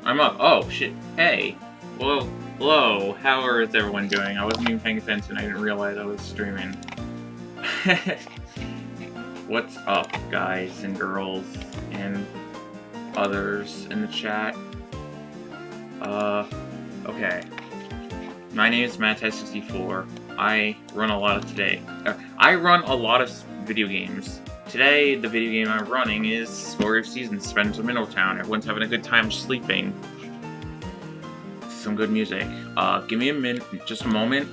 I'm up. Oh, shit. Hey. Well, hello. How is everyone doing? I wasn't even paying attention. I didn't realize I was streaming. What's up, guys and girls and others in the chat? Okay. My name is Matt64. I run a lot of video games. Today, the video game I'm running is Story of Seasons, Friends of Middletown. Everyone's having a good time sleeping. Some good music. Give me a minute, just a moment,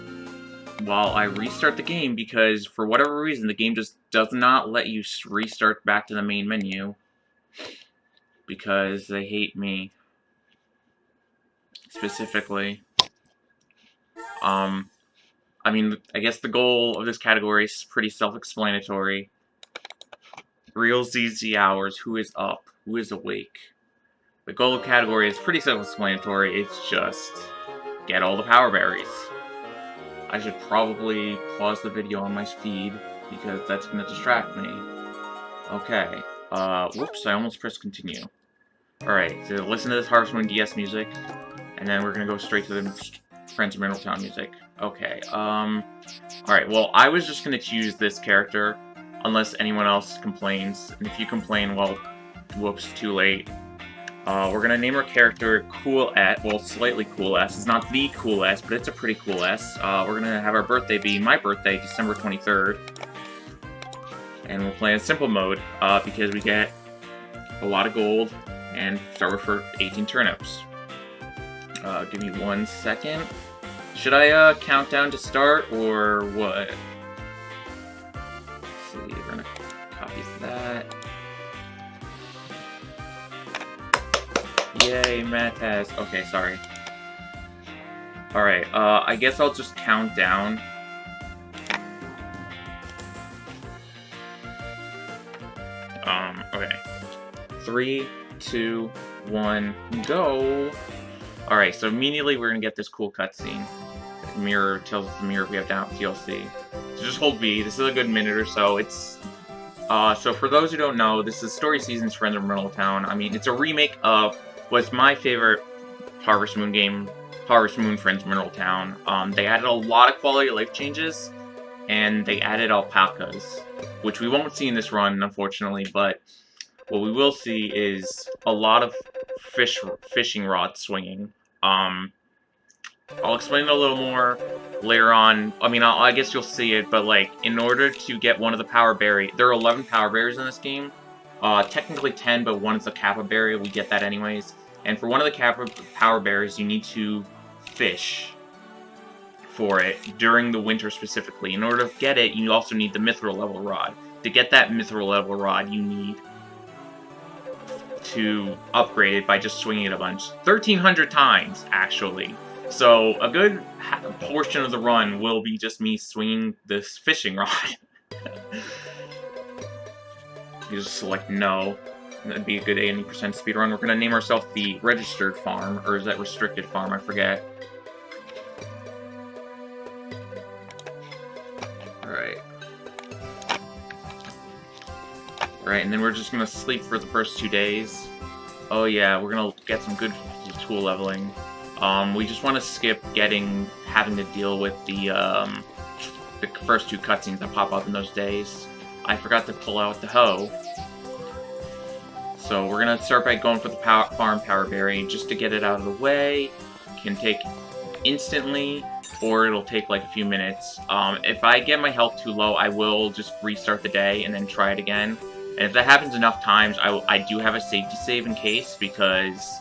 while I restart the game, because for whatever reason, the game just does not let you restart back to the main menu. Because they hate me. Specifically. I mean, I guess the goal of this category is pretty self-explanatory. Real ZZ hours, who is up, who is awake. The goal of the category is pretty self-explanatory, it's just get all the power berries. I should probably pause the video on my feed, because that's gonna distract me. Okay, whoops, I almost pressed continue. Alright, so listen to this Harvest Moon DS music, and then we're gonna go straight to the Friends of Middletown music. Okay, alright, well, I was just gonna choose this character, unless anyone else complains, and if you complain, well, whoops, too late. We're gonna name our character Cool S, well, slightly Cool S. It's not the Cool S, but it's a pretty cool S. We're gonna have our birthday be my birthday, December 23rd. And we'll play in simple mode, because we get a lot of gold, and start with for 18 turnips. Give me 1 second. Should I, count down to start, or what? Let's see, we're gonna copy that. Yay, Matt has. Okay, sorry. Alright, I guess I'll just count down. Okay. 3, 2, 1, go! Alright, so immediately we're gonna get this cool cutscene. The mirror tells us the mirror we have down TLC. So just hold B, this is a good minute or so. It's so for those who don't know, this is Story Seasons Friends of Middletown. I mean, it's a remake of what's my favorite Harvest Moon game, Harvest Moon Friends of Middletown. They added a lot of quality of life changes, and they added alpacas, which we won't see in this run, unfortunately, but what we will see is a lot of fishing rod swinging. I'll explain it a little more later on. I mean, I guess you'll see it, but like, in order to get one of the power berry, there are 11 power berries in this game. Technically 10, but one is a kappa berry, we get that anyways. And for one of the power berries, you need to fish for it during the winter specifically. In order to get it, you also need the mithril level rod. To get that mithril level rod, you need to upgrade it by just swinging it a bunch. 1,300 times, actually. So, a good portion of the run will be just me swinging this fishing rod. You just select no. That'd be a good 80% speedrun. We're gonna name ourselves the Registered Farm, or is that Restricted Farm? I forget. Alright. Alright, and then we're just gonna sleep for the first 2 days. Oh yeah, we're gonna get some good tool leveling. We just want to skip having to deal with the first 2 cutscenes that pop up in those days. I forgot to pull out the hoe. So we're gonna start by going for the farm power berry, just to get it out of the way. It can take instantly, or it'll take like a few minutes. If I get my health too low, I will just restart the day and then try it again. And if that happens enough times, I do have a safety save in case, because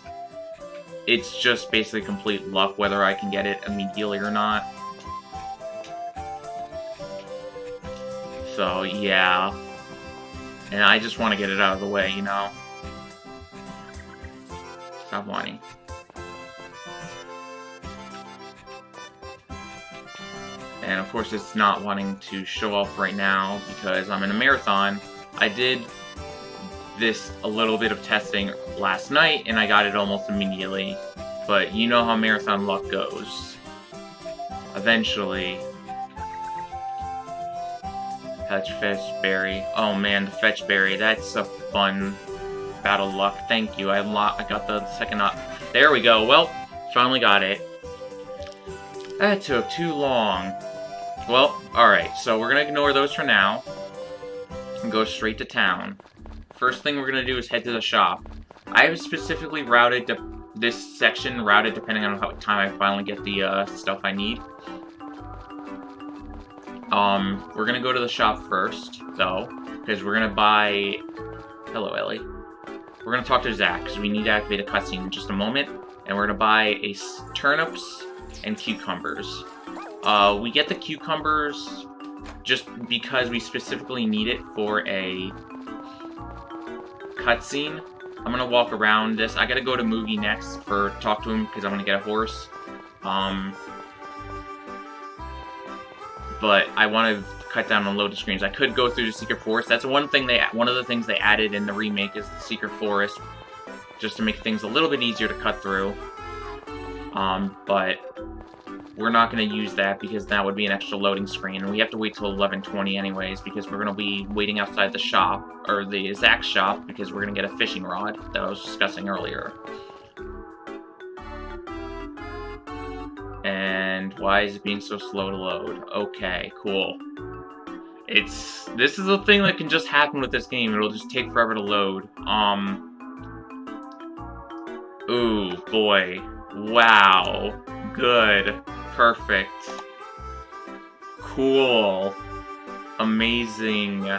it's just basically complete luck whether I can get it immediately or not. So, yeah. And I just want to get it out of the way, you know? Stop whining. And of course it's not wanting to show off right now because I'm in a marathon. I did a little bit of testing last night and I got it almost immediately. But you know how marathon luck goes. Eventually. Fetch berry. Oh man, the fetch berry. That's a fun battle luck. Thank you. I got the second There we go. Well, finally got it. That took too long. Well, alright, so we're gonna ignore those for now. And go straight to town. First thing we're gonna do is head to the shop. I have specifically routed this section routed depending on how time I finally get the stuff I need. We're gonna go to the shop first, though, because we're gonna buy... Hello, Ellie. We're gonna talk to Zach, because we need to activate a cutscene in just a moment, and we're gonna buy turnips and cucumbers. We get the cucumbers just because we specifically need it for a cutscene. I'm gonna walk around this. I gotta go to Moogie next for talk to him because I'm gonna get a horse. But I want to cut down on loading screens. I could go through the secret forest. That's one of the things they added in the remake is the secret forest, just to make things a little bit easier to cut through. But we're not going to use that because that would be an extra loading screen, and we have to wait till 11:20 anyways because we're going to be waiting outside the shop, or the Zach shop, because we're going to get a fishing rod that I was discussing earlier. And why is it being so slow to load? Okay, cool. This is a thing that can just happen with this game. It'll just take forever to load. Ooh, boy. Wow. Good. Perfect. Cool. Amazing.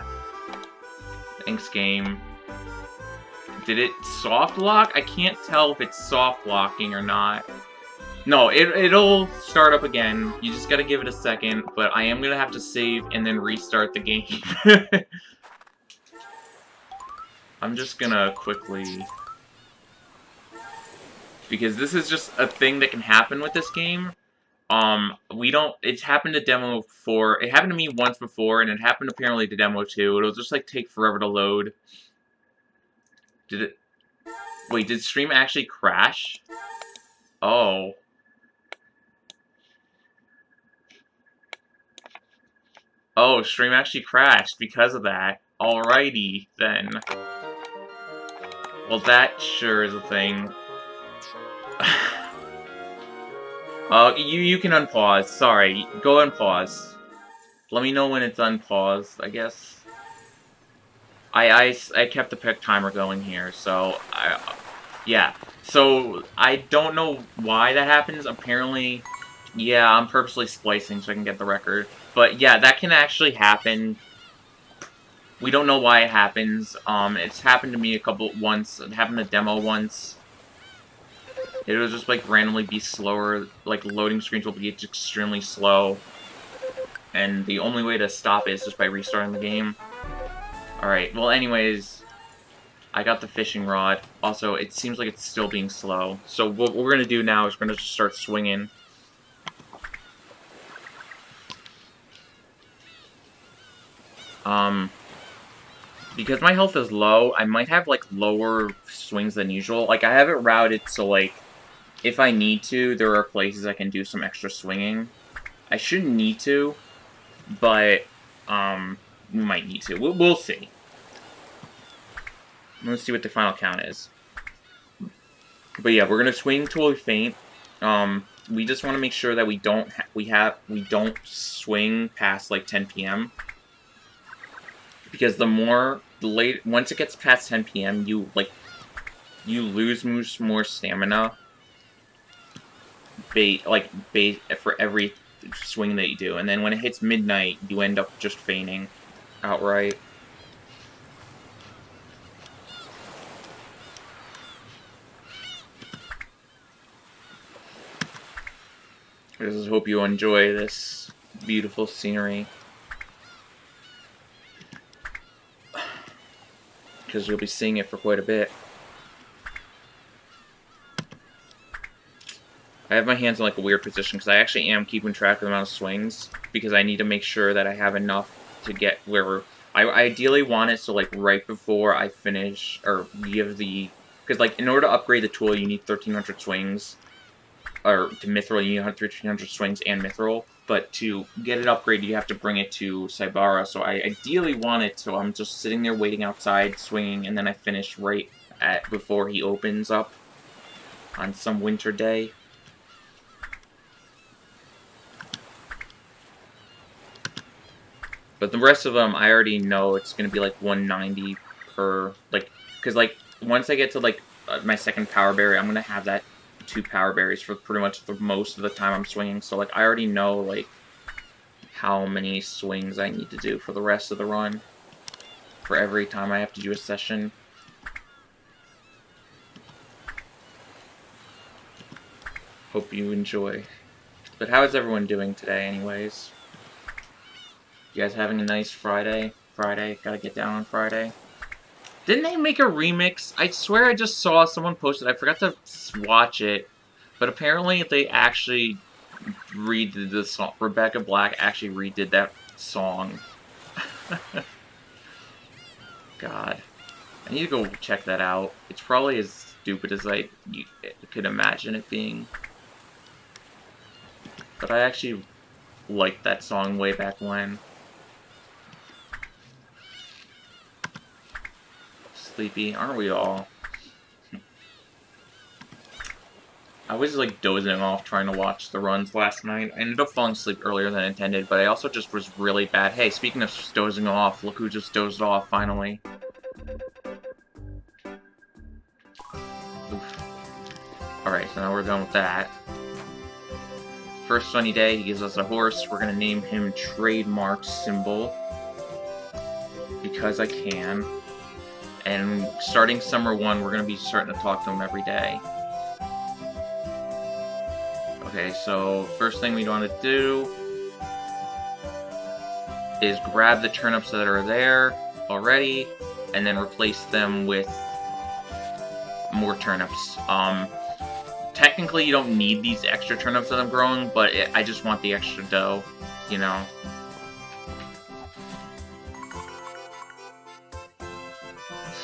Thanks, game. Did it soft lock? I can't tell if it's soft locking or not. No, it'll start up again. You just gotta give it a second, but I am gonna have to save and then restart the game. I'm just gonna quickly... Because this is just a thing that can happen with this game. It's happened to demo before. It happened to me once before, and it happened apparently to demo too. It'll just, like, take forever to load. Did it... Wait, did stream actually crash? Oh... Oh, stream actually crashed because of that. Alrighty, then. Well, that sure is a thing. You can unpause. Sorry. Go unpause. Let me know when it's unpaused, I guess. I kept the timer going here, so... yeah. So, I don't know why that happens. Apparently... Yeah, I'm purposely splicing so I can get the record. But yeah, that can actually happen. We don't know why it happens. It's happened to me once. It happened to demo once. It'll just like randomly be slower. Like loading screens will be extremely slow. And the only way to stop it is just by restarting the game. Alright, well anyways, I got the fishing rod. Also, it seems like it's still being slow. So what we're gonna do now is we're gonna just start swinging. Because my health is low, I might have, like, lower swings than usual. Like, I have it routed so, like, if I need to, there are places I can do some extra swinging. I shouldn't need to, but, we might need to. We'll see. Let's see what the final count is. But yeah, we're gonna swing till we faint. We just want to make sure that we don't swing past, like, 10 PM. Because once it gets past 10 PM, you lose more stamina. For every swing that you do, and then when it hits midnight, you end up just fainting outright. I just hope you enjoy this beautiful scenery. Because you'll be seeing it for quite a bit. I have my hands in like a weird position because I actually am keeping track of the amount of swings because I need to make sure that I have enough to get wherever. I ideally want it so like right before I finish or give the... Because like in order to upgrade the tool you need 1300 swings. Or to Mithril you need 1300 swings and Mithril. But to get it upgraded, you have to bring it to Cybara. So I ideally want it so I'm just sitting there waiting outside, swinging, and then I finish right before he opens up. on some winter day. But the rest of them, I already know it's going to be like 190 per, like, because, like, once I get to, like, my second power berry, I'm going to have that 2 power berries for pretty much the most of the time I'm swinging. So, like, I already know, like, how many swings I need to do for the rest of the run. For every time I have to do a session. Hope you enjoy. But how is everyone doing today, anyways? You guys having a nice Friday? Gotta get down on Friday. Didn't they make a remix? I swear I just saw someone post it. I forgot to watch it. But apparently they actually redid the song. Rebecca Black actually redid that song. God. I need to go check that out. It's probably as stupid as I could imagine it being. But I actually liked that song way back when. Sleepy, aren't we all? I was like dozing off trying to watch the runs last night. I ended up falling asleep earlier than intended, but I also just was really bad. Hey, speaking of dozing off, look who just dozed off finally. Alright, so now we're done with that. First sunny day, he gives us a horse. We're gonna name him Trademark Symbol. Because I can. And starting Summer 1, we're gonna be starting to talk to him every day. Okay, so first thing we want to do is grab the turnips that are there already, and then replace them with more turnips. Technically you don't need these extra turnips that I'm growing, but I just want the extra dough, you know.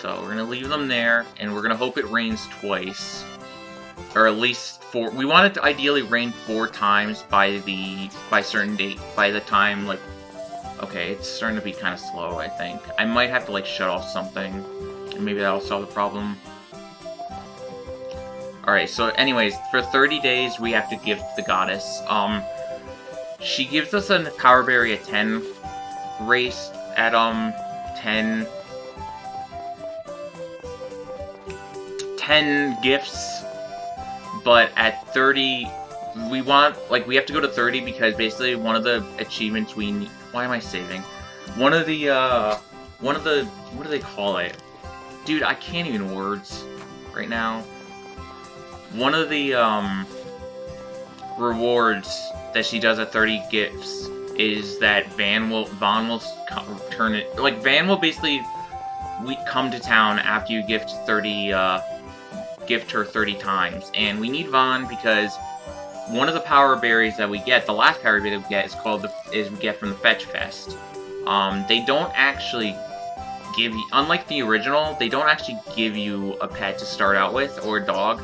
So we're gonna leave them there, and we're gonna hope it rains twice. Or at least 4. We want it to ideally rain 4 times by certain date. By the time, like, okay, it's starting to be kind of slow, I think. I might have to, like, shut off something, and maybe that'll solve the problem. Alright, so anyways, for 30 days, we have to gift the goddess. She gives us a power berry at 10 race, at, 10 gifts. But at 30, we have to go to 30 because basically one of the achievements we need... Why am I saving? One of the, what do they call it? Dude, I can't even words right now. One of the, rewards that she does at 30 gifts is that Van will turn it... Like, Van will basically come to town after you gift 30, gift her 30 times, and we need Vaughn because one of the power berries that we get, the last power berry that we get, we get from the Fetch Fest. They don't actually give you, unlike the original, they don't actually give you a pet to start out with, or a dog.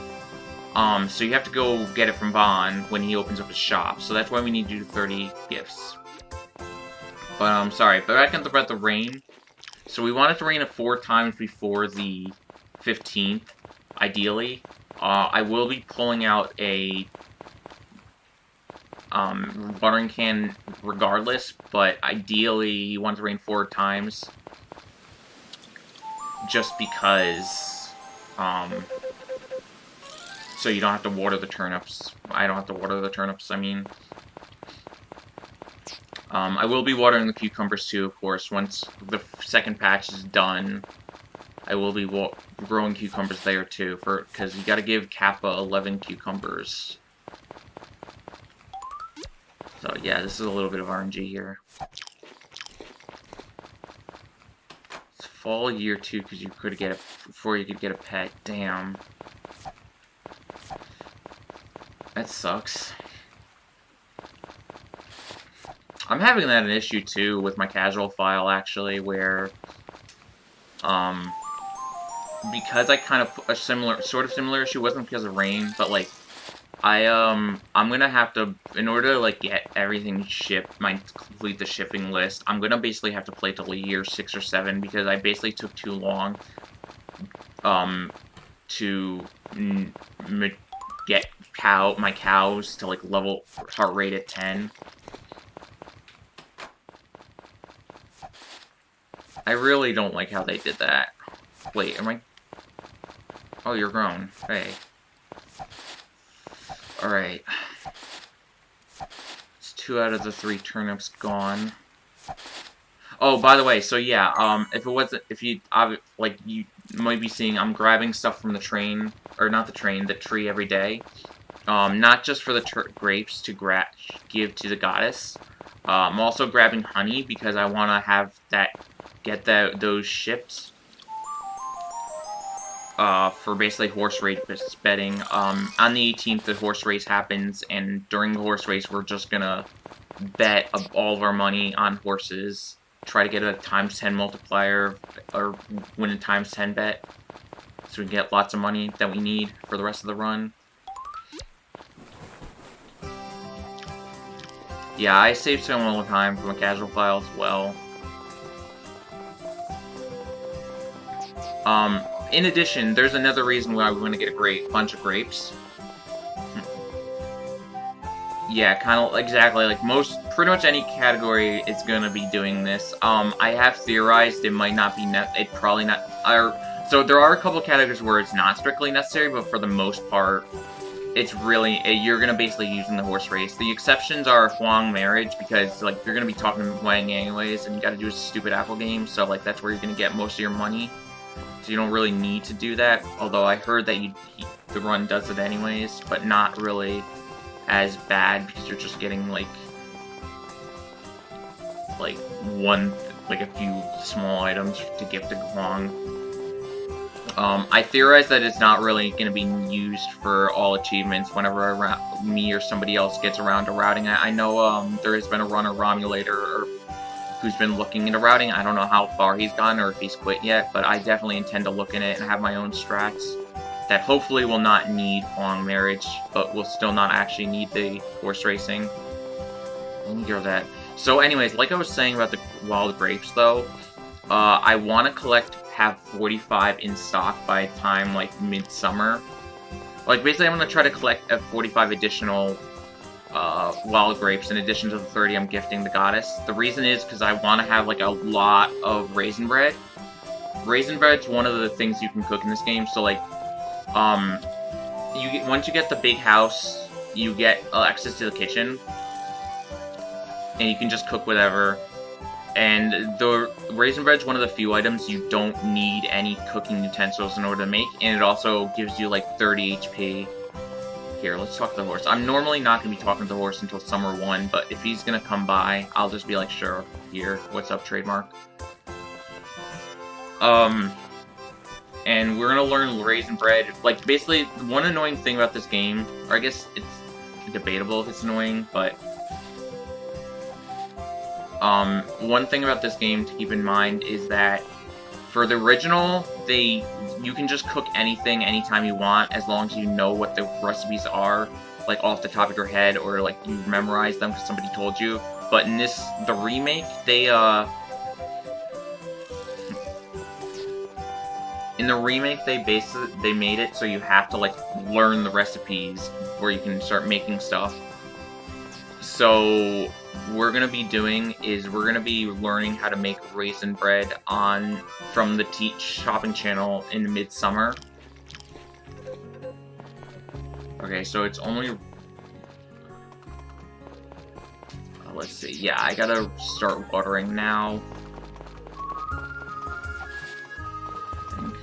So you have to go get it from Vaughn when he opens up his shop, so that's why we need to do 30 gifts. But, sorry, but back about the rain. So we want it to rain 4 times before the 15th. Ideally, I will be pulling out a watering can regardless, but ideally you want it to rain 4 times, just because, so you don't have to water the turnips. I don't have to water the turnips, I mean. I will be watering the cucumbers too, of course, once the second patch is done. I will be growing cucumbers there too, because you gotta give Kappa 11 cucumbers. So yeah, this is a little bit of RNG here. It's fall year 2 because you could get it before you could get a pet. Damn. That sucks. I'm having that an issue too with my casual file actually, where because I kind of put a sort of similar issue, wasn't because of rain, but like I'm gonna have to, in order to like get everything shipped, complete the shipping list, I'm gonna basically have to play till year 6 or 7 because I basically took too long to get my cows to, like, level heart rate at 10. I really don't like how they did that. Wait, am I... Oh, you're grown. Hey. Alright. It's 2 out of the 3 turnips gone. Oh, by the way, so yeah, if you might be seeing, I'm grabbing stuff from the train, or not the train, the tree every day. Not just for the grapes to give to the goddess. I'm also grabbing honey because I want to have those ships. For basically horse race betting. On the 18th, the horse race happens, and during the horse race, we're just gonna bet all of our money on horses. Try to get a ×10 multiplier, or win a ×10 bet, so we can get lots of money that we need for the rest of the run. Yeah, I save some all the time from a casual file as well. In addition, there's another reason why we want to get a bunch of grapes. Yeah, kind of exactly like pretty much any category is gonna be doing this. I have theorized it might not be probably not. So there are a couple categories where it's not strictly necessary, but for the most part, it's really you're gonna basically using the horse race. The exceptions are Huang marriage because like you're gonna be talking to Huang anyways, and you got to do a stupid apple game. So like that's where you're gonna get most of your money. So you don't really need to do that. Although I heard that the run does it anyways, but not really as bad because you're just getting like a few small items to give to Huang. I theorize that it's not really going to be used for all achievements whenever me or somebody else gets around to routing it. I know there has been a runner, Romulator, who's been looking into routing. I don't know how far he's gone or if he's quit yet, but I definitely intend to look in it and have my own strats that hopefully will not need Huang marriage, but will still not actually need the horse racing. Let me go that. So anyways, like I was saying about the wild grapes though, I want to have 45 in stock by time like midsummer. Like basically I'm going to try to collect 45 additional wild grapes in addition to the 30 I'm gifting the goddess. The reason is because I want to have like a lot of raisin bread. Raisin bread's one of the things you can cook in this game, so like once you get the big house, you get access to the kitchen, and you can just cook whatever. And the raisin bread's one of the few items you don't need any cooking utensils in order to make, and it also gives you like 30 HP. Here, let's talk to the horse. I'm normally not going to be talking to the horse until Summer 1, but if he's going to come by, I'll just be like, sure, here, what's up, trademark? And we're going to learn raisin bread. Like, basically, one annoying thing about this game, or I guess it's debatable if it's annoying, but one thing about this game to keep in mind is that for the original, you can just cook anything anytime you want as long as you know what the recipes are, like off the top of your head, or like you memorize them because somebody told you. But in the remake, in the remake they made it so you have to like learn the recipes before you can start making stuff. So we're gonna be learning how to make raisin bread from the Teach shopping channel in midsummer. Okay, so it's only let's see. Yeah, I gotta start watering now. I think.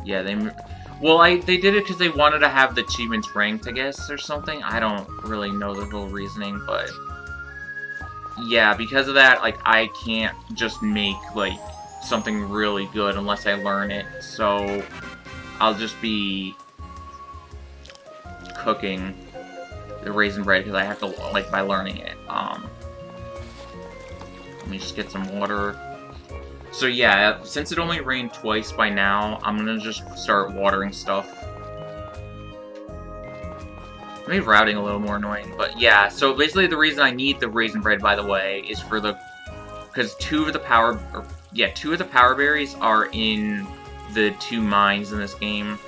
Yeah, they did it because they wanted to have the achievements ranked, I guess, or something. I don't really know the whole reasoning, but yeah, because of that, like, I can't just make, like, something really good unless I learn it, so I'll just be cooking the raisin bread because I have to, like, by learning it. Let me just get some water. So yeah, since it only rained twice by now, I'm gonna just start watering stuff. Maybe routing a little more annoying, but yeah, so basically the reason I need the raisin bread, by the way, is because two of the power berries are in the 2 mines in this game.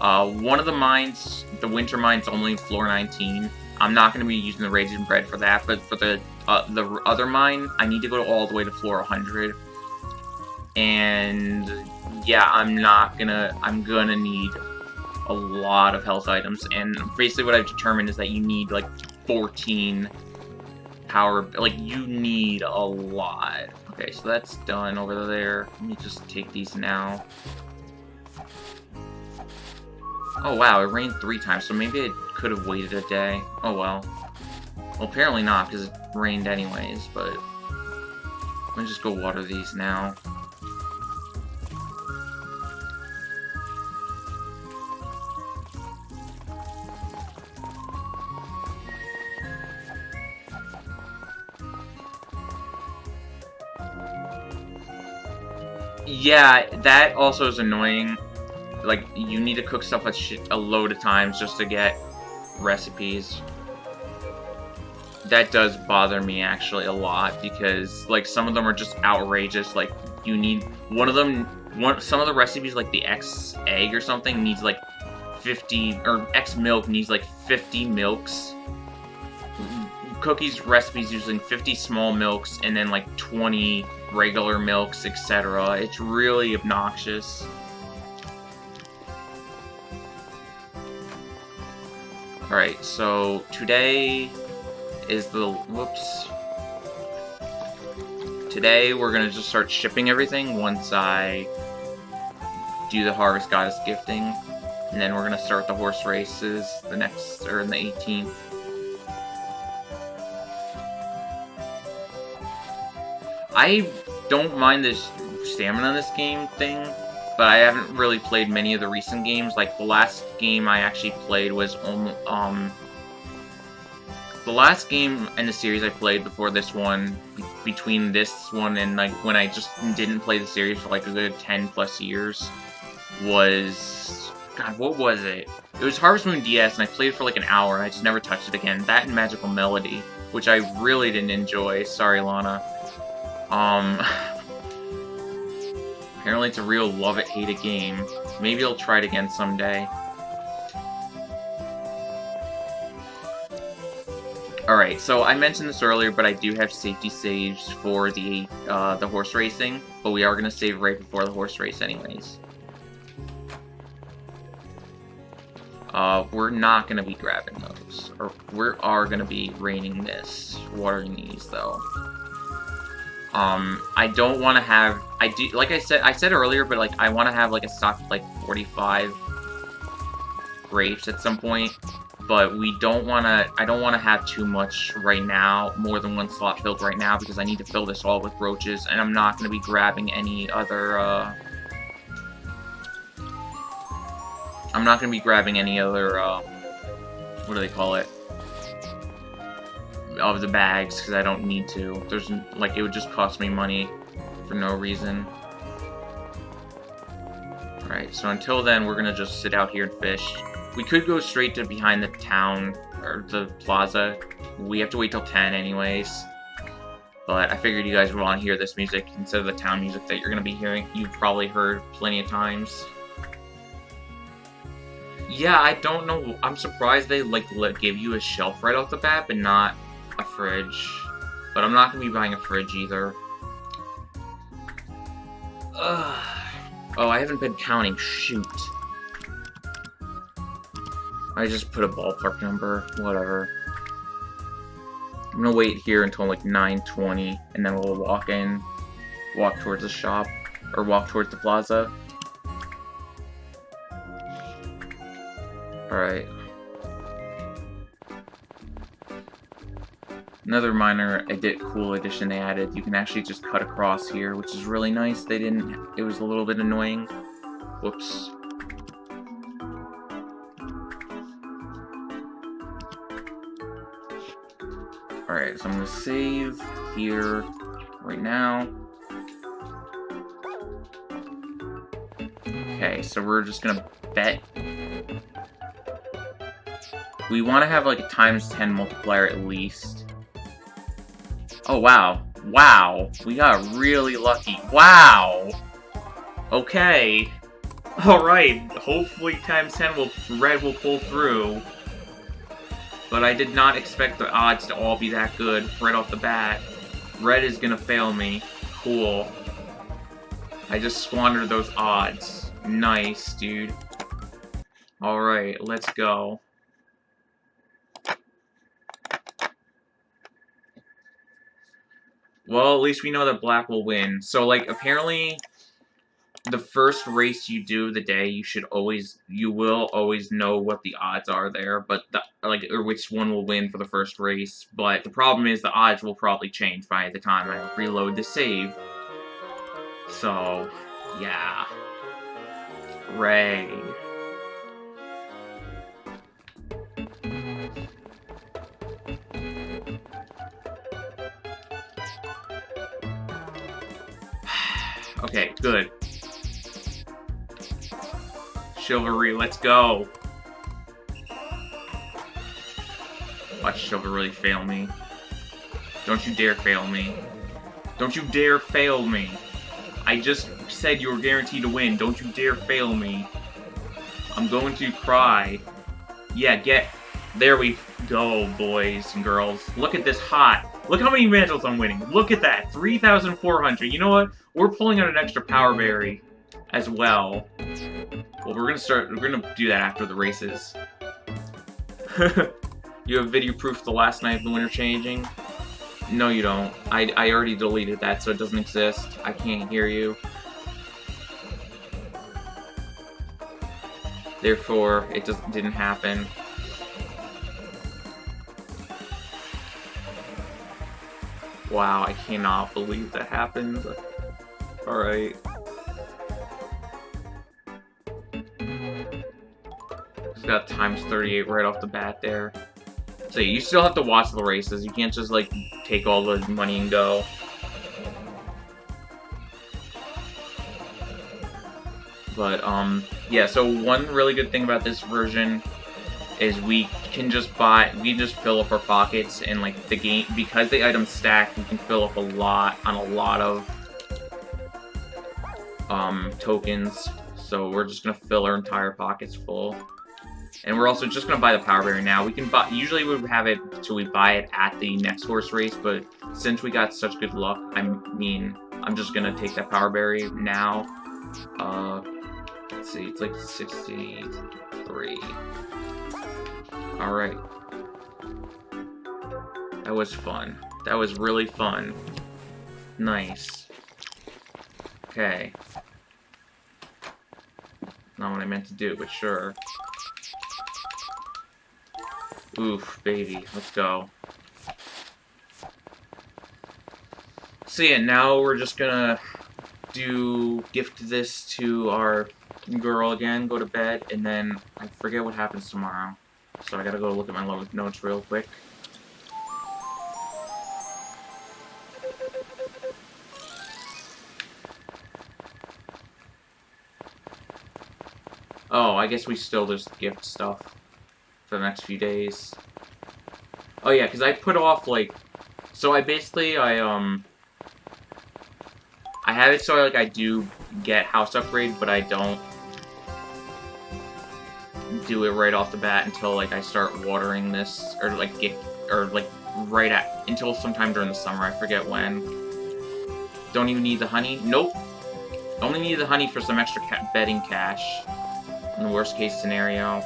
One of the mines, the winter mine's only floor 19. I'm not going to be using the raisin bread for that, but for the other mine, I need to go all the way to floor 100. And yeah, I'm gonna need a lot of health items, and basically what I've determined is that you need like 14 power, like you need a lot. Okay, so that's done over there. Let me just take these now. Oh wow, it rained 3 times, so maybe it could have waited a day. Oh well. Well, apparently not, because it rained anyways, but let me just go water these now. Yeah, that also is annoying. Like, you need to cook stuff a load of times just to get recipes. That does bother me, actually, a lot, because, like, some of them are just outrageous. Like, you need... Some of the recipes, like the X egg or something, needs, like, 50... Or X milk needs, like, 50 milks. Cookies recipes using 50 small milks and then, like, 20... regular milks, etc. It's really obnoxious. Alright, so today is the... Whoops. Today we're gonna just start shipping everything once I do the Harvest Goddess gifting. And then we're gonna start the horse races the next, or in the 18th. I don't mind this stamina in this game thing, but I haven't really played many of the recent games. Like, the last game I actually played was, the last game in the series I played before this one, between this one and, like, when I just didn't play the series for, like, a good 10 plus years, was... God, what was it? It was Harvest Moon DS, and I played it for, like, an hour, and I just never touched it again. That and Magical Melody, which I really didn't enjoy. Sorry, Lana. Apparently it's a real love-it-hate-it game. Maybe I'll try it again someday. Alright, so I mentioned this earlier, but I do have safety saves for the horse racing, but we are going to save right before the horse race anyways. We're not going to be grabbing those. Or we are going to be raining this, watering these, though. I don't want to have, like I said earlier, but, like, I want to have, like, a stock of, like, 45 grapes at some point, but I don't want to have too much right now, more than one slot filled right now, because I need to fill this all with roaches, and I'm not going to be grabbing any other, what do they call it? Of the bags, because I don't need to. There's, like, it would just cost me money for no reason. Alright, so until then, we're gonna just sit out here and fish. We could go straight to behind the town, or the plaza. We have to wait till 10 anyways. But I figured you guys would want to hear this music instead of the town music that you're gonna be hearing. You've probably heard plenty of times. Yeah, I don't know. I'm surprised they, like, give you a shelf right off the bat, but not a fridge. But I'm not going to be buying a fridge either. Ugh. Oh, I haven't been counting. Shoot. I just put a ballpark number. Whatever. I'm going to wait here until, like, 9:20, and then we'll walk towards the shop, or walk towards the plaza. Alright. Another minor cool addition they added. You can actually just cut across here, which is really nice. It was a little bit annoying. Whoops. Alright, so I'm gonna save here right now. Okay, so we're just gonna bet. We want to have, like, a ×10 multiplier at least. Oh, wow. Wow. We got really lucky. Wow! Okay. Alright, hopefully times 10 red will pull through. But I did not expect the odds to all be that good right off the bat. Red is gonna fail me. Cool. I just squandered those odds. Nice, dude. Alright, let's go. Well, at least we know that black will win. So, like, apparently, the first race you do of the day, you will always know what the odds are there, but, or which one will win for the first race. But the problem is the odds will probably change by the time I reload the save. So, yeah. Ray. Okay, good. Chivalry, let's go. Watch Chivalry fail me. Don't you dare fail me. Don't you dare fail me. I just said you were guaranteed to win. Don't you dare fail me. I'm going to cry. Yeah, there we go, boys and girls. Look at this hot. Look how many mantles I'm winning. Look at that. 3,400. You know what? We're pulling out an extra power berry as well. Well, we're gonna do that after the races. You have video proof the last night of the winter changing? No, you don't. I already deleted that, so it doesn't exist. I can't hear you. Therefore, it didn't happen. Wow, I cannot believe that happened. Alright. Just got times 38 right off the bat there. So you still have to watch the races. You can't just, like, take all the money and go. But, yeah, so one really good thing about this version is we just fill up our pockets, and, like, the game, because the items stack, we can fill up a lot of, tokens. So we're just gonna fill our entire pockets full. And we're also just gonna buy the power berry now. We can buy, usually we would have it till we buy it at the next horse race, but since we got such good luck, I'm just gonna take that power berry now. Let's see, it's like 63. Alright. That was fun. That was really fun. Nice. Okay. Not what I meant to do, but sure. Oof, baby. Let's go. So yeah, now we're just gonna gift this to our girl again, go to bed, and then I forget what happens tomorrow. So I gotta go look at my notes real quick. Oh, I guess we still just gift stuff for the next few days. Oh yeah, because I put off, like, so I have it so I do get house upgrade, but I don't do it right off the bat until, like, I start watering this, or, like, until sometime during the summer. I forget when. Don't even need the honey? Nope. Only need the honey for some extra betting cash. In the worst case scenario.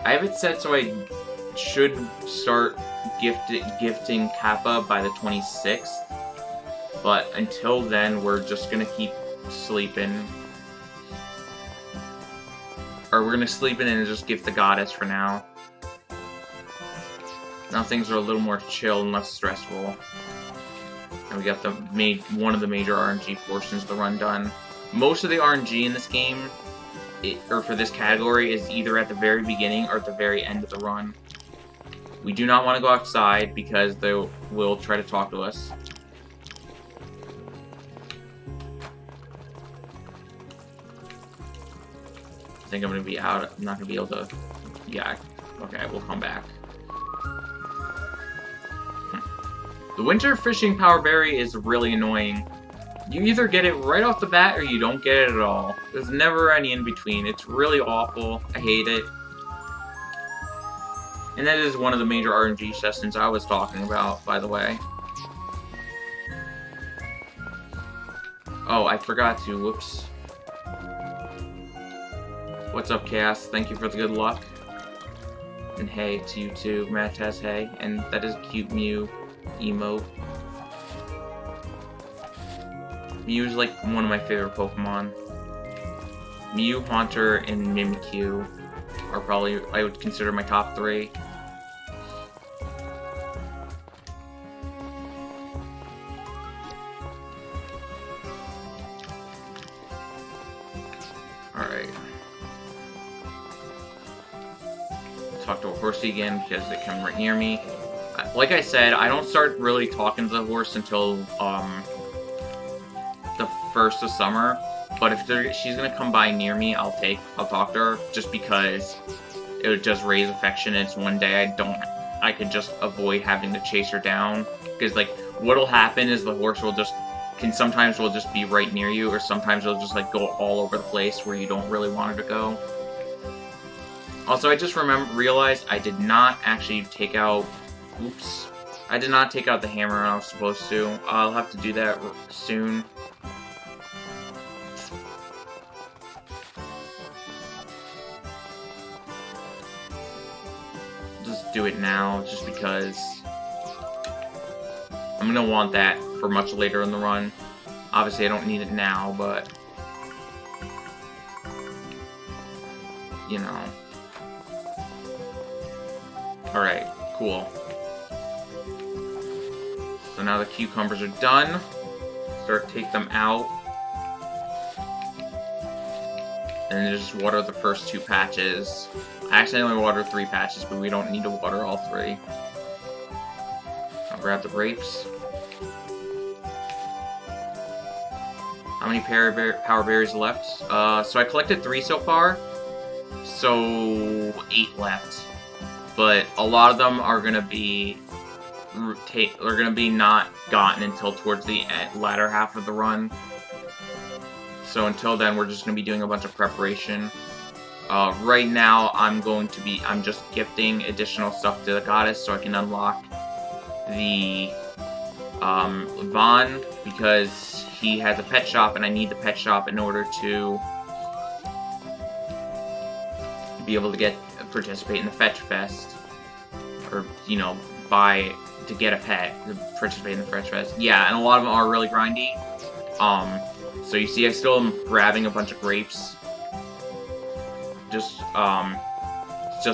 I have it set so I should start gifting Kappa by the 26th. But until then, we're just gonna keep sleeping. Or we're gonna sleep in and just gift the goddess for now. Now things are a little more chill and less stressful. And we got one of the major RNG portions of the run done. Most of the RNG in this game, or for this category, is either at the very beginning or at the very end of the run. We do not want to go outside because they will try to talk to us. I think I'm going to be out. I'm not going to be able to... Yeah, okay, we'll come back. The winter fishing power berry is really annoying. You either get it right off the bat or you don't get it at all. There's never any in between. It's really awful. I hate it. And that is one of the major RNG sessions I was talking about, by the way. Oh, I forgot to. Whoops. What's up, Cass? Thank you for the good luck. And hey to you too. Matt has hey. And that is a cute Mew emote. Mew is like one of my favorite Pokemon. Mew, Haunter, and Mimikyu are probably, I would consider, my top 3. Alright. Talk to a horsey again because they come right near me. Like I said, I don't start really talking to the horse until the first of summer. But if she's gonna come by near me, I'll talk to her just because it would just raise affection. It's one day I could just avoid having to chase her down, because like what'll happen is the horse sometimes will just be right near you, or sometimes it'll just like go all over the place where you don't really want her to go. Also, I just realized I did not actually take out. Oops, I did not take out the hammer when I was supposed to. I'll have to do that soon. Do it now, just because I'm gonna want that for much later in the run. Obviously, I don't need it now, but you know. Alright, cool. So now the cucumbers are done. Take them out. And then just water the first 2 patches. I actually only water 3 patches, but we don't need to water all 3. I'll grab the grapes. How many power berries left? So I collected 3 so far. So 8 left. But a lot of them are gonna be not gotten until towards the latter half of the run. So until then, we're just gonna be doing a bunch of preparation. Right now, I'm just gifting additional stuff to the goddess so I can unlock the Vaughn, because he has a pet shop and I need the pet shop in order to be able to participate in the Fetch Fest, or you know, to get a pet to participate in the Fetch Fest. Yeah, and a lot of them are really grindy. So you see, I still am grabbing a bunch of grapes. Just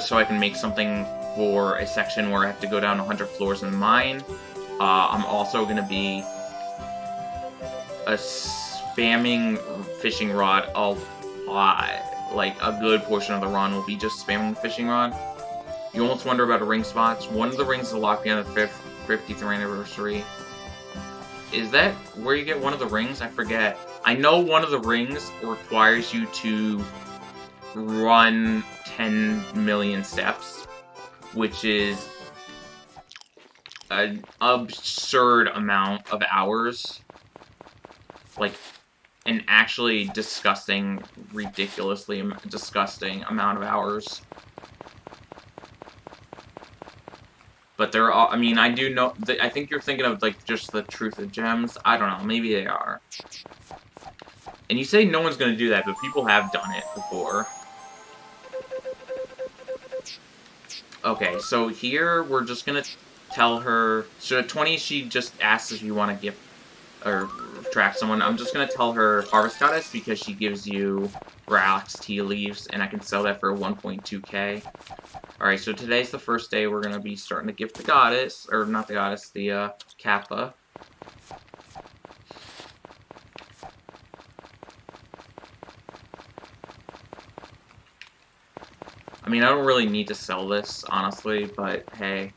so I can make something for a section where I have to go down 100 floors in the mine. I'm also going to be spamming fishing rod a lot. Like, a good portion of the run will be just spamming the fishing rod. You almost wonder about the ring spots. One of the rings is locked behind the 50th anniversary. Is that where you get one of the rings? I forget. I know one of the rings requires you to run 10 million steps, which is an absurd amount of hours. Like, an actually disgusting, ridiculously disgusting amount of hours. But they're all, I mean, I do know, I think you're thinking of, like, just the Truth of Gems. I don't know, maybe they are. And you say no one's gonna do that, but people have done it before. Okay, so here, we're just gonna tell her, so at 20, she just asks if you want to gift, or track someone. I'm just gonna tell her Harvest Goddess, because she gives you Rocks, tea leaves, and I can sell that for 1.2k. Alright, so today's the first day we're gonna be starting to gift the goddess, or not the goddess, the Kappa. I mean, I don't really need to sell this, honestly, but hey.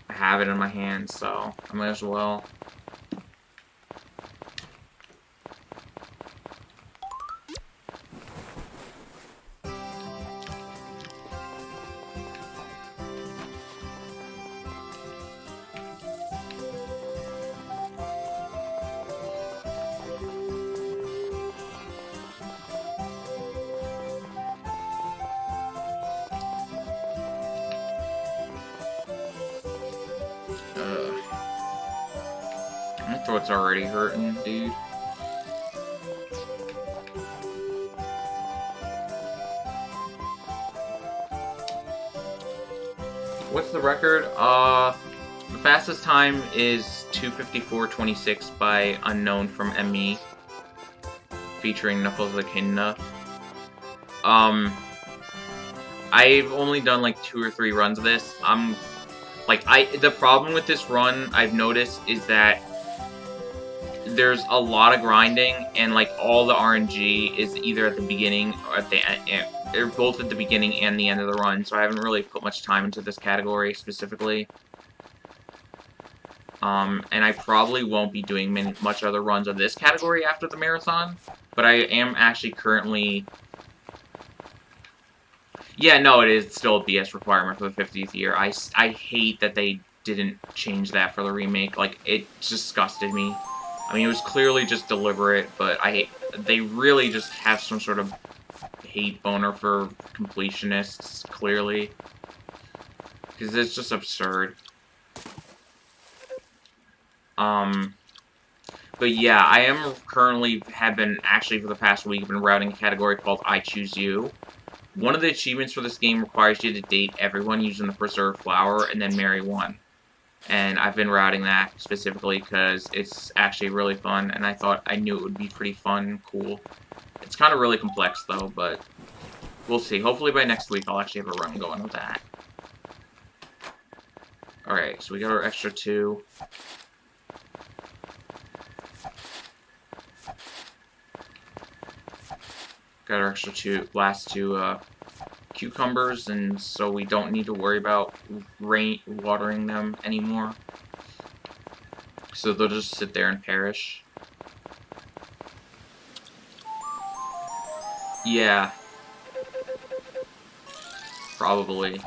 I have it in my hand, so I might as well. throat's already hurting, dude. What's the record? The fastest time is 2:54.26 by Unknown from ME, featuring Knuckles the Echidna. I've only done like 2 or 3 runs of this. The problem with this run I've noticed is that there's a lot of grinding, and like all the RNG is either at the beginning or at the end, or both at the beginning and the end of the run, so I haven't really put much time into this category specifically. And I probably won't be doing much other runs of this category after the marathon, but I am actually currently... Yeah, no, it is still a BS requirement for the 50th year. I hate that they didn't change that for the remake. Like, it disgusted me. I mean, it was clearly just deliberate, but they really just have some sort of hate boner for completionists, clearly. Because it's just absurd. But yeah, I am currently, actually for the past week, been routing a category called I Choose You. One of the achievements for this game requires you to date everyone using the preserved flower and then marry one. And I've been routing that specifically because it's actually really fun, and I knew it would be pretty fun and cool. It's kind of really complex though, but we'll see. Hopefully by next week I'll actually have a run going with that. Alright, so we got our extra 2. Got our extra last two cucumbers, and so we don't need to worry about watering them anymore. So they'll just sit there and perish. Yeah. Probably.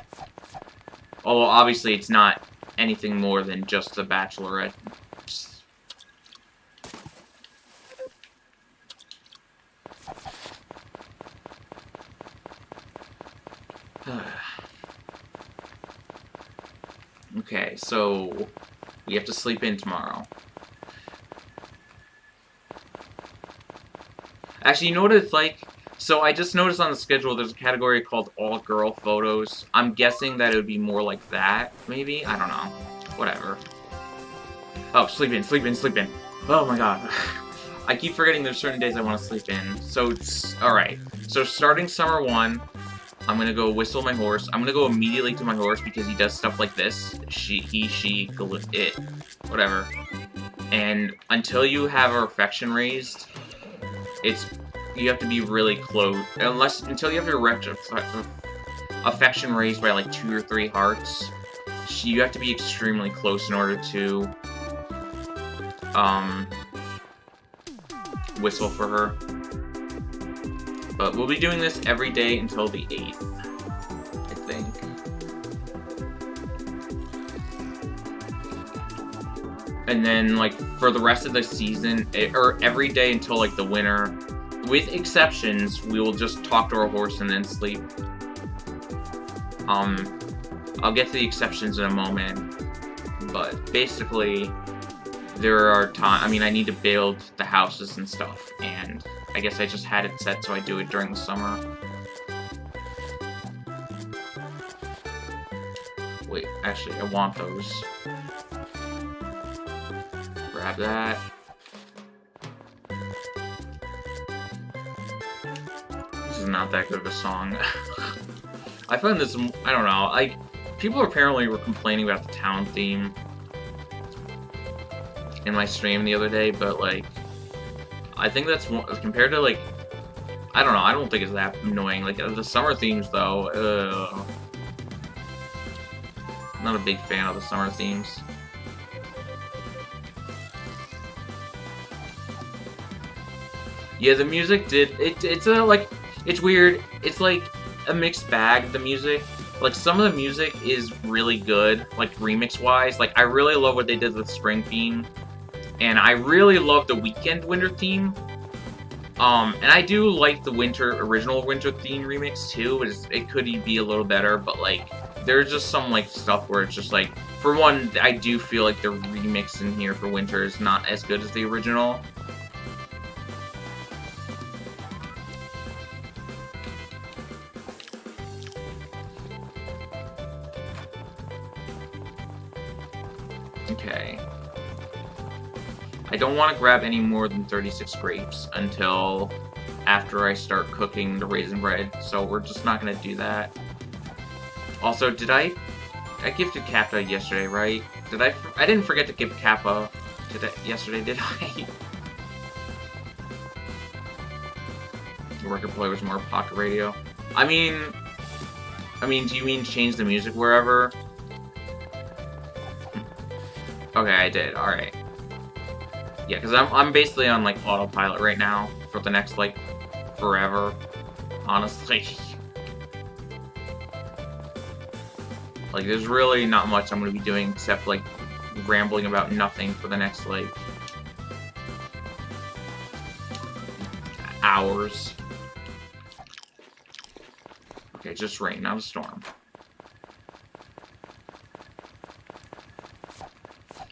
Although obviously it's not anything more than just the Bachelorette. Okay, so we have to sleep in tomorrow. Actually, you know what it's like? So I just noticed on the schedule there's a category called All Girl Photos. I'm guessing that it would be more like that, maybe? I don't know. Whatever. Oh, sleep in, sleep in, sleep in. Oh my god. I keep forgetting there's certain days I want to sleep in. So, alright. So starting summer 1, I'm gonna go whistle my horse. I'm gonna go immediately to my horse because he does stuff like this. She, it. Whatever. And until you have our affection raised, you have to be really close. Until you have your affection raised by like 2 or 3 hearts, you have to be extremely close in order to whistle for her. But we'll be doing this every day until the 8th, I think. And then, like, for the rest of the season, or every day until, like, the winter, with exceptions, we will just talk to our horse and then sleep. I'll get to the exceptions in a moment, but basically, there are times, I mean, I need to build the houses and stuff, and I guess I just had it set so I do it during the summer. Wait, actually, I want those. Grab that. This is not that good of a song. I find this, I don't know, people apparently were complaining about the town theme in my stream the other day, but, like, I think that's, compared to, like, I don't know, I don't think it's that annoying. Like, the summer themes, though, I'm not a big fan of the summer themes. Yeah, the music it's weird. It's, like, a mixed bag, the music. Like, some of the music is really good, like, remix-wise. Like, I really love what they did with the spring theme. And I really love the Weekend winter theme. And I do like the original winter theme remix too, but it could be a little better, but like, there's just some like stuff where it's just like, For one, I do feel like the remix in here for winter is not as good as the original. Okay. I don't want to grab any more than 36 grapes until after I start cooking the raisin bread, so we're just not going to do that. Also, I gifted Kappa yesterday, right? I didn't forget to give Kappa yesterday, did I? The record player was more pocket radio. I mean, do you mean change the music wherever? Okay, I did. All right. Yeah, because I'm basically on like autopilot right now for the next like forever. Honestly, like there's really not much I'm gonna be doing except like rambling about nothing for the next like hours. Okay, just rain, not a storm.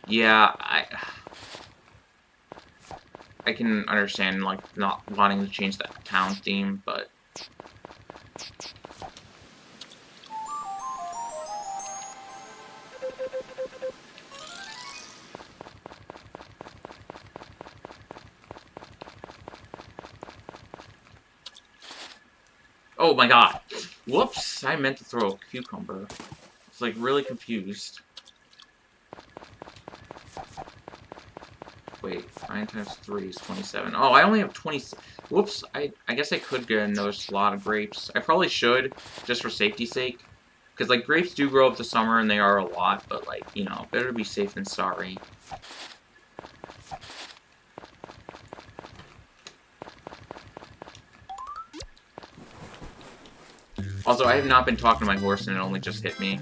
Yeah, I can understand, like, not wanting to change that town theme, but... Oh my god! Whoops! I meant to throw a cucumber. It's like really confused. Wait, 9 times 3 is 27. Oh, I only have 20... Whoops, I guess I could get another slot of grapes. I probably should, just for safety's sake. Because, like, grapes do grow up the summer, and they are a lot, but, like, you know, better be safe than sorry. Also, I have not been talking to my horse, and it only just hit me.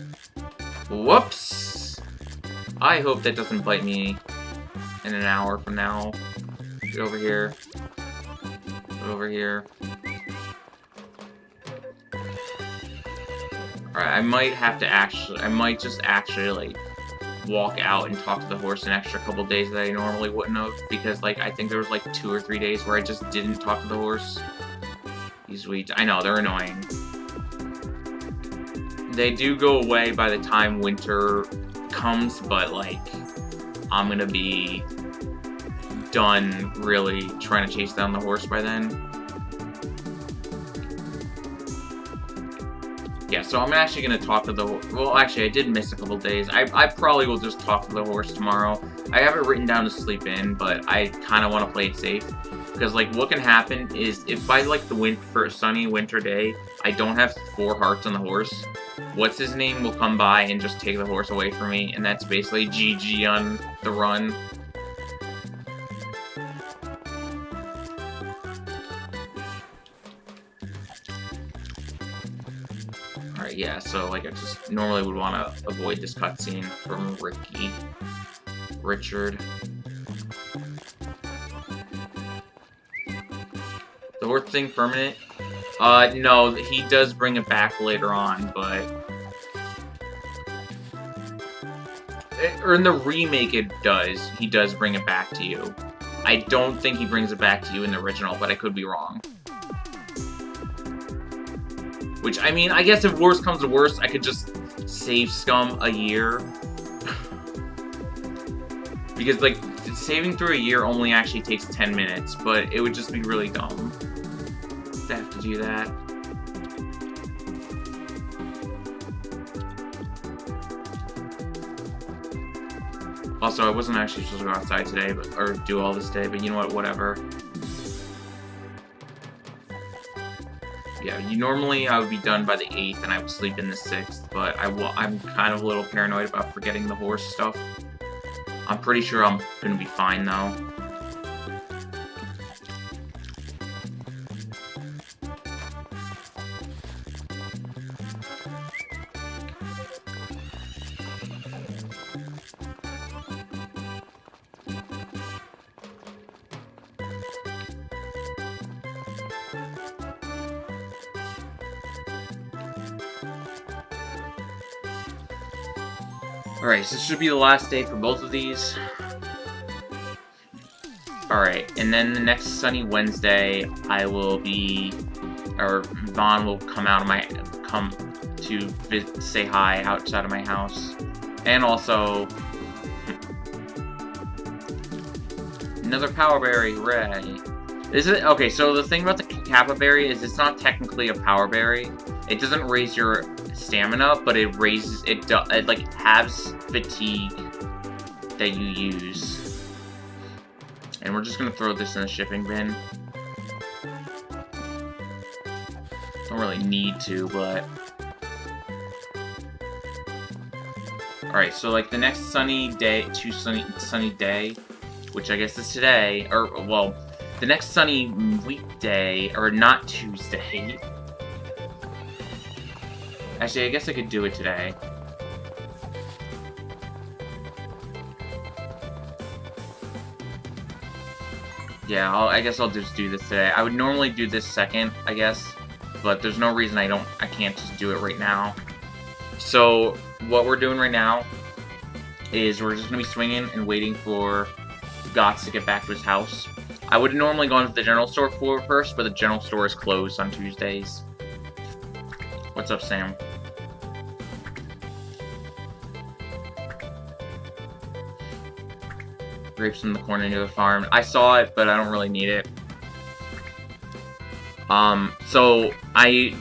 Whoops! I hope that doesn't bite me in an hour from now. Get over here. Get over here. Alright, I might just actually, like, walk out and talk to the horse an extra couple days that I normally wouldn't have, because, like, I think there was, like, 2 or 3 days where I just didn't talk to the horse. These weeds, I know, they're annoying. They do go away by the time winter comes, but, like, I'm gonna be done really trying to chase down the horse by then. Yeah, so I'm actually gonna talk to the horse. Well, actually, I did miss a couple days. I probably will just talk to the horse tomorrow. I have it written down to sleep in, but I kind of want to play it safe. Because, like, what can happen is, if by, like, for a sunny winter day, I don't have 4 hearts on the horse, what's-his-name will come by and just take the horse away from me, and that's basically GG on the run. Alright, yeah, so, like, I just normally would want to avoid this cutscene from Richard. The horse thing permanent? No, he does bring it back later on, but... Or in the remake it does. He does bring it back to you. I don't think he brings it back to you in the original, but I could be wrong. Which, I mean, I guess if worse comes to worse, I could just save Scum a year. Because, like, saving through a year only actually takes 10 minutes, but it would just be really dumb to have to do that. Also, I wasn't actually supposed to go outside today, or do all this day, but you know what, whatever. Yeah, normally I would be done by the 8th, and I would sleep in the 6th, but I'm kind of a little paranoid about forgetting the horse stuff. I'm pretty sure I'm gonna be fine, though. Alright, so this should be the last day for both of these. Alright, and then the next sunny Wednesday, I will be, or Vaughn will come to say hi outside of my house. And also, another Power Berry, hooray. Okay, so the thing about the Kappa Berry is it's not technically a Power Berry. It doesn't raise your stamina, but it like halves fatigue that you use. And we're just gonna throw this in the shipping bin. Don't really need to, but... Alright, so like the next sunny day, which I guess is today, or, well, the next sunny weekday, or not Tuesday. Actually, I guess I could do it today. Yeah, I guess I'll just do this today. I would normally do this second, I guess, but there's no reason I can't just do it right now. So, what we're doing right now is we're just gonna be swinging and waiting for Gots to get back to his house. I would normally go into the general store first, but the general store is closed on Tuesdays. What's up, Sam? Grapes in the corner near the farm. I saw it, but I don't really need it. So I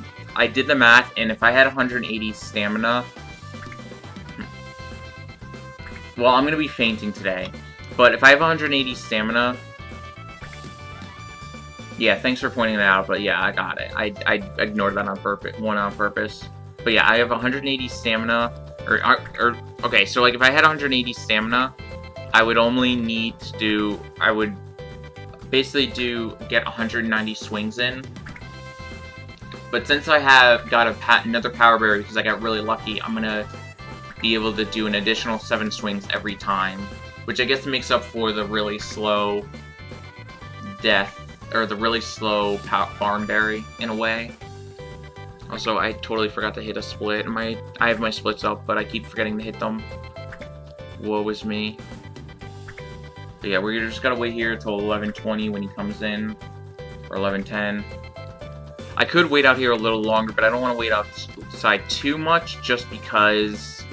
did the math, and if I had 180 stamina... Well, I'm gonna be fainting today. But if I have 180 stamina... Yeah, thanks for pointing that out, but yeah, I got it. I ignored that on purpose. But yeah, I have 180 stamina, okay, so like if I had 180 stamina, I would only need to do, I would basically get 190 swings in. But since I have got another Power Berry because I got really lucky, I'm gonna be able to do an additional 7 swings every time. Which I guess makes up for the really slow death, or the really slow Barn Berry, in a way. Also, I totally forgot to hit a split. I have my splits up, but I keep forgetting to hit them. Woe is me. But yeah, we're just gotta wait here until 11:20 when he comes in, or 11:10. I could wait out here a little longer, but I don't want to wait outside too much, just because,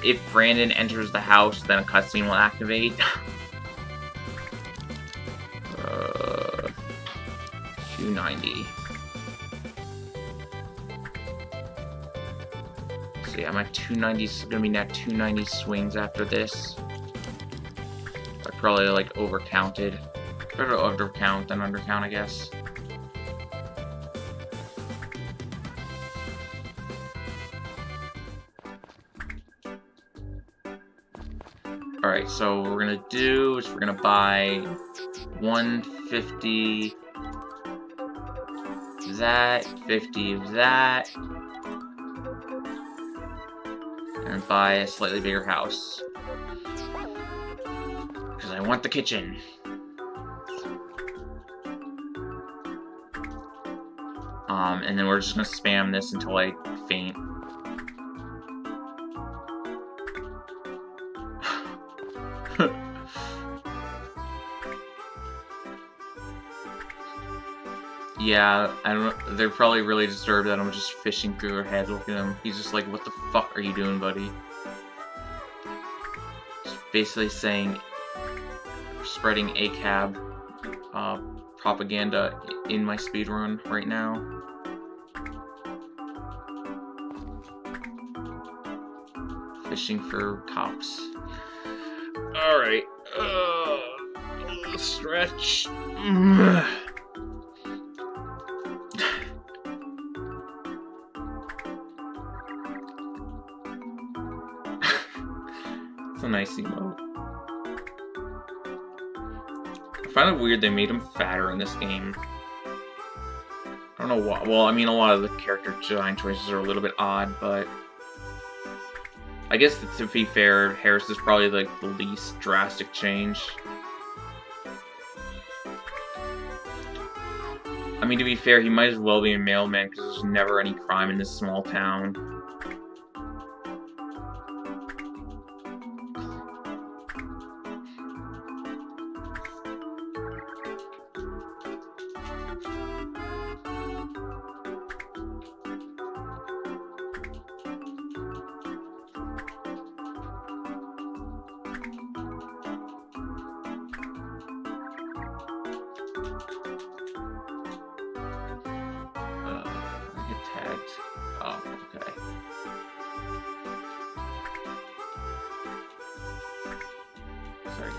if Brandon enters the house, then a cutscene will activate. 290. So yeah, I'm at 290. Gonna be at 290 swings after this. I probably like overcounted. Better overcount than undercount, I guess. Alright, so what we're gonna do is we're gonna buy 150 that, 50 of that, and buy a slightly bigger house. Because I want the kitchen. And then we're just gonna spam this until I faint. Yeah, they're probably really disturbed that I'm just fishing through their head. Look at him. He's just like, what the fuck are you doing, buddy? Just basically saying, spreading ACAB propaganda in my speedrun right now. Fishing for cops. Alright. Stretch. It's a nice emote. I find it weird they made him fatter in this game. I don't know why. Well, I mean, a lot of the character design choices are a little bit odd, but I guess to be fair, Harris is probably like the least drastic change. I mean, to be fair, he might as well be a mailman because there's never any crime in this small town.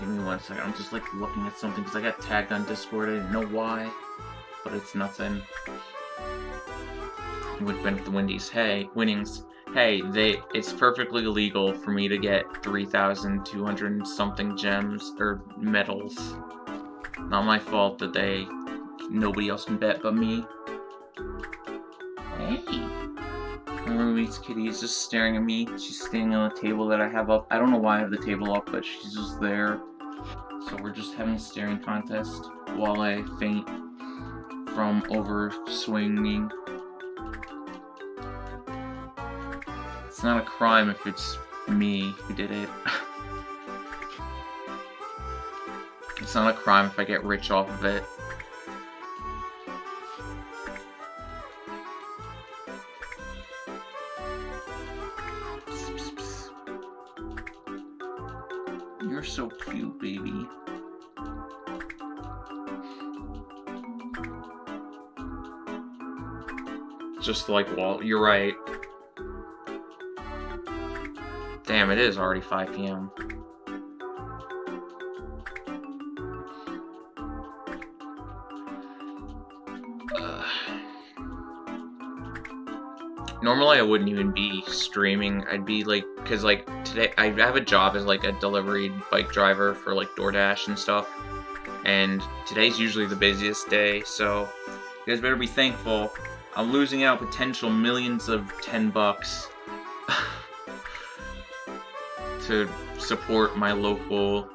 Give me 1 second. I'm just like looking at something because I got tagged on Discord. I didn't know why, but it's nothing. It would benefit the Windies. Hey, winnings. Hey, it's perfectly legal for me to get 3,200 and something gems or medals. Not my fault that nobody else can bet but me. Hey. My roommate's kitty is just staring at me. She's standing on the table that I have up. I don't know why I have the table up, but she's just there. So we're just having a staring contest while I faint from over swinging. It's not a crime if it's me who did it. It's not a crime if I get rich off of it. You're so cute, baby. Just like Walt, you're right. Damn, it is already 5 p.m. Normally I wouldn't even be streaming. I'd be like, cause like today I have a job as like a delivery bike driver for like DoorDash and stuff. And today's usually the busiest day, so you guys better be thankful. I'm losing out potential millions of $10 to support my local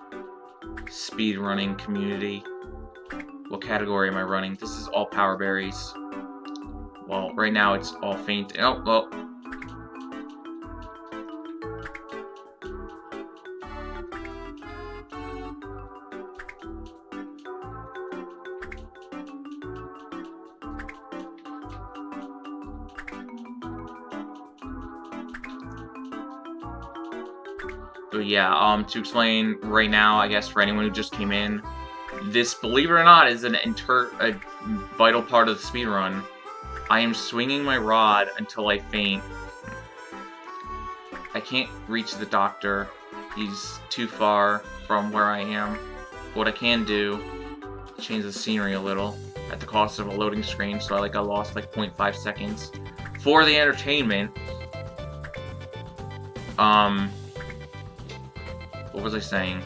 speedrunning community. What category am I running? This is all power berries. Well, right now it's all faint. Oh, well. But yeah, to explain right now, I guess for anyone who just came in, this, believe it or not, is a vital part of the speedrun. I am swinging my rod until I faint. I can't reach the doctor. He's too far from where I am. What I can do, change the scenery a little at the cost of a loading screen, so I lost like 0.5 seconds for the entertainment. What was I saying?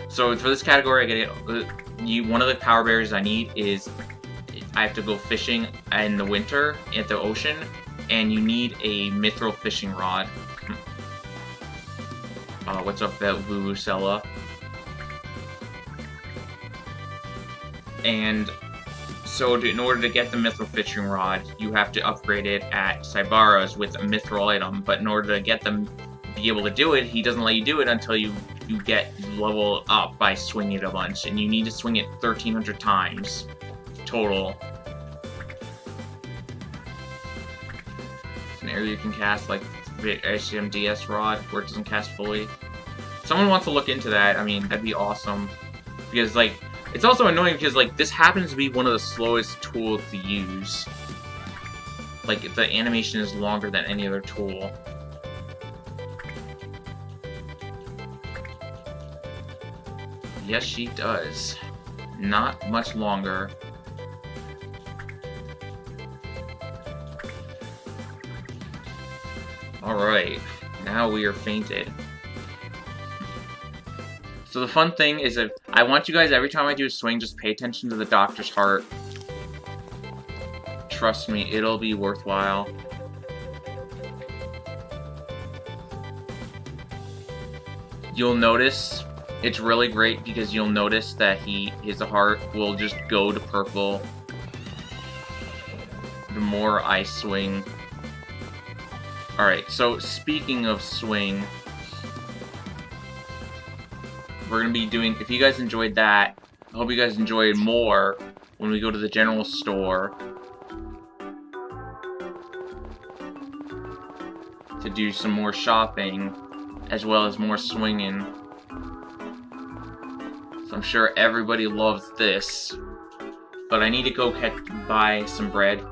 So for this category, I get one of the power berries I need is I have to go fishing in the winter at the ocean, and you need a mithril fishing rod. What's up, that Vuvuzela? And so in order to get the mithril fishing rod, you have to upgrade it at Cybara's with a mithril item. But in order to get them be able to do it, he doesn't let you do it until you get level up by swinging it a bunch, and you need to swing it 1,300 times total. It's an area you can cast like HMDS rod where it doesn't cast fully. Someone wants to look into that. I mean, that'd be awesome, because like it's also annoying because like this happens to be one of the slowest tools to use. Like the animation is longer than any other tool. Yes, she does. Not much longer. Alright, now we are fainted. So the fun thing is that I want you guys, every time I do a swing, just pay attention to the doctor's heart. Trust me, it'll be worthwhile. You'll notice, it's really great because you'll notice that his heart will just go to purple the more I swing. Alright, so speaking of swing, we're going to be doing, if you guys enjoyed that, I hope you guys enjoy it more when we go to the general store to do some more shopping, as well as more swinging. So I'm sure everybody loves this, but I need to go buy some bread.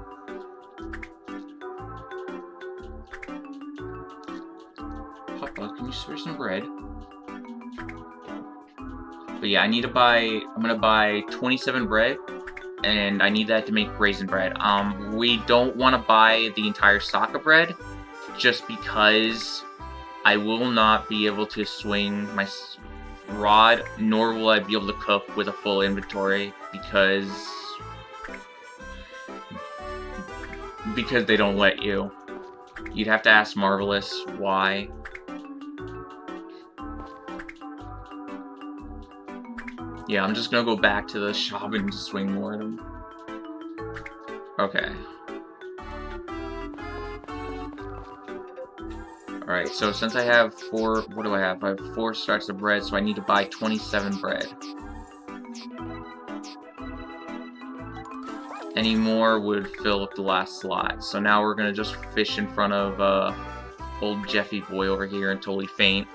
Papa, can you spare some bread? But yeah, I'm gonna buy 27 bread, and I need that to make raisin bread. We don't want to buy the entire stock of bread, just because I will not be able to swing my rod, nor will I be able to cook with a full inventory, because they don't let you. You'd have to ask Marvelous why. Yeah, I'm just gonna go back to the shop and swing more of them. Okay. Alright, so since I have 4... What do I have? I have 4 stacks of bread, so I need to buy 27 bread. Any more would fill up the last slot. So now we're gonna just fish in front of old Jeffy boy over here until we faint.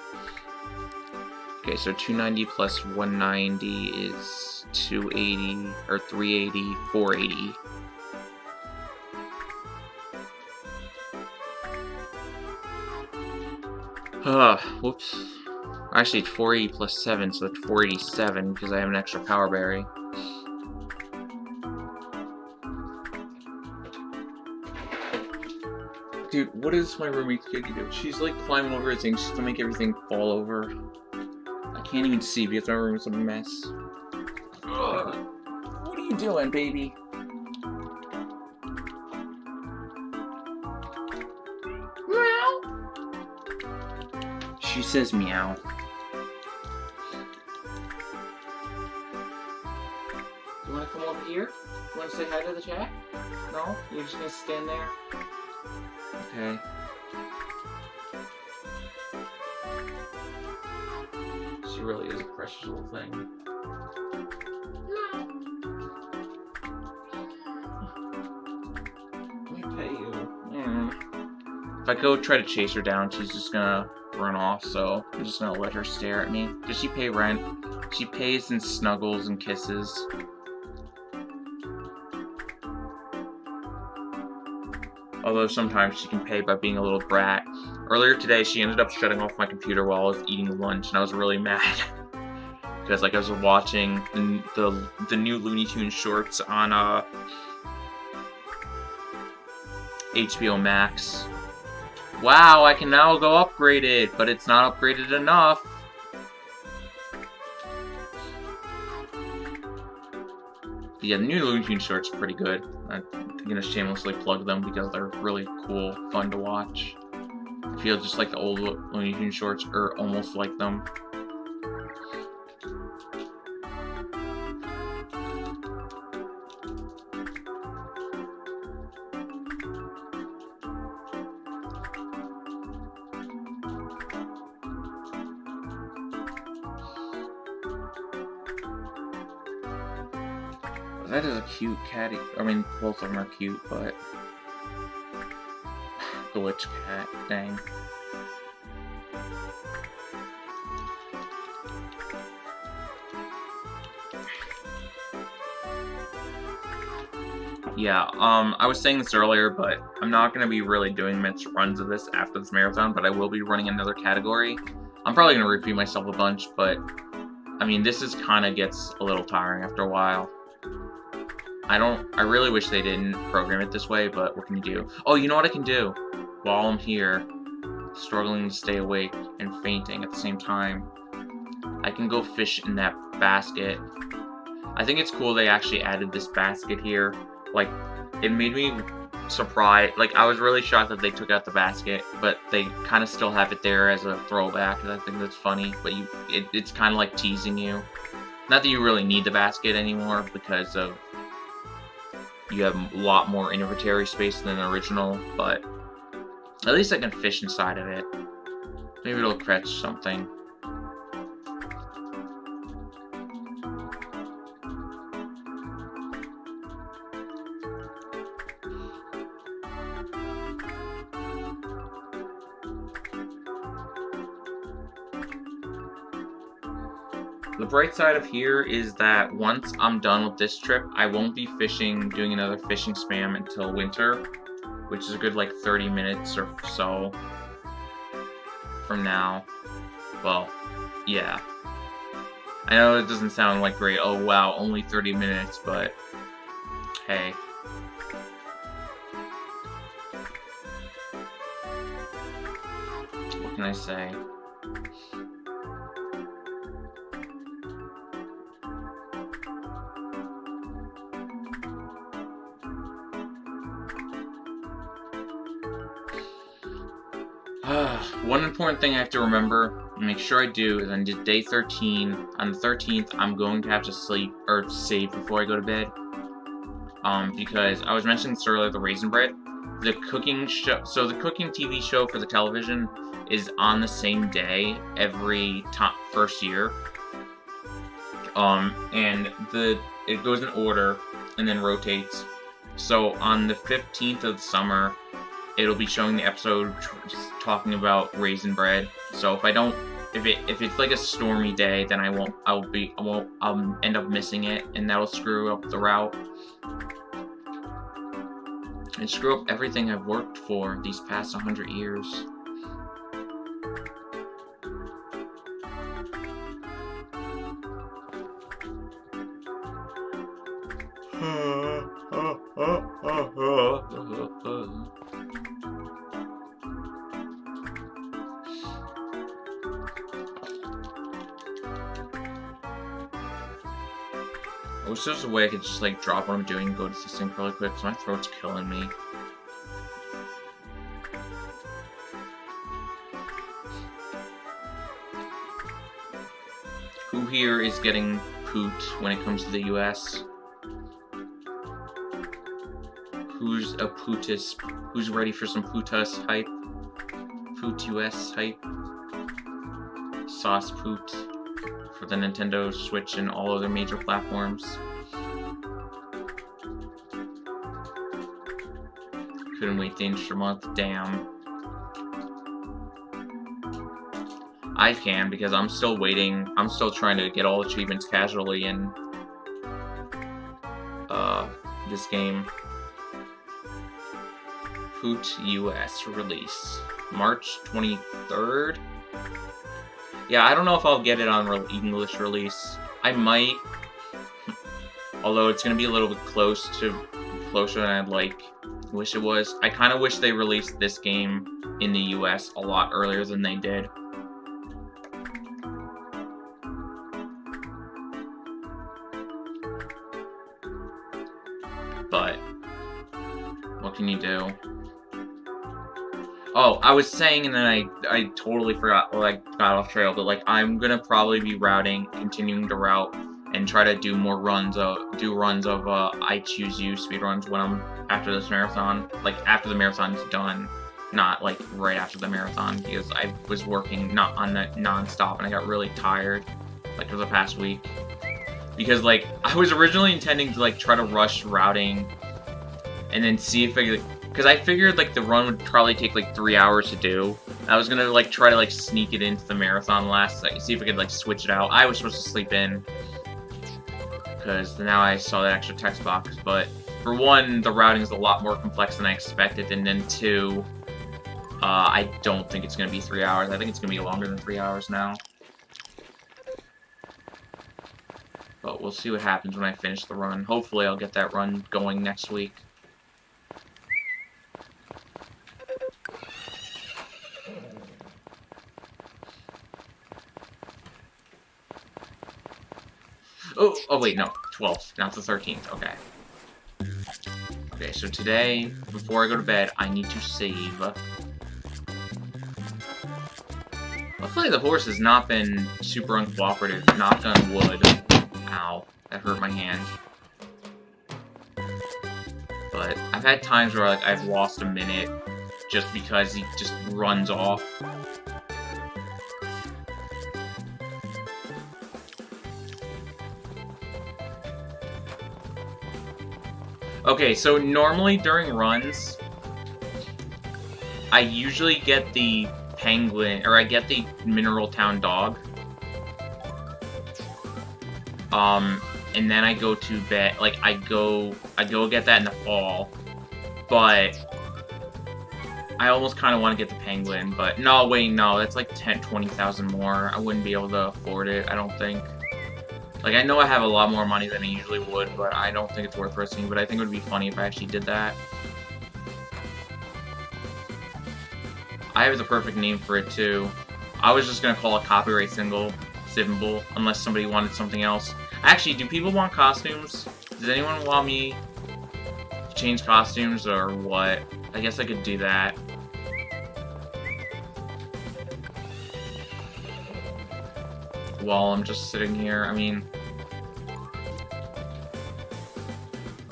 Okay, so 290 plus 190 is 280, or 380, 480. Whoops. Actually, it's 480 plus 7, so it's 487 because I have an extra power berry. Dude, what is my roommate's kid do? She's like climbing over things just to make everything fall over. I can't even see because my room is a mess. Ugh. What are you doing, baby? Meow. She says meow. You wanna come over here? You wanna say hi to the chat? No? You're just gonna stand there? Okay. She really is a precious little thing. Let me pet you. If I go try to chase her down, she's just gonna run off, so I'm just gonna let her stare at me. Does she pay rent? She pays in snuggles and kisses. Although sometimes she can pay by being a little brat. Earlier today, she ended up shutting off my computer while I was eating lunch, and I was really mad. Because, like, I was watching the new Looney Tunes shorts on, HBO Max. Wow, I can now go upgraded, but it's not upgraded enough. Yeah, the new Looney Tunes shorts are pretty good. I'm gonna shamelessly plug them because they're really cool, fun to watch. I feel just like the old Looney Tunes shorts, or almost like them. That is a cute catty. I mean, both of them are cute, but glitch cat, dang. Yeah, I was saying this earlier, but I'm not going to be really doing much runs of this after this marathon, but I will be running another category. I'm probably going to repeat myself a bunch, but, I mean, this is kind of gets a little tiring after a while. I really wish they didn't program it this way, but what can you do? Oh, you know what I can do? While I'm here, struggling to stay awake and fainting at the same time, I can go fish in that basket. I think it's cool they actually added this basket here. Like, it made me surprised. Like, I was really shocked that they took out the basket, but they kind of still have it there as a throwback, and I think that's funny. But it's kind of like teasing you. Not that you really need the basket anymore, because of you have a lot more inventory space than the original, but at least I can fish inside of it. Maybe it'll catch something. The bright side of here is that once I'm done with this trip, I won't be doing another fishing spam until winter, which is a good like 30 minutes or so from now. Well, yeah. I know it doesn't sound like great. Oh wow, only 30 minutes, but hey. What can I say? One important thing I have to remember, and make sure I do, is on day 13, on the 13th, I'm going to have to sleep, or save before I go to bed. Because I was mentioning this earlier, the Raisin Bread. The cooking show, so the cooking TV show for the television is on the same day every first year. And it goes in order, and then rotates. So on the 15th of the summer, it'll be showing the episode talking about Raisin Bread. So if it's like a stormy day, then I'll end up missing it, and that'll screw up the route. And screw up everything I've worked for these past 100 years. I wish there was a way I could just like drop what I'm doing and go to the sink really quick, because my throat's killing me. Who here is getting poot when it comes to the US? Who's a pootist? Who's ready for some pootus hype? Poot US hype? Sauce poot for the Nintendo Switch and all other major platforms. Couldn't wait the extra month, damn. I can, because I'm still waiting. I'm still trying to get all achievements casually in this game. Poot US release. March 23rd? Yeah, I don't know if I'll get it on English release. I might. Although it's gonna be a little bit closer than I'd wish it was. I kinda wish they released this game in the US a lot earlier than they did. But what can you do? Oh, I was saying, and then I totally forgot, well, I got off trail, but like I'm gonna probably be continuing to route, and try to do more runs of I Choose You speedruns when I'm after this marathon, like after the marathon's done, not like right after the marathon, because I was working not on that non-stop and I got really tired like for the past week. Because like I was originally intending to like try to rush routing and then see if I could, because I figured like the run would probably take like 3 hours to do. I was gonna like try to like sneak it into the marathon last, like see if I could like switch it out. I was supposed to sleep in, because now I saw that extra text box. But for one, the routing is a lot more complex than I expected, and then two, I don't think it's gonna be 3 hours. I think it's gonna be longer than 3 hours now. But we'll see what happens when I finish the run. Hopefully I'll get that run going next week. Oh wait, no. 12th, not the 13th. Okay. Okay, so today, before I go to bed, I need to save. Luckily the horse has not been super uncooperative. Knock on wood. Ow, that hurt my hand. But I've had times where like I've lost a minute just because he just runs off. Okay, so normally during runs, I usually get the penguin, or I get the Mineral Town dog. And then I go to bed, like, I go get that in the fall, but I almost kind of want to get the penguin, but no, wait, no, that's like 20,000 more. I wouldn't be able to afford it, I don't think. Like, I know I have a lot more money than I usually would, but I don't think it's worth risking, but I think it would be funny if I actually did that. I have the perfect name for it, too. I was just gonna call it copyright symbol, unless somebody wanted something else. Actually, do people want costumes? Does anyone want me to change costumes, or what? I guess I could do that. While I'm just sitting here, I mean...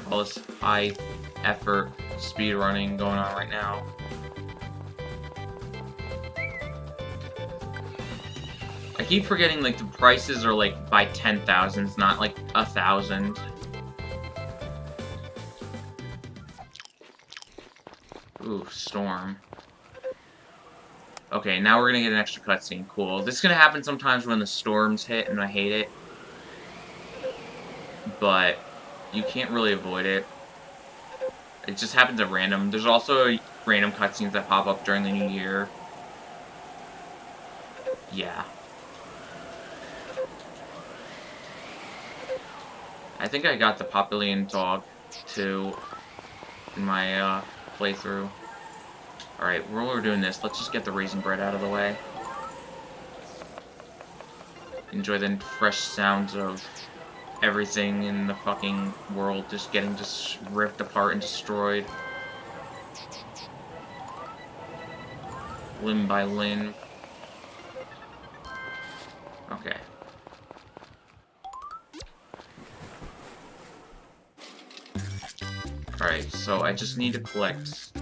all this high-effort speedrunning going on right now. I keep forgetting, like, the prices are, like, by 10,000s, not, like, 1,000. Ooh, storm. Okay, now we're gonna get an extra cutscene. Cool. This is gonna happen sometimes when the storms hit, and I hate it. But you can't really avoid it. It just happens at random. There's also random cutscenes that pop up during the new year. Yeah. I think I got the Papillion dog, too, in my, playthrough. Alright, while we're doing this, let's just get the raisin bread out of the way. Enjoy the fresh sounds of everything in the fucking world just getting just ripped apart and destroyed. Limb by limb. Okay. Alright, so I just need to collect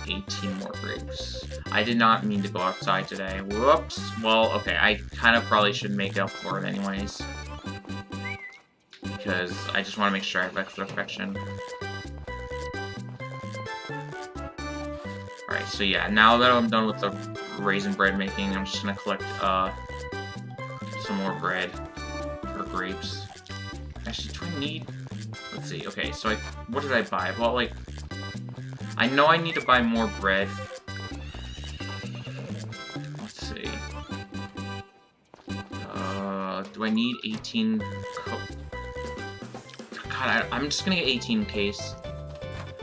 18 more grapes. I did not mean to go outside today. Whoops. Well, okay, I kind of probably should make up for it anyways. Because I just want to make sure I have extra affection. Alright, so yeah, now that I'm done with the raisin bread making, I'm just gonna collect, some more bread. Or grapes. Actually, do I need... Let's see, okay, so what did I buy? Well, like... I know I need to buy more bread. Let's see. Do I need 18... God, I'm just gonna get 18 in case.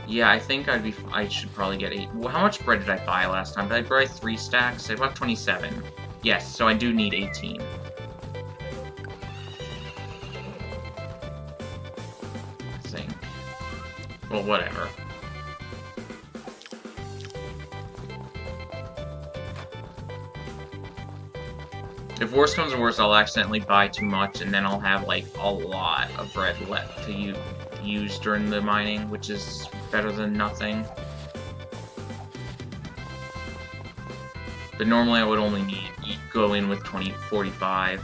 Yeah, I think I should probably get 8. Well, how much bread did I buy last time? Did I buy 3 stacks? I bought 27. Yes, so I do need 18. I think. Well, whatever. If worse comes to worse, I'll accidentally buy too much, and then I'll have, like, a lot of bread left to use during the mining, which is better than nothing. But normally I would only go in with 45.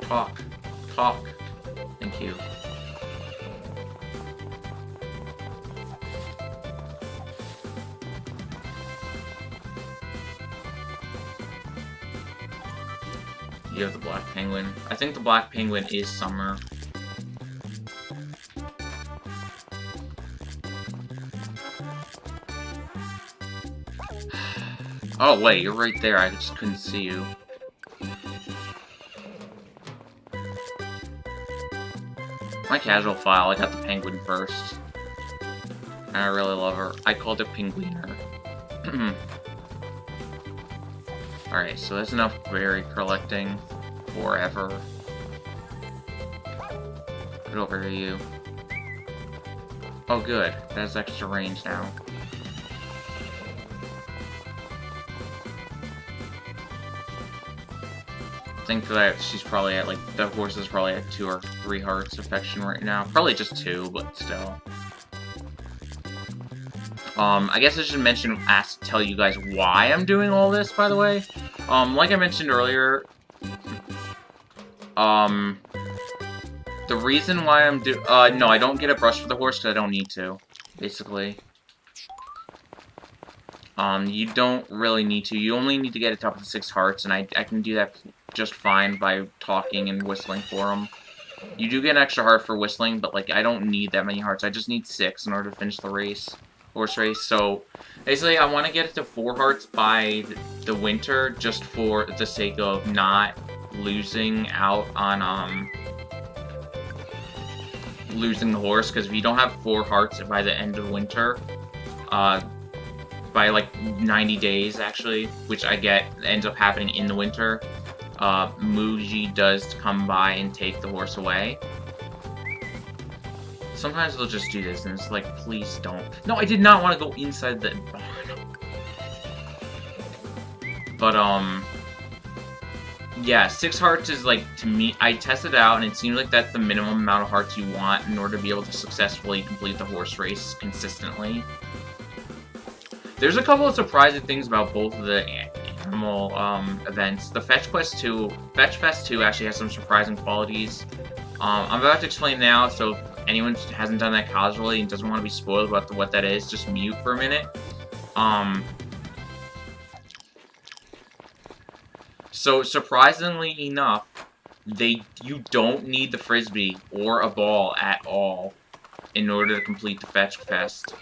Talk. Thank you. You have the black penguin. I think the black penguin is summer. Oh wait, you're right there. I just couldn't see you. My casual file, I got the penguin first. And I really love her. I called it Penguiner. Alright, so that's enough berry collecting forever. Get over to you. Oh good, that's extra range now. I think that she's probably at, like, the horse is probably at 2 or 3 hearts affection right now. Probably just 2, but still. I guess I should tell you guys why I'm doing all this, by the way. Like I mentioned earlier, the reason why I'm no, I don't get a brush for the horse because I don't need to, basically. You don't really need to. You only need to get it top of the 6 hearts, and I can do that just fine by talking and whistling for them. You do get an extra heart for whistling, but, like, I don't need that many hearts. I just need 6 in order to finish the race. horse race. So basically, I want to get it to 4 hearts by the winter, just for the sake of not losing out on losing the horse. Because if you don't have 4 hearts by the end of winter, by like 90 days actually, which I get ends up happening in the winter, Muji does come by and take the horse away. Sometimes they'll just do this, and it's like, please don't. No, I did not want to go inside the barn. But, yeah, 6 hearts is, like, to me, I tested it out, and it seems like that's the minimum amount of hearts you want in order to be able to successfully complete the horse race consistently. There's a couple of surprising things about both of the animal, events. The Fetch Fest 2 actually has some surprising qualities. I'm about to explain now, so if anyone hasn't done that casually and doesn't want to be spoiled about what that is, just mute for a minute. So surprisingly enough, you don't need the frisbee or a ball at all in order to complete the Fetch Fest.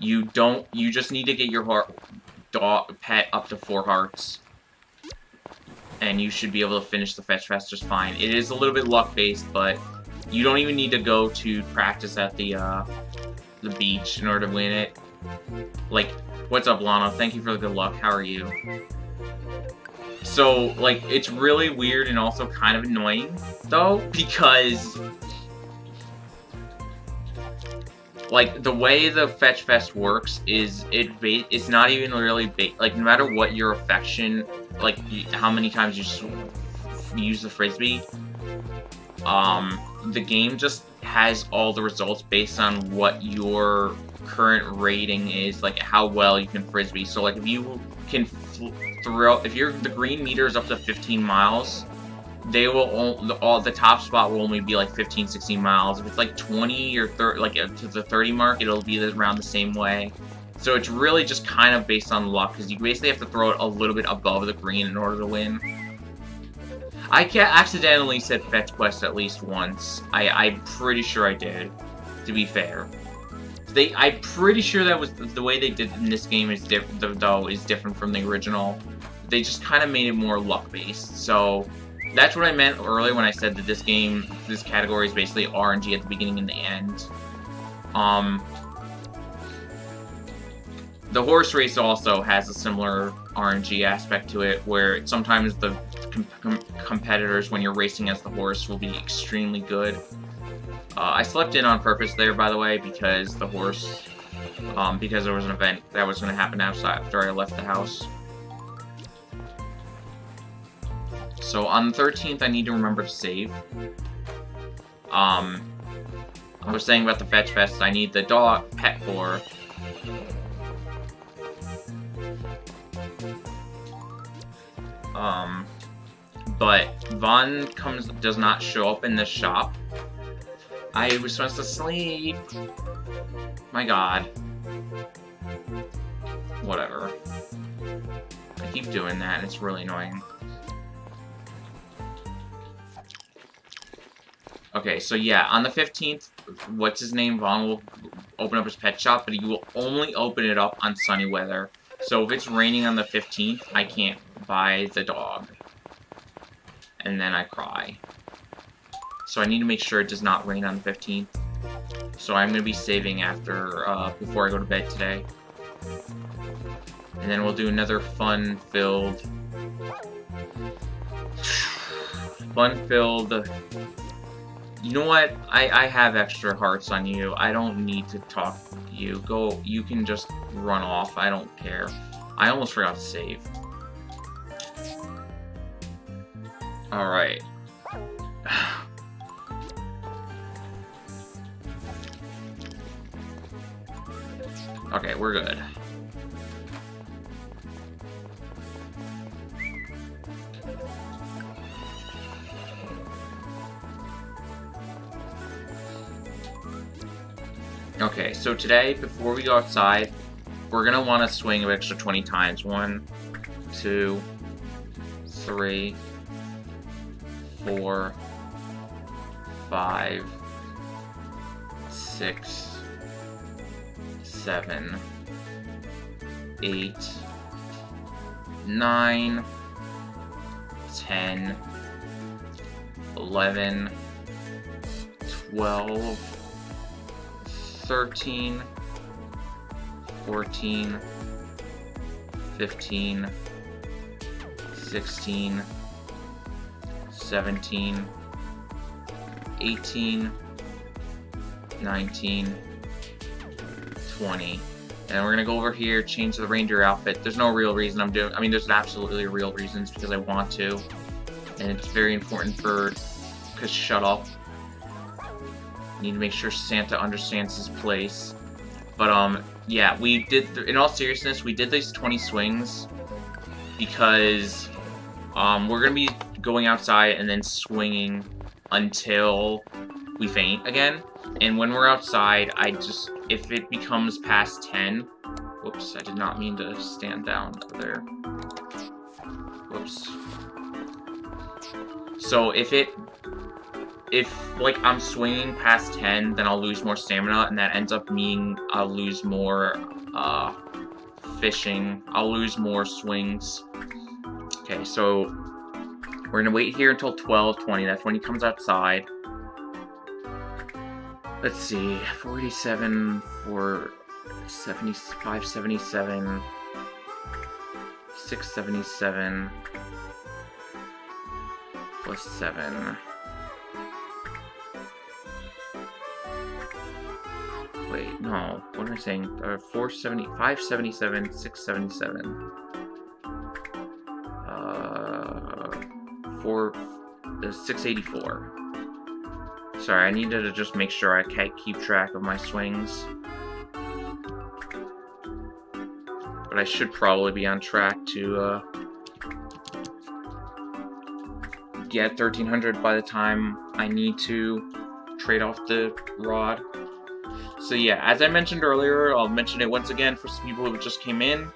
You just need to get your pet up to 4 hearts. And you should be able to finish the Fetch Fest just fine. It is a little bit luck-based, but you don't even need to go to practice at the beach in order to win it. Like, what's up, Lana? Thank you for the good luck. How are you? So, like, it's really weird and also kind of annoying, though, because like, the way the Fetch Fest works is it's not even really like, no matter what your affection, like how many times you use the frisbee, the game just has all the results based on what your current rating is, like how well you can frisbee. So like if you can the green meter is up to 15 miles, they will the top spot will only be like 15-16 miles. If it's like 20 or 30, like to the 30 mark, it'll be around the same way. So it's really just kind of based on luck, because you basically have to throw it a little bit above the green in order to win. I accidentally said Fetch Quest at least once. I'm pretty sure I did, to be fair. I'm pretty sure that was the way they did in this game is different from the original. They just kind of made it more luck-based. So that's what I meant earlier when I said that this category is basically RNG at the beginning and the end. The horse race also has a similar RNG aspect to it, where sometimes the competitors, when you're racing as the horse, will be extremely good. I slept in on purpose there, by the way, because the horse, because there was an event that was going to happen outside after I left the house. So on the 13th, I need to remember to save. I was saying about the Fetch Fest, I need the dog pet for. But Vaughn does not show up in the shop. I was supposed to sleep. My god. Whatever. I keep doing that, and it's really annoying. Okay, so yeah, on the 15th, what's his name? Vaughn will open up his pet shop, but he will only open it up on sunny weather. So if it's raining on the 15th, I can't buy the dog. And then I cry. So I need to make sure it does not rain on the 15th. So I'm going to be saving after, before I go to bed today. And then we'll do another fun-filled... You know what? I have extra hearts on you. I don't need to talk to you. You can just run off. I don't care. I almost forgot to save. Alright. Okay, we're good. Okay, so today, before we go outside, we're gonna want to swing an extra 20 times. 1, 2, 3, 4, 5, 6, 7, 8, 9, 10, 11, 12, 13, 14, 15, 16, 17, 18, 19, 20. And we're gonna go over here, change the ranger outfit. There's no real reason I'm doing, I mean, there's absolutely real reasons because I want to. And it's very important because shut up. Need to make sure Santa understands his place. But, yeah, we did, in all seriousness, we did these 20 swings because, we're gonna be going outside and then swinging until we faint again. And when we're outside, if it becomes past 10, whoops, I did not mean to stand down there. Whoops. So if like I'm swinging past 10, then I'll lose more stamina, and that ends up meaning I'll lose more fishing. I'll lose more swings. Okay, so we're gonna wait here until 12:20. That's when he comes outside. Let's see, 487, 577, 677, plus 7. Wait, no, what am I saying? 470, 577, 677. 684. Sorry, I needed to just make sure I can't keep track of my swings. But I should probably be on track to get 1300 by the time I need to trade off the rod. So yeah, as I mentioned earlier, I'll mention it once again for some people who just came in.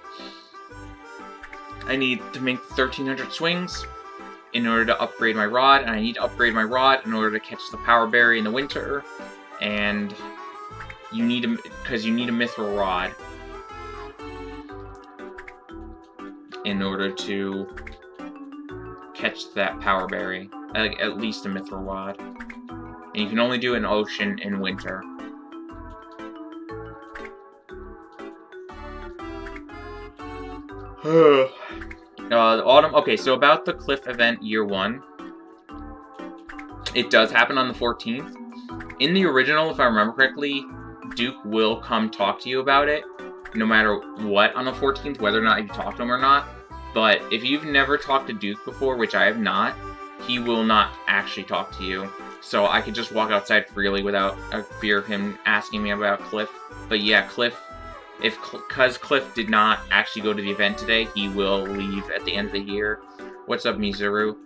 I need to make 1300 swings in order to upgrade my rod, and I need to upgrade my rod in order to catch the power berry in the winter, and you need to, because you need a mithril rod in order to catch that power berry, at least a mithril rod, and you can only do it in ocean in winter. Autumn. Okay, so about the cliff event year 1, it does happen on the 14th. In the original, if I remember correctly, Duke will come talk to you about it, no matter what on the 14th, whether or not you talk to him or not. But if you've never talked to Duke before, which I have not, he will not actually talk to you. So I could just walk outside freely without a fear of him asking me about Cliff. But yeah, Cliff, because Cliff did not actually go to the event today, he will leave at the end of the year. What's up, Mizuru?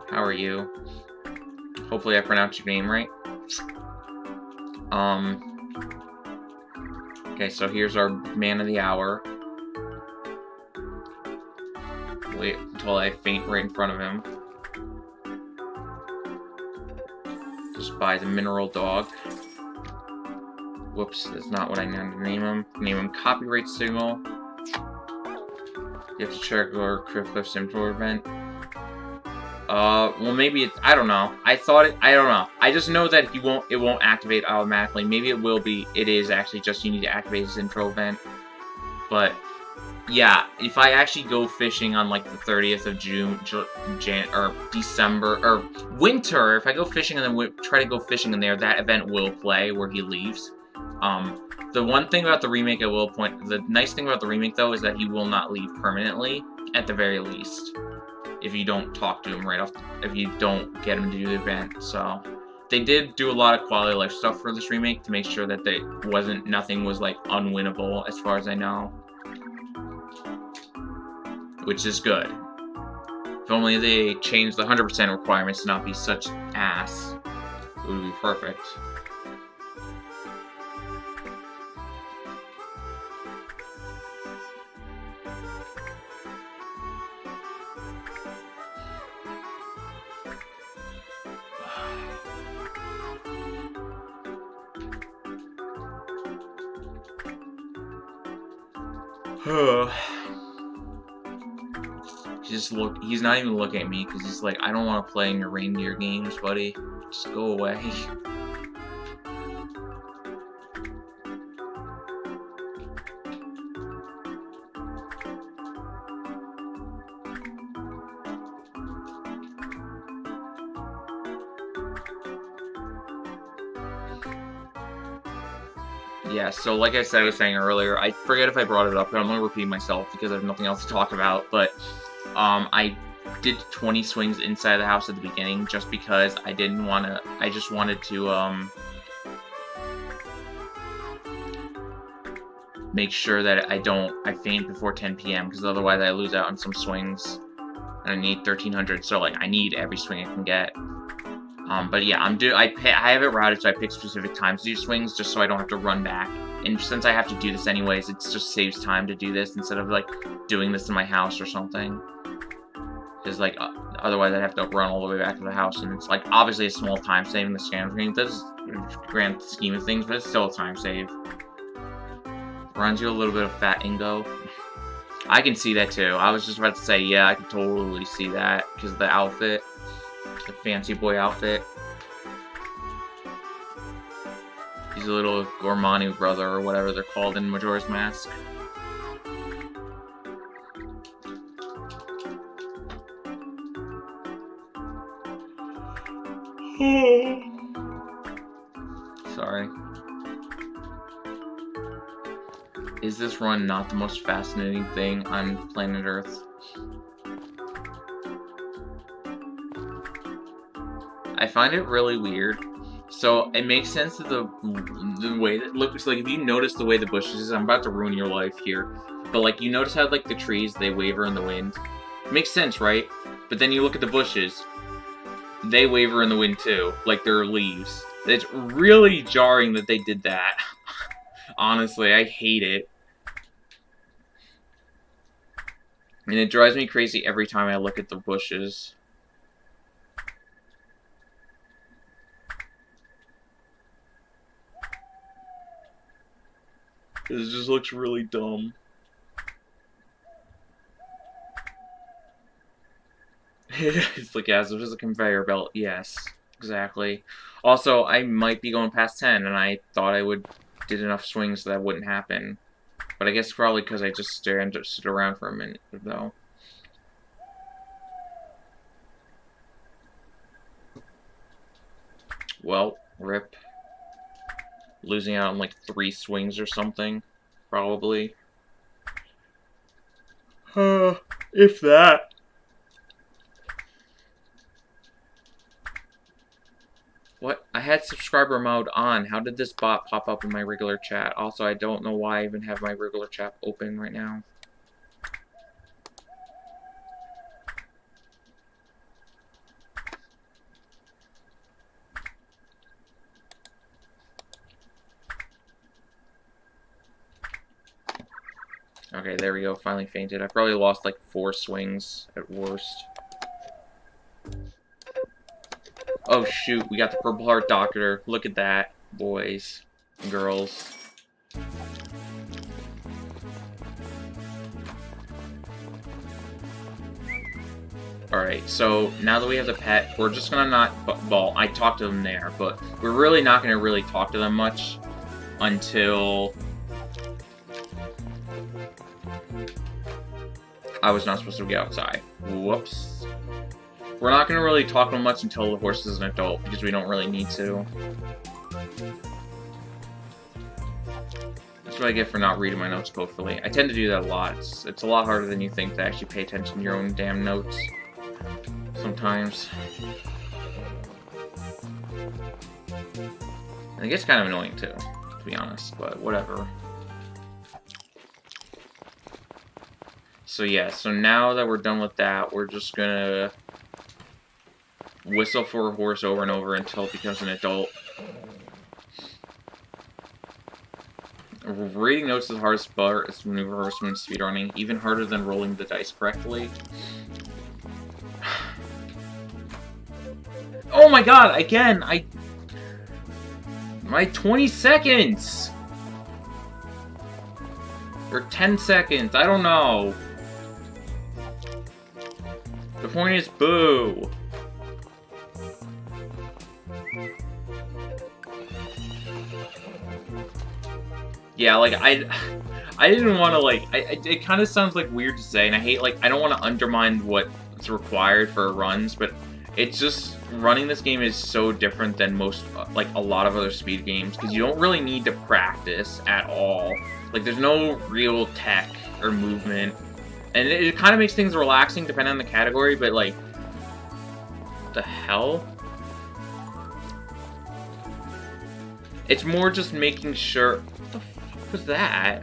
How are you? Hopefully I pronounced your name right. Okay, so here's our man of the hour. Wait until I faint right in front of him. Just buy the mineral dog. Whoops, that's not what I meant to name him. Name him Copyright Signal. You have to check our Cliff Simtor event. Well maybe it's, I don't know. I don't know. I just know that it won't activate automatically. Maybe it will be, it is actually just you need to activate his intro event. But, yeah, if I actually go fishing on like the 30th of June, or December, or winter, if I go fishing and then try to go fishing in there, that event will play where he leaves. The one thing about the remake the nice thing about the remake though is that he will not leave permanently, at the very least. If you don't talk to him if you don't get him to do the event. So they did do a lot of quality of life stuff for this remake to make sure that nothing was like unwinnable as far as I know. Which is good. If only they changed the 100% requirements to not be such ass, it would be perfect. He's not even looking at me because he's like, I don't want to play in your reindeer games, buddy. Just go away. Yeah, so like I said, I was saying earlier, I forget if I brought it up, but I'm going to repeat myself because I have nothing else to talk about, but I did 20 swings inside the house at the beginning just because I didn't want to, I just wanted to make sure that I faint before 10 p.m. because otherwise I lose out on some swings, and I need 1300, so like I need every swing I can get. But yeah, I have it routed so I pick specific times to do swings just so I don't have to run back. And since I have to do this anyways, it just saves time to do this instead of like doing this in my house or something. Because like otherwise I'd have to run all the way back to the house, and it's like obviously a small time save in the grand scheme of things, but it's still a time save. Runs you a little bit of fat Ingo. I can see that too. I was just about to say, yeah, I can totally see that because of the outfit. The fancy boy outfit. He's a little Gormanu brother, or whatever they're called in Majora's Mask. Sorry. Is this run not the most fascinating thing on planet Earth? I find it really weird. So it makes sense that the way that looks like, if you notice the way the bushes is, I'm about to ruin your life here, but like you notice how like the trees, they waver in the wind. It makes sense, right? But then you look at the bushes, they waver in the wind too, like they're leaves. It's really jarring that they did that. Honestly, I hate it. And it drives me crazy every time I look at the bushes. This just looks really dumb. It's like, as if it's a conveyor belt. Yes, exactly. Also, I might be going past 10, and I thought I did enough swings so that wouldn't happen. But I guess probably because I just stood around for a minute, though. Well, rip. Losing out on like 3 swings or something, probably. If that. What? I had subscriber mode on. How did this bot pop up in my regular chat? Also, I don't know why I even have my regular chat open right now. Okay, there we go. Finally fainted. I probably lost like 4 swings at worst. Oh shoot, we got the Purple Heart Doctor. Look at that, boys and girls. Alright, so now that we have the pet, we're just gonna not ball. I talked to them there, but we're really not gonna really talk to them much until I was not supposed to be outside. Whoops. We're not going to really talk to him much until the horse is an adult, because we don't really need to. That's what I get for not reading my notes hopefully. I tend to do that a lot. It's a lot harder than you think to actually pay attention to your own damn notes. Sometimes. And it gets kind of annoying too, to be honest, but whatever. So yeah, so now that we're done with that, we're just gonna whistle for a horse over and over until it becomes an adult. Reading notes is the hardest part is when Harvest Moon speedrunning, even harder than rolling the dice correctly. Oh my god, again, my 20 seconds! Or 10 seconds, I don't know. The point is, boo. Yeah, like, I didn't want to, like, it kind of sounds, like, weird to say, and I hate, like, I don't want to undermine what's required for runs, but it's just, running this game is so different than most, like, a lot of other speed games, because you don't really need to practice at all. Like, there's no real tech or movement, and it kind of makes things relaxing depending on the category, but, like, what the hell? It's more just making sure... What the fuck was that?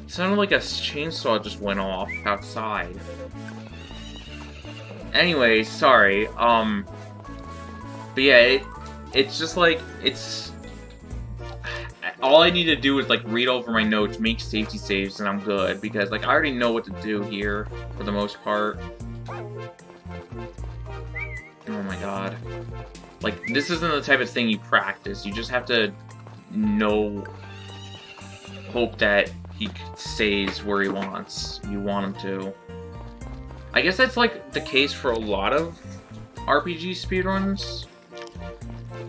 It sounded like a chainsaw just went off outside. Anyway, sorry, but yeah, it's just like, it's... All I need to do is, like, read over my notes, make safety saves, and I'm good, because, like, I already know what to do here, for the most part. Oh my god. Like, this isn't the type of thing you practice, you just have to hope that he stays where you want him to. I guess that's, like, the case for a lot of RPG speedruns.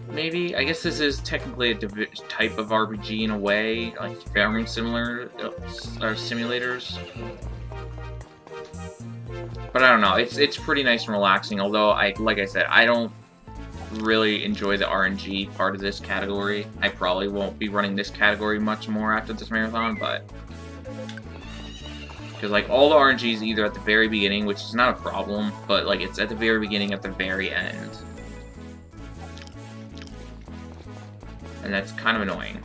Maybe. I guess this is technically a type of RPG in a way, like farming simulators. But I don't know. It's pretty nice and relaxing. Although like I said, I don't really enjoy the RNG part of this category. I probably won't be running this category much more after this marathon, but because like all the RNG is either at the very beginning, which is not a problem, but like it's at the very beginning, at the very end. And that's kind of annoying.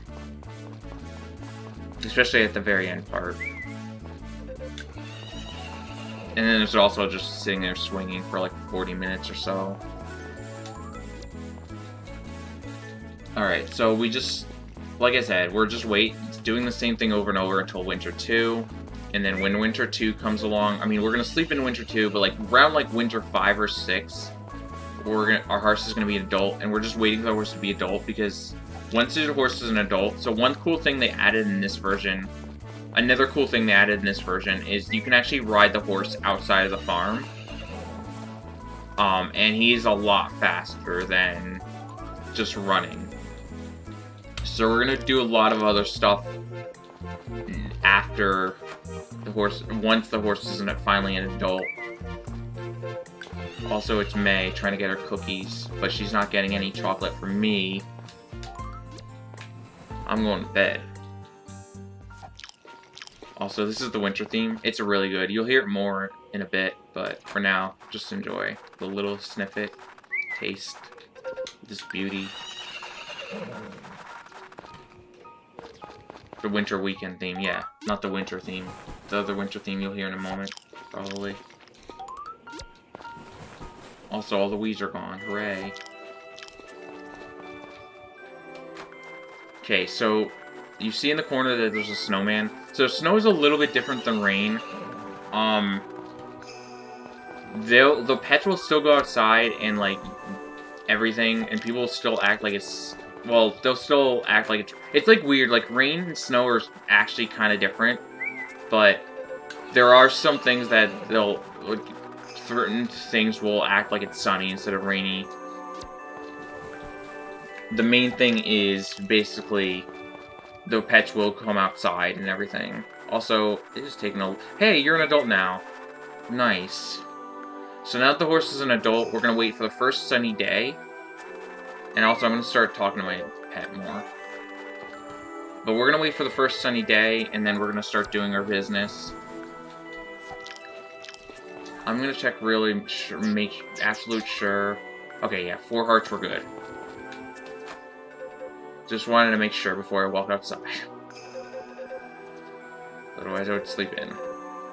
Especially at the very end part. And then there's also just sitting there swinging for like 40 minutes or so. Alright, so we just, like I said, we're just doing the same thing over and over until Winter 2. And then when Winter 2 comes along, I mean, we're gonna sleep in Winter 2, but like around like Winter 5 or 6, our horse is gonna be an adult, and we're just waiting for the horse to be adult because once the horse is an adult, so one cool thing they added in this version, another cool thing they added in this version is you can actually ride the horse outside of the farm. And he's a lot faster than just running. So we're gonna do a lot of other stuff after the horse, once the horse isn't finally an adult. Also, it's May trying to get her cookies, but she's not getting any chocolate from me. I'm going to bed. Also, this is the winter theme. It's really good. You'll hear it more in a bit, but for now, just enjoy the little snippet, taste this beauty. The winter weekend theme, yeah. Not the winter theme. The other winter theme you'll hear in a moment, probably. Also, all the weeds are gone. Hooray. Okay, so you see in the corner that there's a snowman. So snow is a little bit different than rain. The pets will still go outside and like everything, and people will still act like it's, well, they'll still act like it's like weird. Like rain and snow are actually kind of different, but there are some things that they'll, like, certain things will act like it's sunny instead of rainy. The main thing is basically the pets will come outside and everything. Also, it is taking a... Hey, you're an adult now. Nice. So now that the horse is an adult, we're going to wait for the first sunny day. And also, I'm going to start talking to my pet more. But we're going to wait for the first sunny day, and then we're going to start doing our business. I'm going to check really, make absolute sure. Okay, yeah, 4 hearts were good. Just wanted to make sure before I walk outside. Otherwise I would sleep in.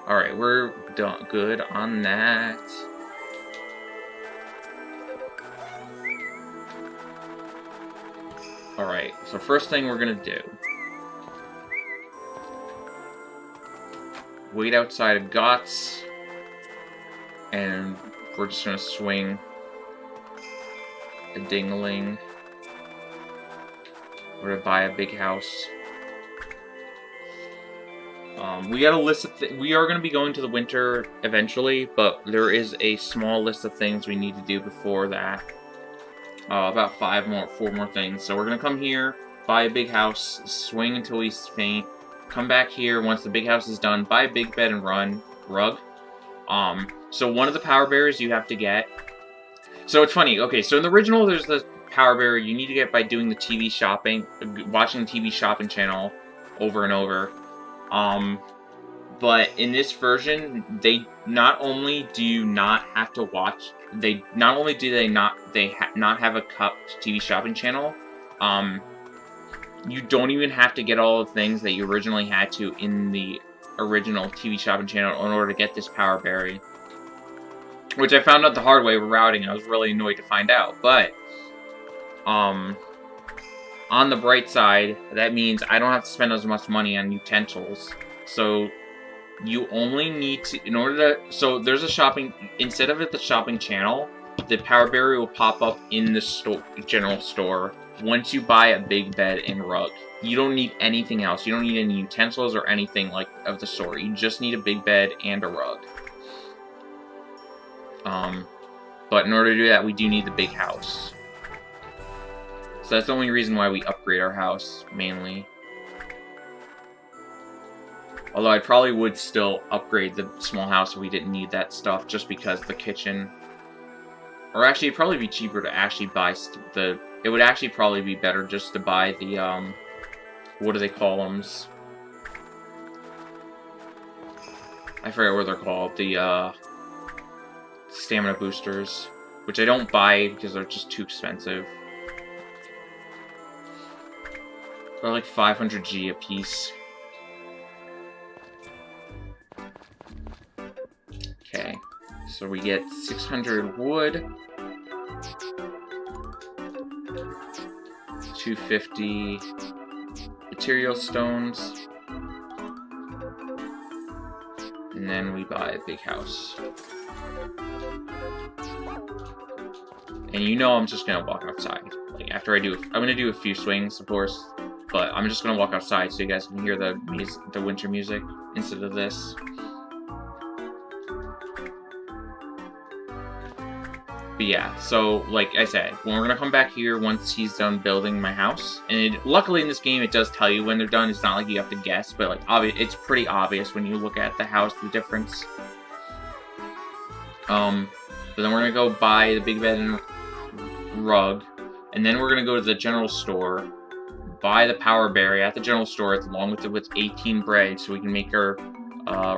Alright, we're done. Good on that. Alright, so first thing we're gonna do. Wait outside of Gots. And we're just gonna swing a ding-a-ling. We're gonna buy a big house. We got a list of we are going to be going to the winter eventually, but there is a small list of things we need to do before that. About 4 more things. So we're going to come here, buy a big house, swing until we faint, come back here once the big house is done, buy a big bed and rug. So one of the power berries you have to get. So it's funny. Okay, so in the original, there's the power berry you need to get by doing the TV shopping, watching the TV shopping channel over and over. But in this version, they not only do you not have to watch, not have a cupped TV shopping channel, you don't even have to get all the things that you originally had to in the original TV shopping channel in order to get this power berry. Which I found out the hard way with routing, I was really annoyed to find out, but, on the bright side, that means I don't have to spend as much money on utensils. So, you only need to, in order to, so there's a shopping, instead of at the shopping channel, the power berry will pop up in the general store once you buy a big bed and rug. You don't need anything else. You don't need any utensils or anything like of the sort. You just need a big bed and a rug. But in order to do that, we do need the big house. So that's the only reason why we upgrade our house, mainly. Although I probably would still upgrade the small house if we didn't need that stuff, just because the kitchen... Or actually, it'd probably be cheaper to actually buy it would actually probably be better just to buy the, what do they call them? I forget what they're called. The, stamina boosters, which I don't buy because they're just too expensive. They're like 500G a piece. Okay, so we get 600 wood, 250 material stones, and then we buy a big house. And you know I'm just gonna walk outside. Like after I'm gonna do a few swings, of course, but I'm just gonna walk outside so you guys can hear the winter music instead of this. But yeah, so like I said, we're gonna come back here once he's done building my house. And luckily in this game, it does tell you when they're done. It's not like you have to guess, but like it's pretty obvious when you look at the house, the difference. But then we're gonna go buy the big bed and rug, and then we're gonna go to the general store, buy the power berry at the general store along with 18 bread, so we can make our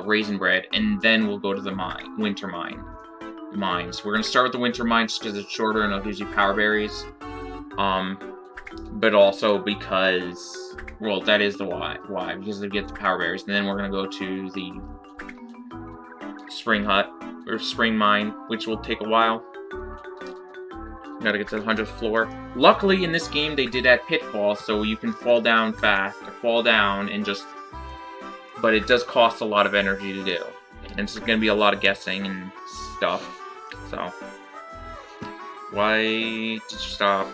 raisin bread, and then we'll go to the winter mines. We're gonna start with the winter mines because it's shorter and it gives you power berries, but also because, well, that is the why because they get the power berries, and then we're gonna go to the spring mine, which will take a while. Gotta get to the 100th floor. Luckily, in this game, they did add pitfalls, so you can fall down fast, or fall down and just... But it does cost a lot of energy to do. And it's gonna be a lot of guessing and stuff, so... Why did you stop?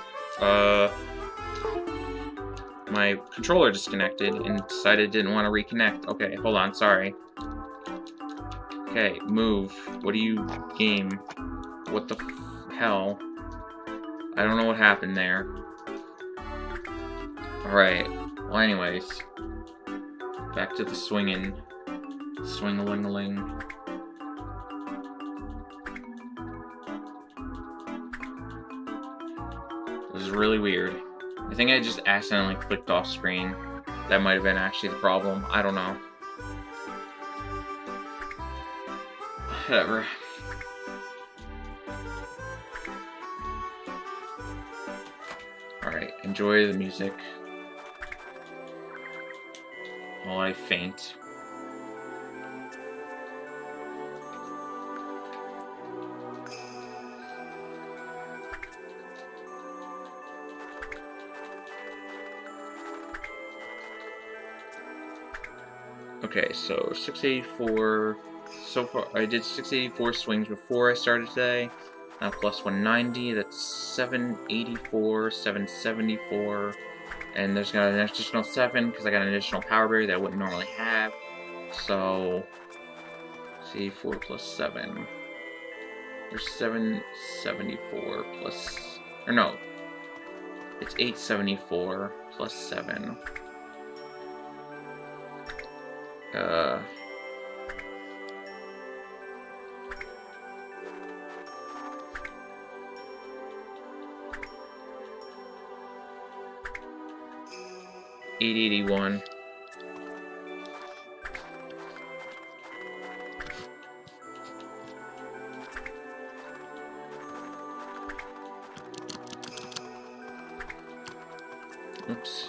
My controller disconnected and decided it didn't want to reconnect. Okay, hold on, sorry. Okay, move. What do you game? What the hell? I don't know what happened there. Alright. Well, anyways. Back to the swinging. Swing-a-ling-a-ling. This is really weird. I think I just accidentally clicked off screen. That might have been actually the problem. I don't know. Whatever. Alright, enjoy the music while I faint. Okay, so 684. So far, I did 684 swings before I started today. Now plus 190, that's 784, 774. And there's got an additional 7 because I got an additional power berry that I wouldn't normally have. So, see, 4 plus 7. There's 774 plus... Or no. It's 874 plus 7. 881. Oops.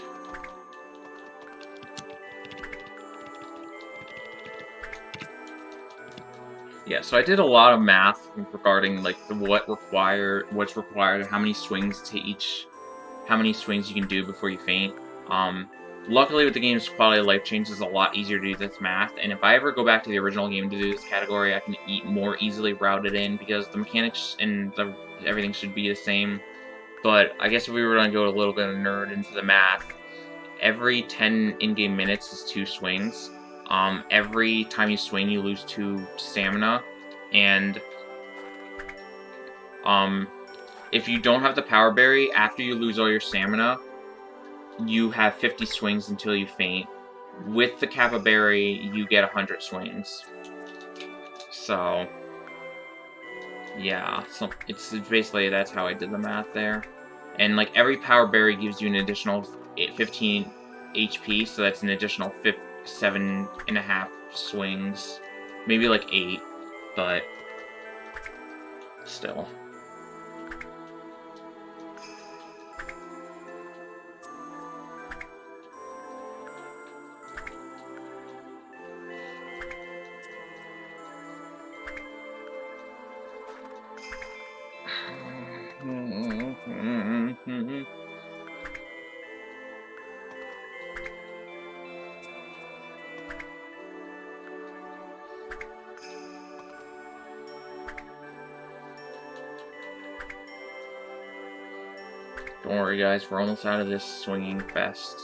Yeah, so I did a lot of math regarding like what's required, how many swings you can do before you faint. Luckily with the game's quality of life change, it's a lot easier to do this math, and if I ever go back to the original game to do this category, I can more easily route it in, because the mechanics and everything should be the same. But I guess if we were going to go a little bit of nerd into the math, every 10 in-game minutes is 2 swings. Every time you swing, you lose 2 stamina, and if you don't have the power berry, after you lose all your stamina, you have 50 swings until you faint. With the Kappa berry, you get 100 swings. So, yeah, so it's basically, that's how I did the math there. And like every power berry gives you an additional 15 HP, so that's an additional 7.5 swings. Maybe like 8, but still. Don't worry, guys, we're almost out of this swinging fest.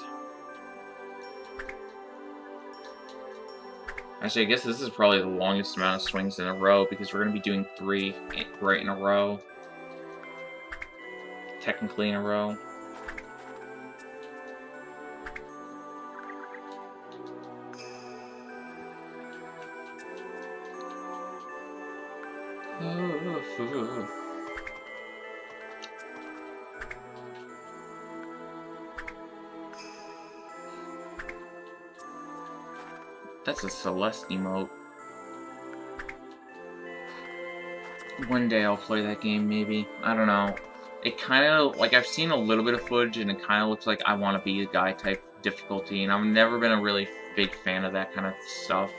Actually, I guess this is probably the longest amount of swings in a row, because we're going to be doing 3 right in a row. Technically in a row. That's a Celeste emote. One day I'll play that game, maybe. I don't know. It kind of, like, I've seen a little bit of footage, and it kind of looks like I want to be a guy type difficulty, and I've never been a really big fan of that kind of stuff.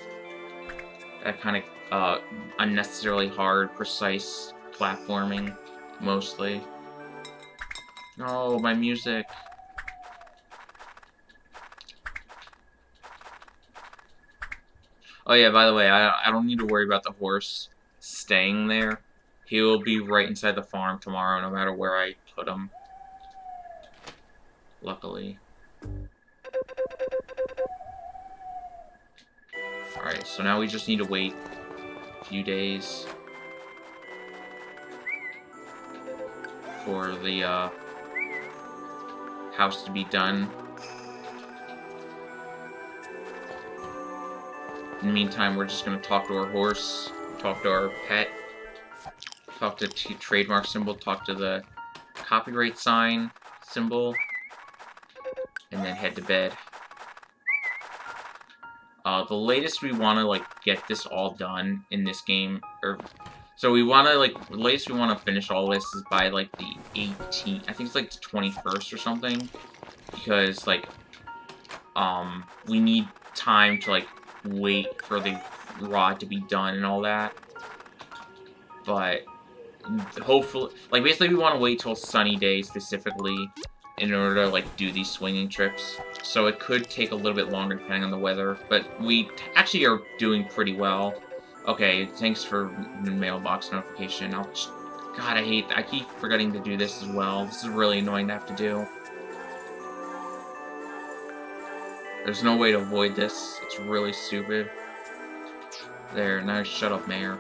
That kind of, unnecessarily hard, precise platforming, mostly. Oh, my music. Oh yeah, by the way, I don't need to worry about the horse staying there. He will be right inside the farm tomorrow, no matter where I put him. Luckily. Alright, so now we just need to wait a few days for the, house to be done. In the meantime, we're just going to talk to our horse, talk to our pet, talk to trademark symbol, talk to the copyright sign symbol, and then head to bed. The latest we want to, like, get this all done in this game, so we want to, like, the latest we want to finish all this is by, like, the 18th, I think it's, like, the 21st or something, because, like, we need time to, like, wait for the rod to be done and all that, but hopefully, like, basically we want to wait till sunny days specifically in order to, like, do these swinging trips, so it could take a little bit longer depending on the weather, but we actually are doing pretty well. Okay, thanks for the mailbox notification. God, I keep forgetting to do this as well. This is really annoying to have to do. There's no way to avoid this. It's really stupid. There, now shut up, Mayor.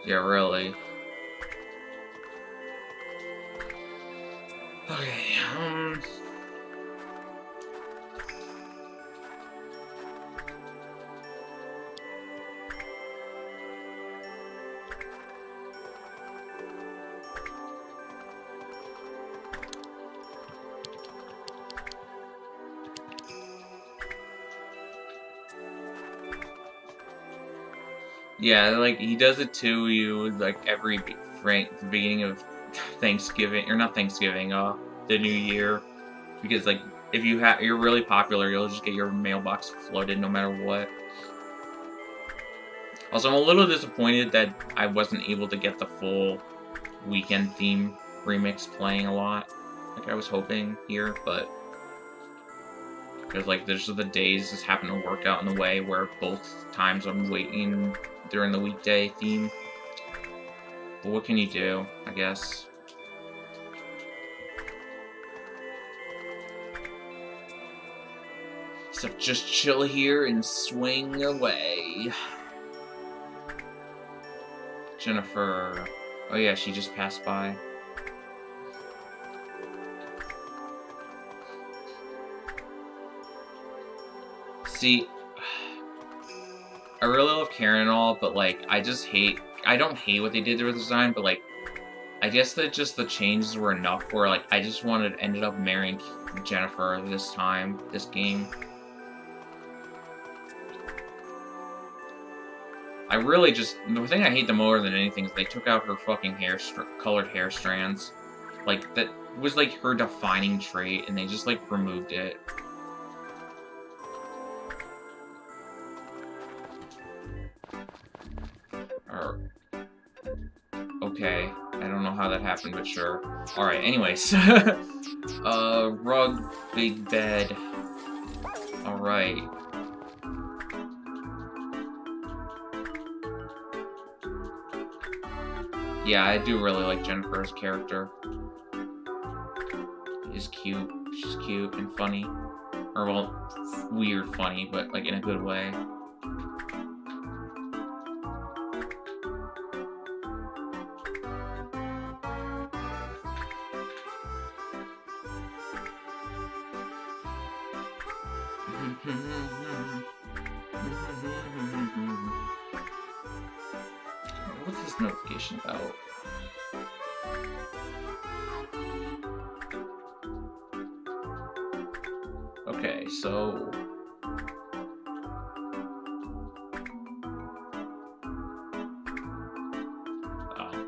Yeah, really. Okay, yeah, like, he does it to you, like, every beginning of Thanksgiving, or not Thanksgiving, the New Year, because, like, if you're really popular, you'll just get your mailbox flooded no matter what. Also, I'm a little disappointed that I wasn't able to get the full weekend theme remix playing a lot, like I was hoping here, but because, like, there's the days just happen to work out in a way where both times I'm waiting during the weekday theme. But what can you do, I guess? So just chill here and swing away. Jennifer. Oh yeah, she just passed by. See, I really love Karen and all, but, like, I don't hate what they did with the design, but, like, I guess that just the changes were enough where, like, I just ended up marrying Jennifer this game. The thing I hate the more than anything is they took out her fucking colored hair strands. Like, that was, like, her defining trait, and they just, like, removed it. Okay, I don't know how that happened, but sure. Alright, anyways. Rug, big bed. Alright. Yeah, I do really like Jennifer's character. She's cute. She's cute and funny. Or, well, weird funny, but, like, in a good way. What's this notification about? Okay, so...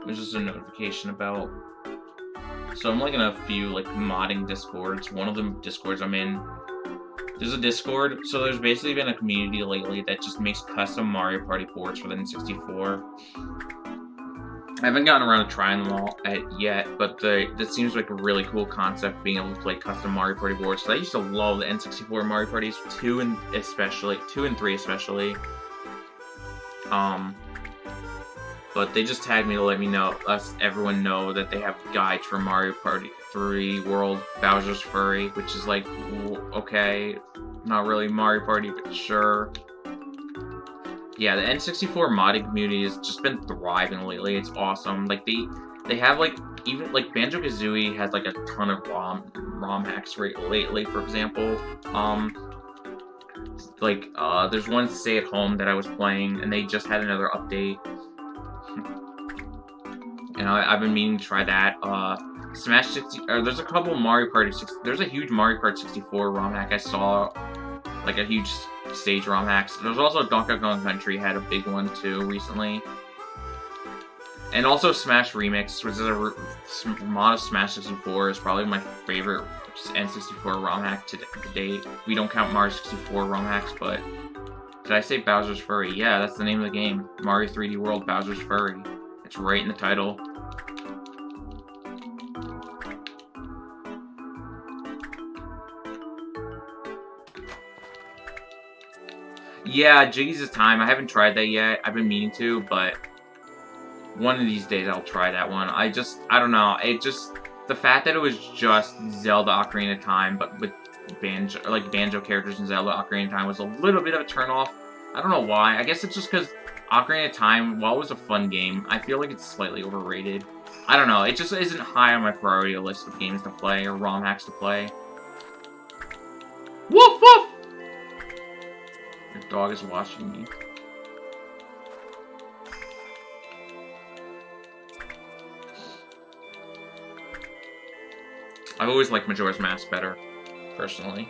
there's just a notification about... So I'm, like, in a few, like, modding discords. One of the discords I'm in... There's a Discord, so there's basically been a community lately that just makes custom Mario Party boards for the N64. I haven't gotten around to trying them all yet, but that seems like a really cool concept, being able to play custom Mario Party boards. So I used to love the N64 Mario Parties, 2 and 3 especially. But they just tagged me to let everyone know that they have guides for Mario Party 3 World Bowser's Fury, which is like, okay, not really Mario Party, but sure. Yeah, the N64 modding community has just been thriving lately. It's awesome. Like, they have, like, even, like, Banjo-Kazooie has, like, a ton of ROM hacks lately, for example. There's one Stay at Home that I was playing, and they just had another update. And I've been meaning to try that. Smash 60, there's a couple Mario Party 60, there's a huge Mario Kart 64 ROM hack I saw, like a huge stage ROM hacks. There's also Donkey Kong Country had a big one too recently. And also Smash Remix, which is a mod of Smash 64, is probably my favorite N64 ROM hack to date. We don't count Mario 64 ROM hacks, but... Did I say Bowser's Fury? Yeah, that's the name of the game. Mario 3D World Bowser's Fury. It's right in the title. Yeah, Jiggy's is time. I haven't tried that yet. I've been meaning to, but one of these days I'll try that one. I don't know. The fact that it was just Zelda Ocarina of Time, but with Banjo characters in Zelda Ocarina of Time was a little bit of a turnoff. I don't know why. I guess it's just because Ocarina of Time, while it was a fun game, I feel like it's slightly overrated. I don't know. It just isn't high on my priority list of games to play or ROM hacks to play. Woof woof! Your dog is watching me. I've always liked Majora's Mask better, personally.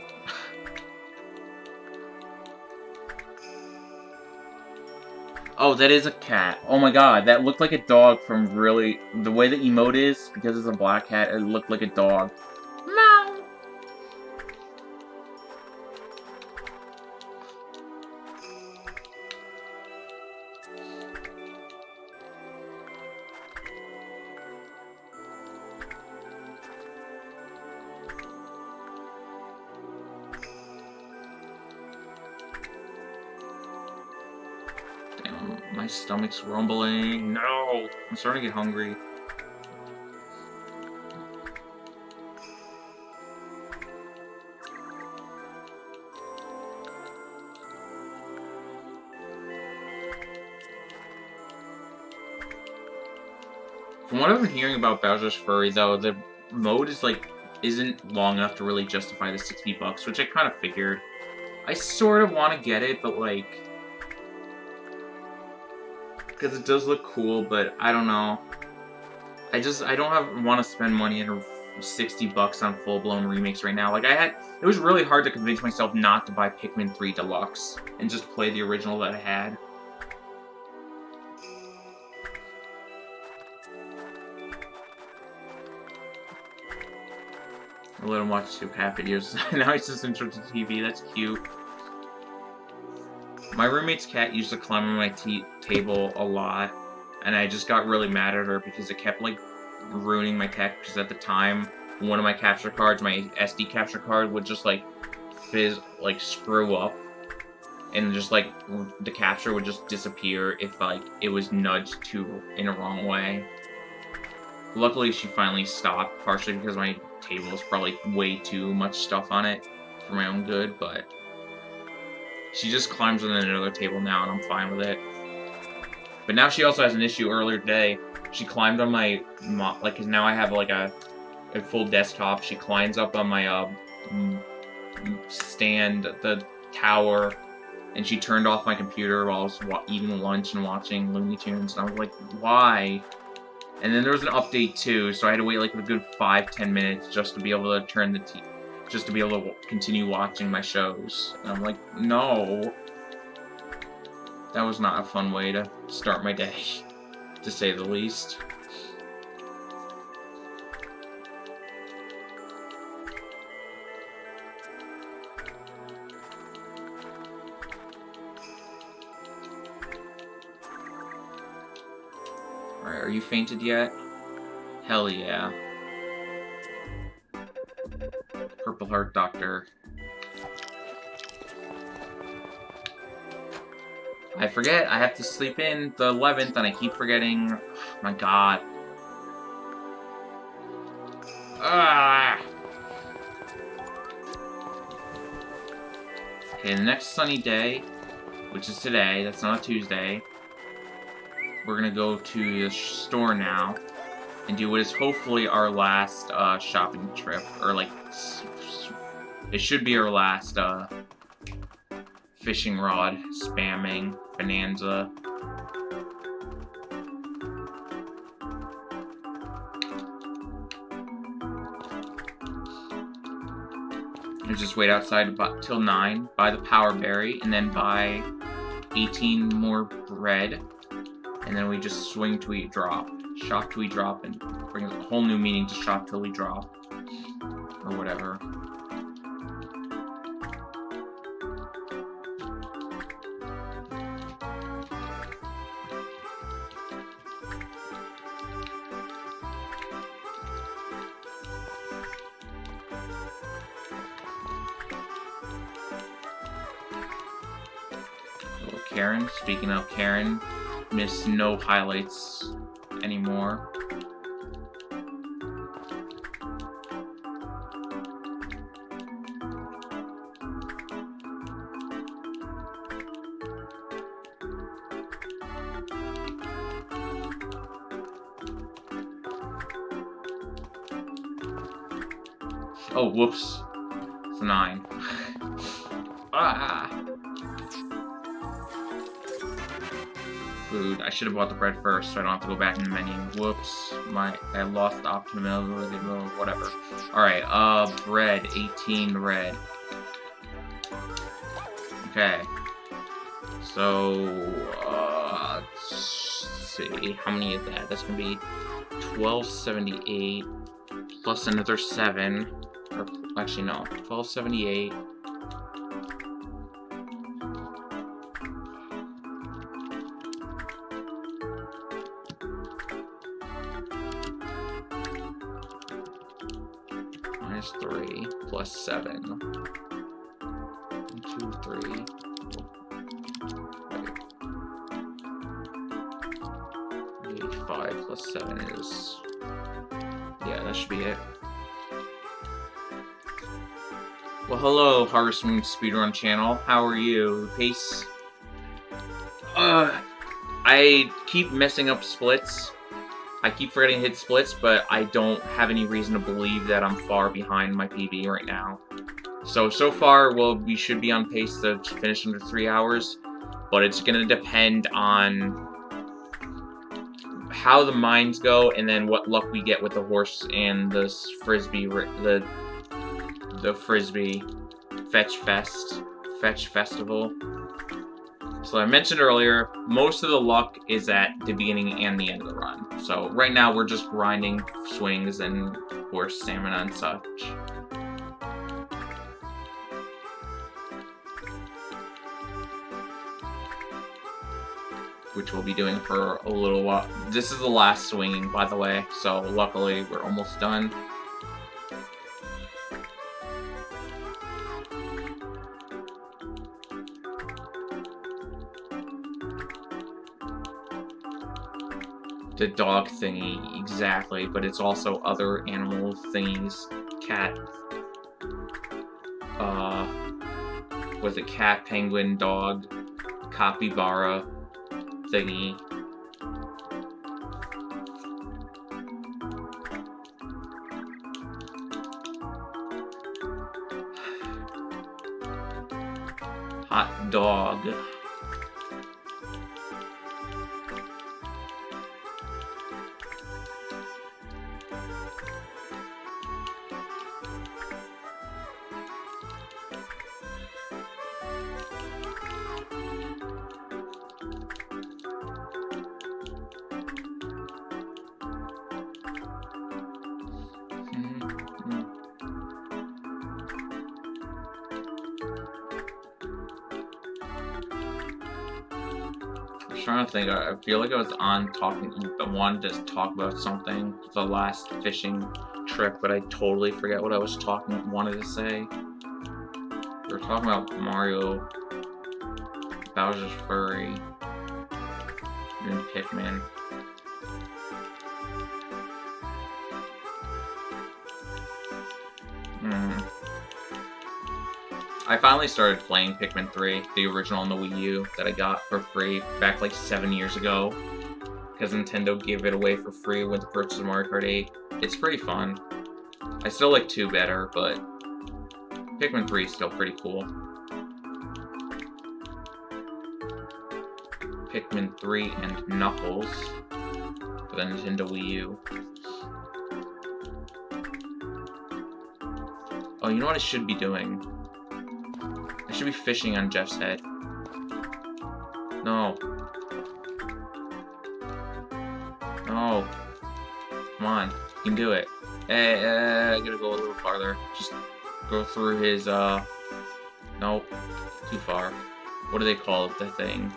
Oh, that is a cat. Oh my god, that looked like a dog from really... The way the emote is, because it's a black cat, it looked like a dog. Meow! My stomach's rumbling. No! I'm starting to get hungry. From what I've been hearing about Bowser's Fury, though, the mode is isn't long enough to really justify the $60, which I kind of figured. I sort of want to get it, but because it does look cool, but I don't know. I don't want to spend money on $60 on full-blown remakes right now. It was really hard to convince myself not to buy Pikmin 3 Deluxe and just play the original that I had. I let him watch 2 cat videos. Now he's just interested in TV. That's cute. My roommate's cat used to climb on my table a lot, and I just got really mad at her because it kept, ruining my tech, because at the time, one of my capture cards, my SD capture card, would just, screw up, and just, the capture would just disappear if, it was nudged in a wrong way. Luckily, she finally stopped, partially because my table was probably way too much stuff on it for my own good, but she just climbs on another table now, and I'm fine with it. But now she also has an issue. Earlier today, she climbed on my, because now I have, a full desktop. She climbs up on my, stand, the tower, and she turned off my computer while I was eating lunch and watching Looney Tunes, and I was like, why? And then there was an update, too, so I had to wait, a good 5-10 minutes just to be able to turn the just to be able to continue watching my shows. And I'm like, no. That was not a fun way to start my day, to say the least. Alright, are you fainted yet? Hell yeah. Purple Heart Doctor. I forget, I have to sleep in the 11th, and I keep forgetting. Oh, my god. Ah! Okay, the next sunny day, which is today, that's not a Tuesday, we're gonna go to the store now, and do what is hopefully our last, shopping trip, or, it should be our last, fishing rod spamming bonanza. I just wait outside till 9, buy the power berry, and then buy 18 more bread, and then we just swing till we drop. Shop till we drop, and bring a whole new meaning to shop till we drop. Or whatever. Karen. Speaking of Karen, miss no highlights anymore. Oh, whoops. It's 9. Ah! Food. I should have bought the bread first, so I don't have to go back in the menu. Whoops. I lost the optimal, whatever. Alright, bread. 18 red. Okay. So, let's see. How many is that? That's gonna be 1278 plus another 7. Or, actually, no. 1278. Minus 3 plus 7. 1, 2, 3. 5 plus 7 is... Yeah, that should be it. Well, hello, Harvest Moon Speedrun channel. How are you? Pace? I keep messing up splits. I keep forgetting to hit splits, but I don't have any reason to believe that I'm far behind my PB right now. So far, well, we should be on pace to finish under 3 hours, but it's gonna depend on how the mines go, and then what luck we get with the horse and the frisbee, the frisbee fetch festival. So I mentioned earlier, most of the luck is at the beginning and the end of the run. So right now we're just grinding swings and horse stamina and such. Which we'll be doing for a little while. This is the last swinging, by the way, so luckily we're almost done. The dog thingy, exactly, but it's also other animal thingies. Cat. Was it cat, penguin, dog, capybara thingy. Hot dog. I'm trying to think. I feel like I was I wanted to talk about something the last fishing trip, but I totally forget what I wanted to say. We were talking about Mario, Bowser's Furry, and Pikmin. I finally started playing Pikmin 3, the original on the Wii U that I got for free back like 7 years ago, because Nintendo gave it away for free with the purchase of Mario Kart 8. It's pretty fun. I still like 2 better, but Pikmin 3 is still pretty cool. Pikmin 3 and Knuckles for the Nintendo Wii U. Oh, you know what I should be doing? I should be fishing on Jeff's head. No. No. Come on. You can do it. I gotta go a little farther. Just go through his, nope. Too far. What do they call it, the thing?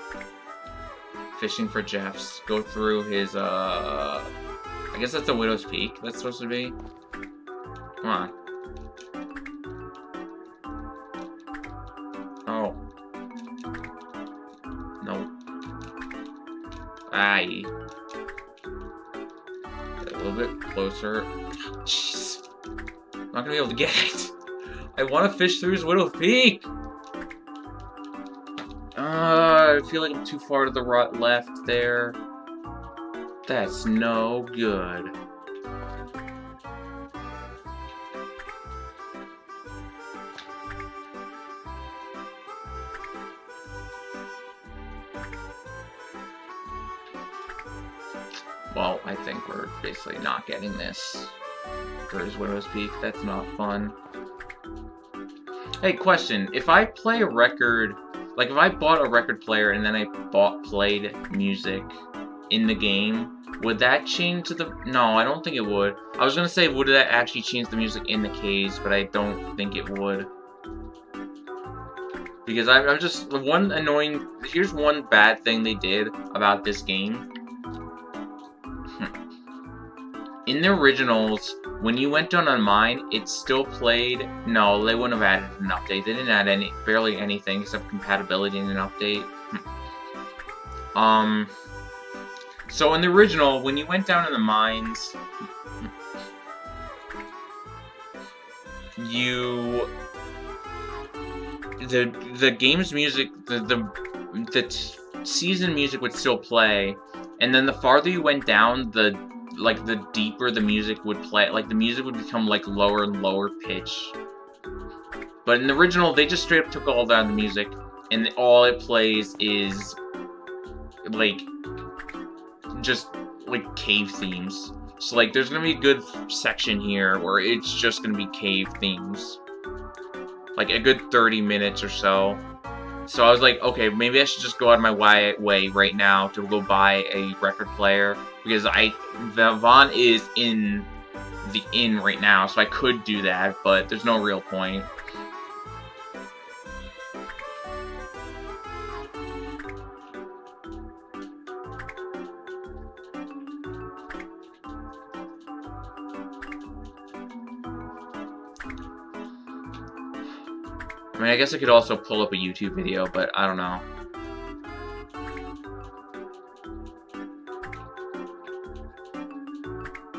Fishing for Jeff's. Go through his, I guess that's a Widow's Peak that's supposed to be. Come on. No. No Aye. Get a little bit closer. Jeez. I'm not gonna be able to get it. I want to fish through his Widow's Peak! I feel like I'm too far to the left there. That's no good. Well, I think we're basically not getting this. There's Widow's Peak. That's not fun. Hey, question. If I play a record... Like, if I bought a record player and then I played music in the game, would that change the... No, I don't think it would. I was gonna say, would that actually change the music in the caves, but I don't think it would. Because I'm just... One annoying... Here's one bad thing they did about this game. In the originals, when you went down on mine, it still played... No, they wouldn't have added an update. They didn't add barely anything except compatibility in an update. So in the original, when you went down in the mines, the game's music, the season music would still play, and then the farther you went down, the deeper the music would play. Like, the music would become, like, lower and lower pitch. But in the original, they just straight up took all down the music, and all it plays is, like, just, like, cave themes. So, like, there's gonna be a good section here where it's just gonna be cave themes. Like, a good 30 minutes or so. So I was like, okay, maybe I should just go out of my way right now to go buy a record player, because Vaughn is in the inn right now, so I could do that, but there's no real point. I mean, I guess I could also pull up a YouTube video, but I don't know.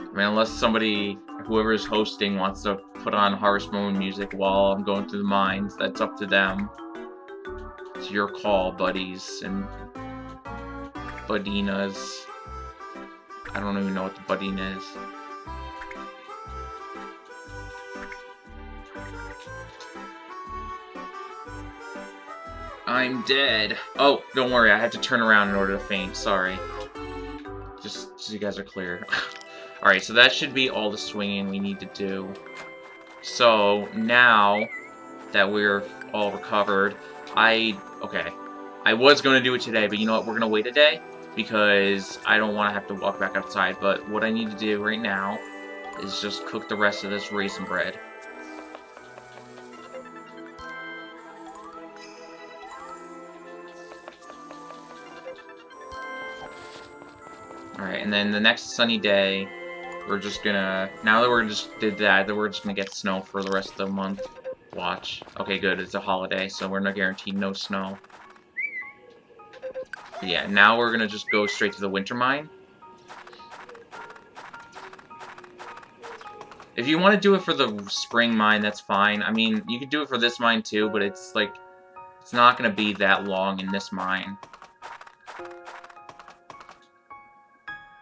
I mean, unless somebody, whoever is hosting, wants to put on Harvest Moon music while I'm going through the mines, that's up to them. It's your call, buddies and budinas. I don't even know what the budina is. I'm dead. Oh, don't worry, I had to turn around in order to faint, sorry. Just so you guys are clear. Alright, so that should be all the swinging we need to do. So, now that we're all recovered, okay. I was going to do it today, but you know what, we're going to wait a day, because I don't want to have to walk back outside, but what I need to do right now is just cook the rest of this raisin bread. Alright, and then the next sunny day, we're just gonna... Now that we're just did that, then we're just gonna get snow for the rest of the month. Watch. Okay, good, it's a holiday, so we're not guaranteed no snow. But yeah, now we're gonna just go straight to the winter mine. If you want to do it for the spring mine, that's fine. I mean, you could do it for this mine too, but it's like... It's not gonna be that long in this mine.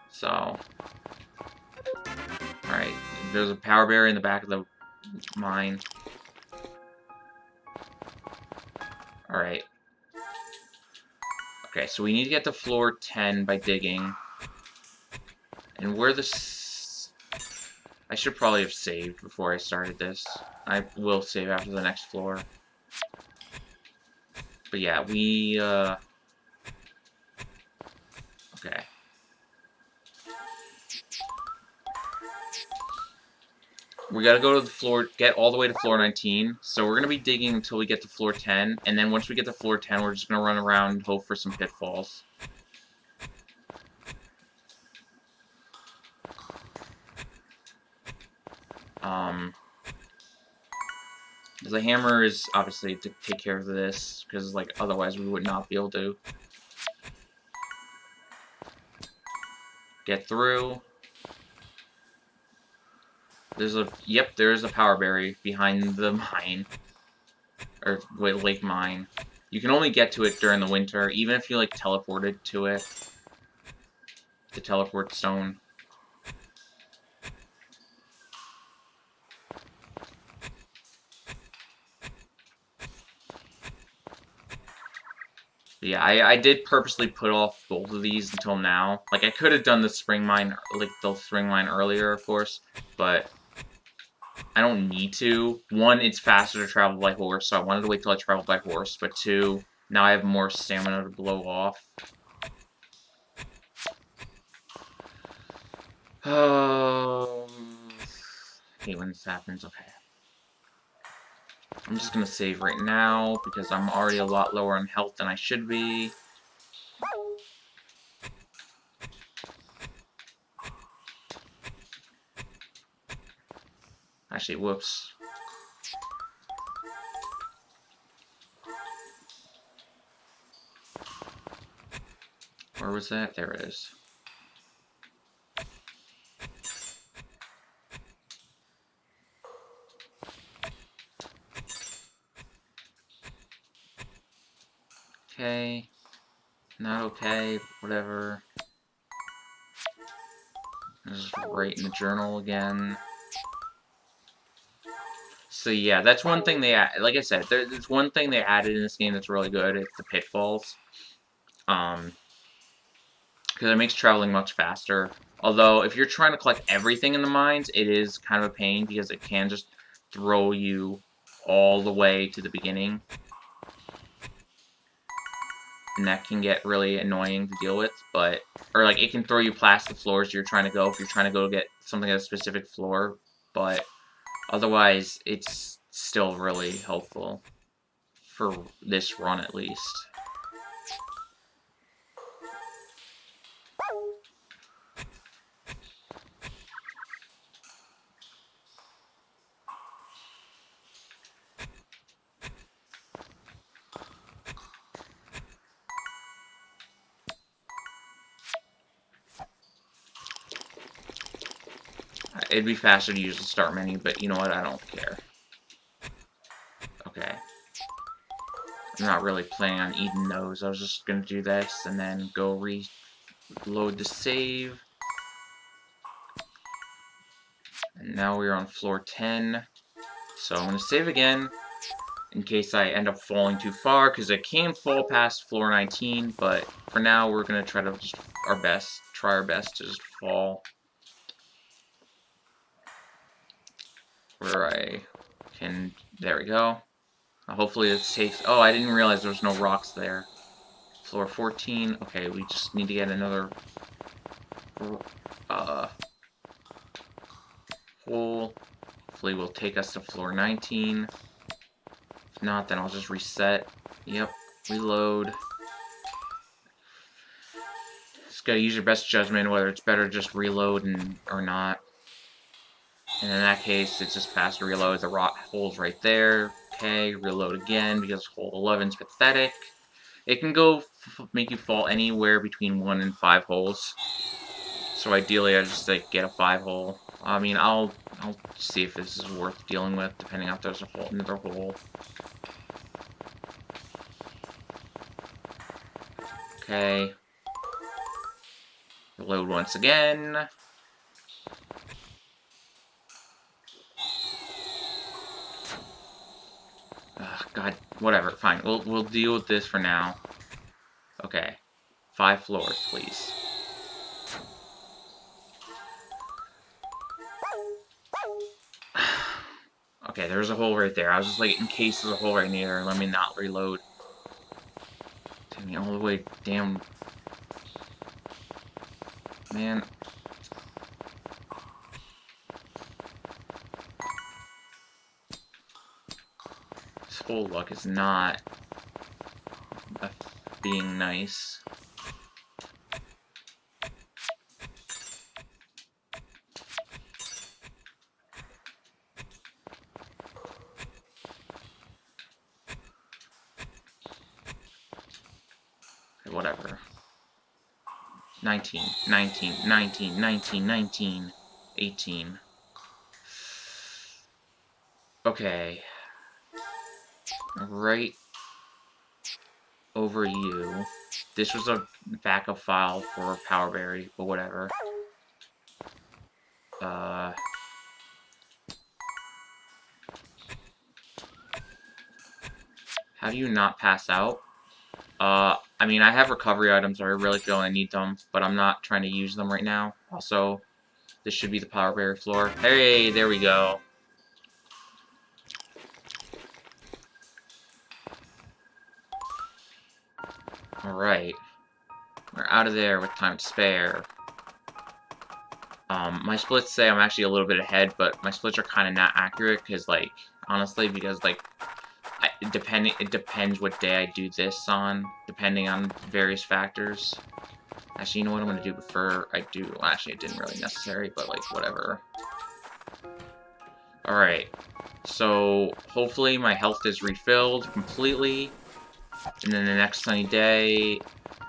So, alright, there's a power barrier in the back of the mine. Alright. Okay, so we need to get to floor 10 by digging. And where I should probably have saved before I started this. I will save after the next floor. But yeah, okay. We gotta go to the floor, get all the way to floor 19, so we're gonna be digging until we get to floor 10, and then once we get to floor 10, we're just gonna run around and hope for some pitfalls. The hammer is obviously to take care of this, because, like, otherwise we would not be able to. Get through. There's a, yep, there is a power berry behind the mine. Or, lake mine. You can only get to it during the winter, even if you, like, teleported to it. The teleport stone. Yeah, I did purposely put off both of these until now. Like, I could have done the spring mine, like, the spring mine earlier, of course, but I don't need to. One, it's faster to travel by horse, so I wanted to wait till I traveled by horse, but two, now I have more stamina to blow off. Oh, I hate when this happens. Okay. I'm just gonna save right now, because I'm already a lot lower on health than I should be. Actually, whoops. Where was that? There it is. Okay. Not okay. Whatever. Just write in the journal again. So yeah, that's one thing they like I said, there's one thing they added in this game that's really good. It's the pitfalls. Because it makes traveling much faster. Although, if you're trying to collect everything in the mines, it is kind of a pain because it can just throw you all the way to the beginning. And that can get really annoying to deal with, but... Or, like, it can throw you past the floors you're trying to go if you're trying to go get something at a specific floor, but... Otherwise, it's still really helpful. For this run, at least. It'd be faster to use the start menu, but you know what? I don't care. Okay. I'm not really planning on eating those. I was just gonna do this and then go reload the save. And now we're on floor 10. So I'm gonna save again in case I end up falling too far, because I can fall past floor 19, but for now we're gonna try to just try our best to just fall where I can. There we go. Hopefully it takes... Oh, I didn't realize there was no rocks there. Floor 14. Okay, we just need to get another... hole. Hopefully will take us to floor 19. If not, then I'll just reset. Yep. Reload. Just gotta use your best judgment whether it's better to just reload or not. And in that case, it's just faster reload. The rock hole's right there. Okay, reload again because hole 11's pathetic. It can go make you fall anywhere between 1 and 5 holes. So ideally, I just like get a 5 hole. I mean, I'll see if this is worth dealing with, depending on if there's another hole. Okay. Reload once again. Ugh, God, whatever. Fine. We'll deal with this for now. Okay. 5 floors, please. Okay, there's a hole right there. I was just like, in case there's a hole right near, let me not reload. Take me all the way down. Man. This whole luck is not being nice. Whatever. 19, 19, 19, 19, 19, 18. Okay. Right over you. This was a backup file for Powerberry, but whatever. How do you not pass out? I mean, I have recovery items, so I really feel I need them, but I'm not trying to use them right now. Also, this should be the Powerberry floor. Hey, there we go. Alright. We're out of there with time to spare. My splits say I'm actually a little bit ahead, but my splits are kind of not accurate, because, like, honestly, because, like, it depends what day I do this on, depending on various factors. Actually, you know what I'm gonna do before I do? Well, actually, it didn't really necessary, but, like, whatever. Alright. So, hopefully my health is refilled completely, and then the next sunny day,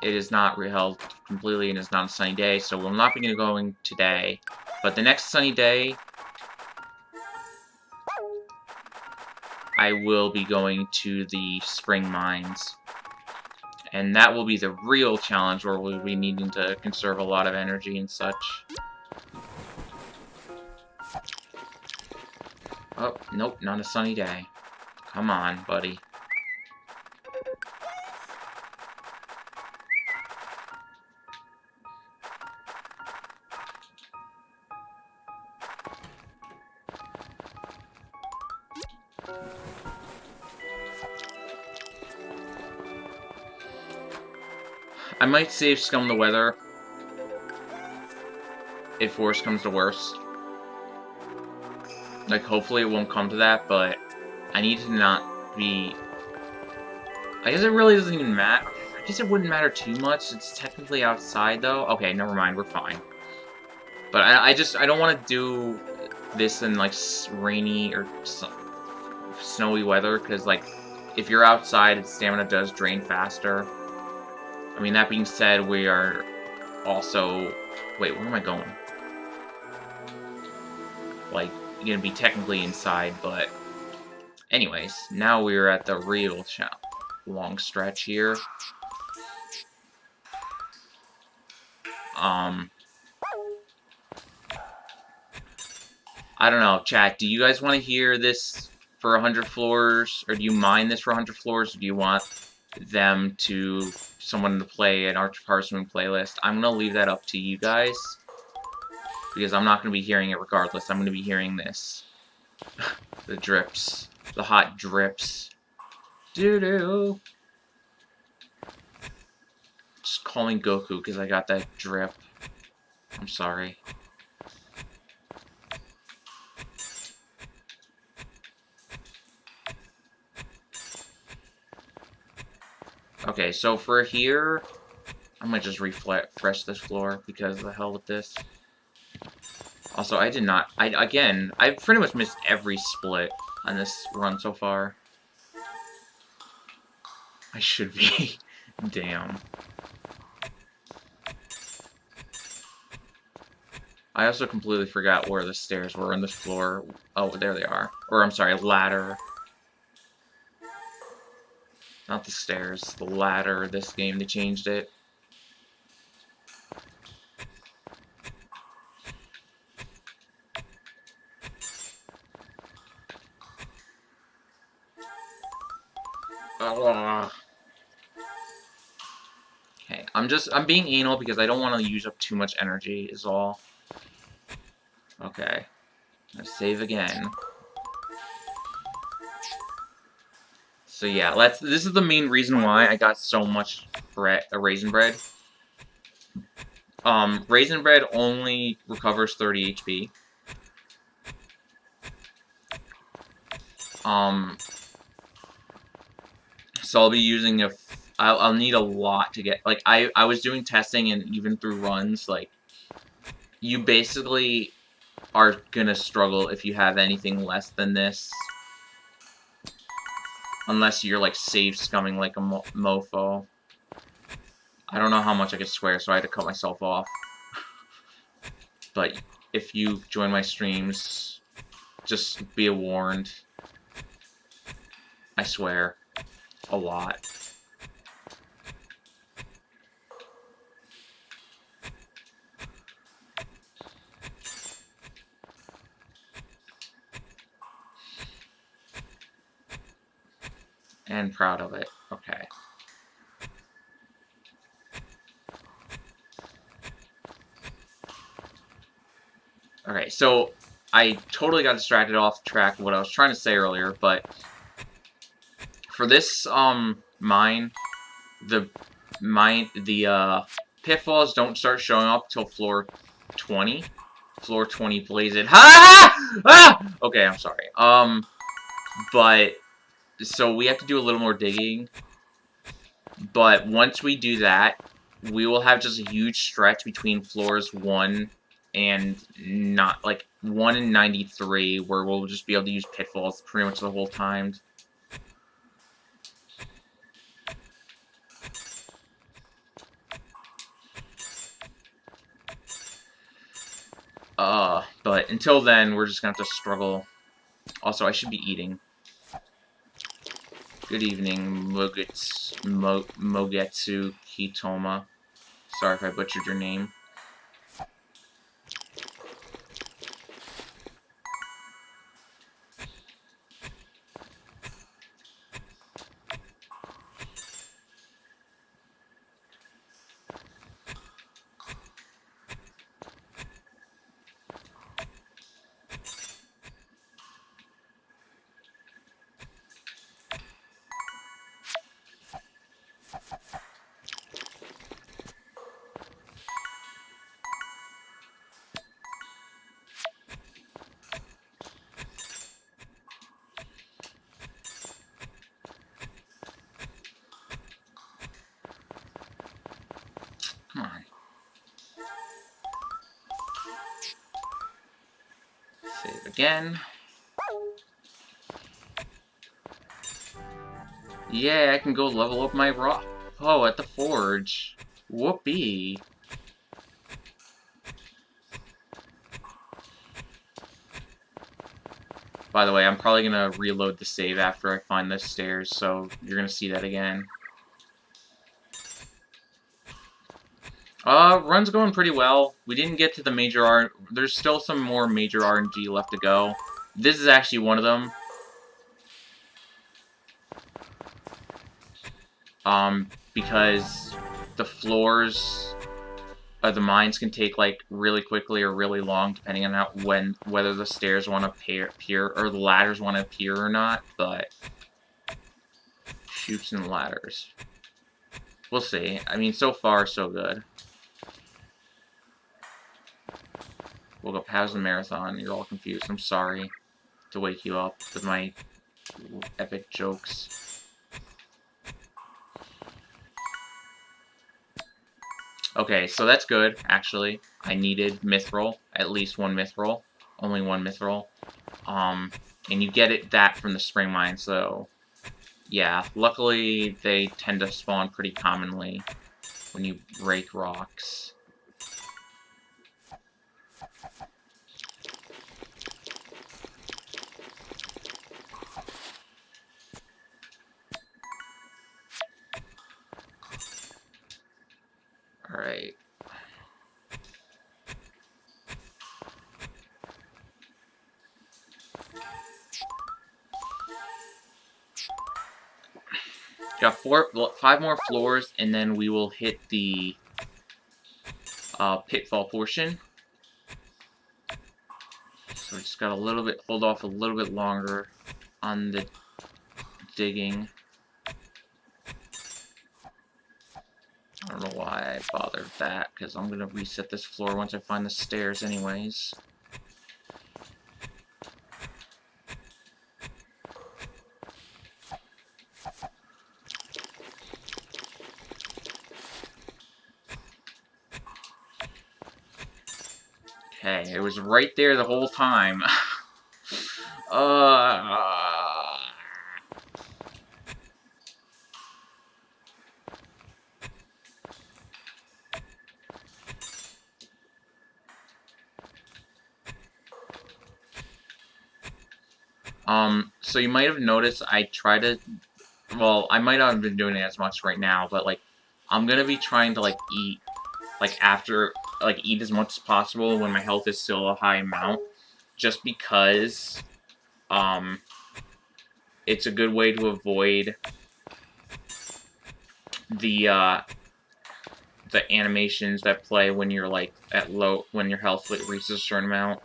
it is not refilled completely, and it's not a sunny day, so we'll not be going today. But the next sunny day, I will be going to the spring mines. And that will be the real challenge, where we'll be needing to conserve a lot of energy and such. Oh, nope, not a sunny day. Come on, buddy. I might save Scum the Weather if worse comes to worse. Like, hopefully it won't come to that, but I need to not be... I guess it really doesn't even matter. I guess it wouldn't matter too much. It's technically outside, though. Okay, never mind. We're fine. But I don't want to do this in, like, rainy or snowy weather, because, like, if you're outside, stamina does drain faster. I mean, that being said, we are also... Wait, where am I going? Like, gonna be technically inside, but... Anyways, now we're at the real long stretch here. I don't know, chat, do you guys want to hear this for 100 floors, or do you mind this for 100 floors, or do you want someone to play an Harvest Moon playlist? I'm gonna leave that up to you guys, because I'm not gonna be hearing it regardless. I'm gonna be hearing this. The drips. The hot drips. Doo-doo! Just calling Goku, because I got that drip. I'm sorry. Okay, so for here, I might just refresh this floor, because of the hell with this. Also, I did not... Again, I've pretty much missed every split on this run so far. I should be. Damn. I also completely forgot where the stairs were on this floor. Oh, there they are. Or, I'm sorry, ladder. Not the stairs, the ladder. This game, they changed it. Okay, I'm being anal because I don't want to use up too much energy, is all. Okay. Let's save again. So yeah, this is the main reason why I got so much raisin bread. Raisin bread only recovers 30 HP. So I'll be using I'll need a lot to get, like, I was doing testing, and even through runs, like, you basically are gonna struggle if you have anything less than this. Unless you're, like, save scumming like a mofo. I don't know how much I could swear, so I had to cut myself off. But if you join my streams, just be warned. I swear. A lot. And proud of it. Okay. Okay, so I totally got distracted off track of what I was trying to say earlier, but for this mine, the pitfalls don't start showing up till floor 20. Floor 20 plays it. Ha! Ah! Okay, I'm sorry. But so we have to do a little more digging. But once we do that, we will have just a huge stretch between floors 1 and not like 1 and 93 where we'll just be able to use pitfalls pretty much the whole time. But until then, we're just gonna have to struggle. Also, I should be eating. Good evening, Mogetsu Kitoma. Sorry if I butchered your name. Come on. Save again. Yeah, I can go level up my rock. Oh, at the forge. Whoopee. By the way, I'm probably gonna reload the save after I find the stairs, so you're gonna see that again. Run's going pretty well. We didn't get to the major R. There's still some more major RNG left to go. This is actually one of them. Because the floors of the mines can take like really quickly or really long, depending on whether the stairs want to appear or the ladders want to appear or not. But chutes and ladders, we'll see. I mean, so far so good. Woke up, how's the marathon? You're all confused. I'm sorry to wake you up with my epic jokes. Okay, so that's good, actually. I needed mithril, at least one mithril. Only one mithril. And you get that from the spring mine, so yeah. Luckily, they tend to spawn pretty commonly when you break rocks. Alright. Got 5 more floors, and then we will hit the pitfall portion. So we just got a little bit, hold off a little bit longer on the digging. I don't know why I bothered that, because I'm going to reset this floor once I find the stairs anyways. Okay, it was right there the whole time. So you might have noticed I try to, well, I might not have been doing it as much right now, but, like, I'm gonna be trying to, like, eat, like, after, like, eat as much as possible when my health is still a high amount, just because, it's a good way to avoid the animations that play when you're, like, at low, when your health reaches a certain amount.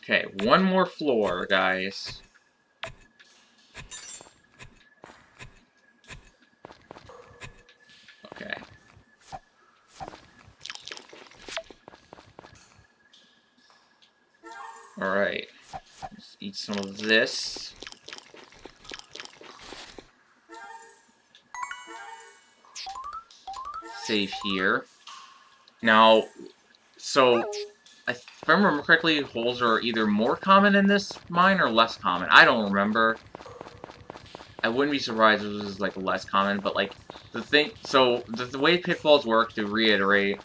Okay, one more floor, guys. Okay. Alright. Let's eat some of this. Save here. Now, so, if I remember correctly, holes are either more common in this mine or less common. I don't remember. I wouldn't be surprised if it was, like, less common, but, like, the thing... So, the way pitfalls work, to reiterate,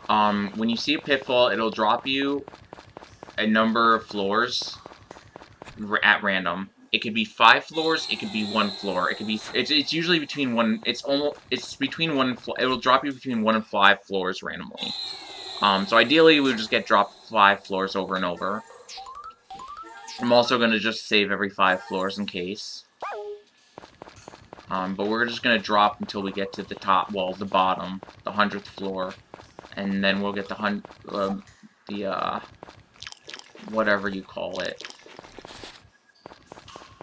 when you see a pitfall, it'll drop you a number of floors at random. It could be 5 floors, it could be 1 floor. It could be... It's usually between 1... It's between 1... It'll drop you between 1 and 5 floors randomly. So ideally, we would just get dropped 5 floors over and over. I'm also going to just save every 5 floors in case. But we're just going to drop until we get to the top, well, the bottom, the 100th floor. And then we'll get the whatever you call it.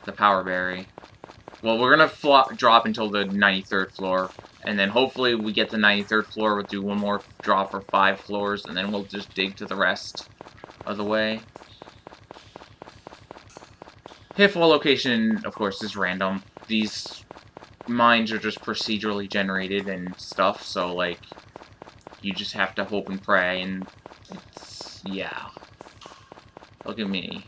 The power berry. Well, we're going to drop until the 93rd floor. And then hopefully we get the 93rd floor, we'll do one more drop for 5 floors, and then we'll just dig to the rest of the way. Pitfall location, of course, is random. These mines are just procedurally generated and stuff, so, like, you just have to hope and pray, and it's... yeah. Look at me.